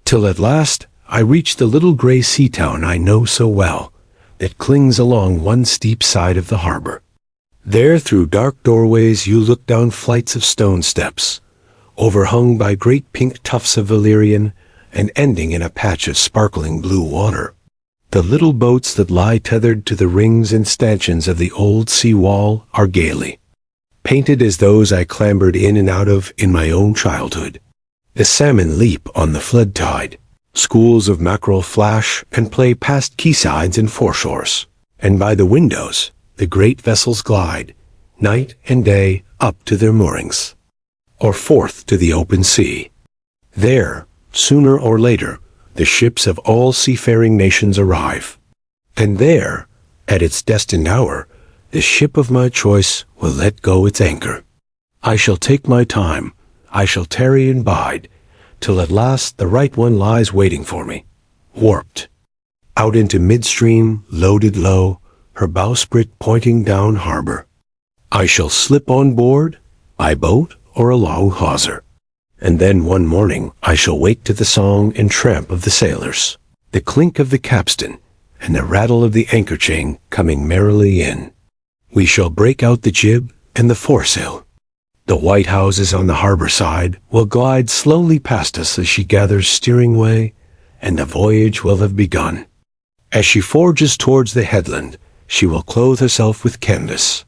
till at last I reach the little gray sea town I know so well, that clings along one steep side of the harbor. There through dark doorways you look down flights of stone steps, overhung by great pink tufts of valerian, and ending in a patch of sparkling blue water. The little boats that lie tethered to the rings and stanchions of the old sea wall are gaily painted as those I clambered in and out of in my own childhood. The salmon leap on the flood tide, schools of mackerel flash and play past quaysides and foreshores, and by the windows the great vessels glide, night and day, up to their moorings, or forth to the open sea. There, sooner or later, the ships of all seafaring nations arrive, and there, at its destined hour, the ship of my choice will let go its anchor. I shall take my time, I shall tarry and bide, till at last the right one lies waiting for me, warped out into midstream, loaded low, her bowsprit pointing down harbor. I shall slip on board, by boat or a long hawser, and then one morning I shall wake to the song and tramp of the sailors, the clink of the capstan, and the rattle of the anchor chain coming merrily in. We shall break out the jib and the foresail. The white houses on the harbor side will glide slowly past us as she gathers steering way, and the voyage will have begun. As she forges towards the headland, she will clothe herself with canvas.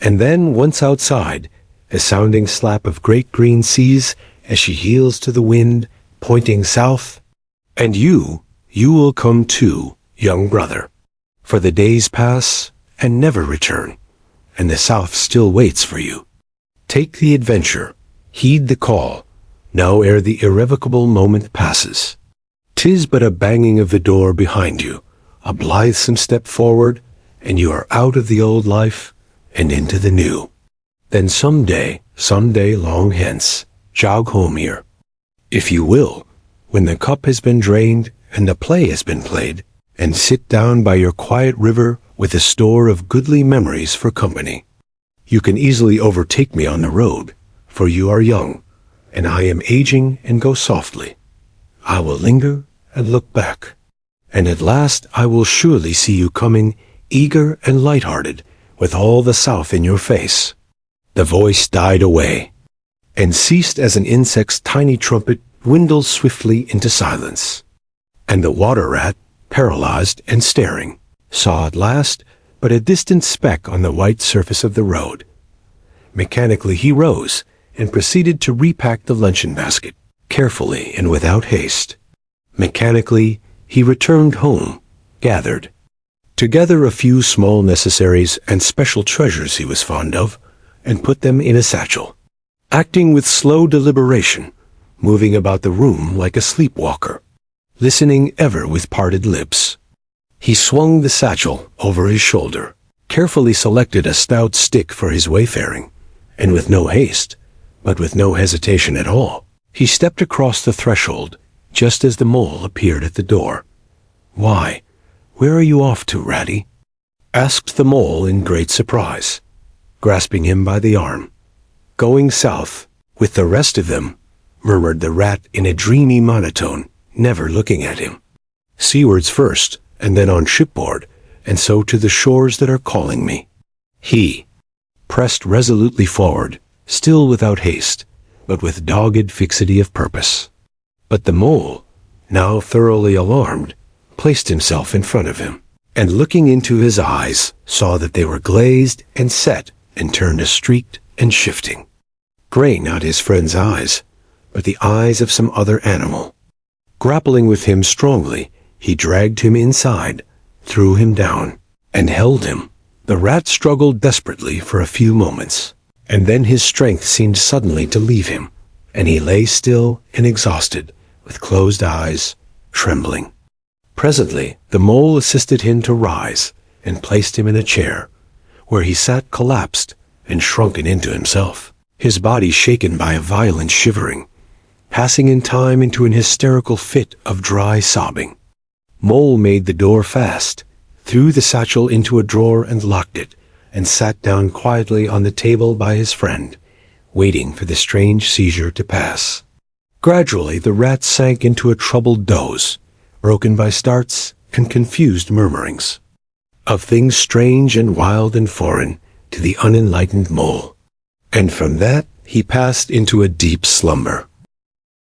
And then, once outside, a sounding slap of great green seas as she heels to the wind, pointing south. And you will come too, young brother, for the days pass and never return, and the south still waits for you. Take the adventure, Heed the call, now ere the irrevocable moment passes. 'Tis but a banging of the door behind you, a blithesome step forward, and you are out of the old life and into the new. Then some day long hence, jog home here, if you will, when the cup has been drained and the play has been played, and sit down by your quiet river with a store of goodly memories for company. You can easily overtake me on the road, for you are young, and I am aging and go softly. I will linger and look back, and at last I will surely see you coming, eager and light-hearted, with all the South in your face." The voice died away, and ceased as an insect's tiny trumpet dwindles swiftly into silence. And the water rat, paralyzed and staring, saw at last but a distant speck on the white surface of the road. Mechanically he rose and proceeded to repack the luncheon basket, carefully and without haste. Mechanically he returned home, gathered together a few small necessaries and special treasures he was fond of, and put them in a satchel, acting with slow deliberation, moving about the room like a sleepwalker, listening ever with parted lips. He swung the satchel over his shoulder, carefully selected a stout stick for his wayfaring, and with no haste, but with no hesitation at all, he stepped across the threshold just as the mole appeared at the door. "Why, where are you off to, Ratty?" asked the mole in great surprise, grasping him by the arm. "Going south, with the rest of them," murmured the rat in a dreamy monotone, never looking at him. "Seawards first, and then on shipboard, and so to the shores that are calling me." He pressed resolutely forward, still without haste, but with dogged fixity of purpose. But the mole, now thoroughly alarmed, placed himself in front of him, and looking into his eyes, saw that they were glazed and set and turned streaked and shifting. Gray, not his friend's eyes, but the eyes of some other animal. Grappling with him strongly, he dragged him inside, threw him down, and held him. The rat struggled desperately for a few moments, and then his strength seemed suddenly to leave him, and he lay still and exhausted, with closed eyes, trembling. Presently the mole assisted him to rise, and placed him in a chair, where he sat collapsed and shrunken into himself, his body shaken by a violent shivering, passing in time into an hysterical fit of dry sobbing. Mole made the door fast, threw the satchel into a drawer and locked it, and sat down quietly on the table by his friend, waiting for the strange seizure to pass. Gradually the rat sank into a troubled doze, broken by starts and confused murmurings of things strange and wild and foreign to the unenlightened mole. And from that he passed into a deep slumber.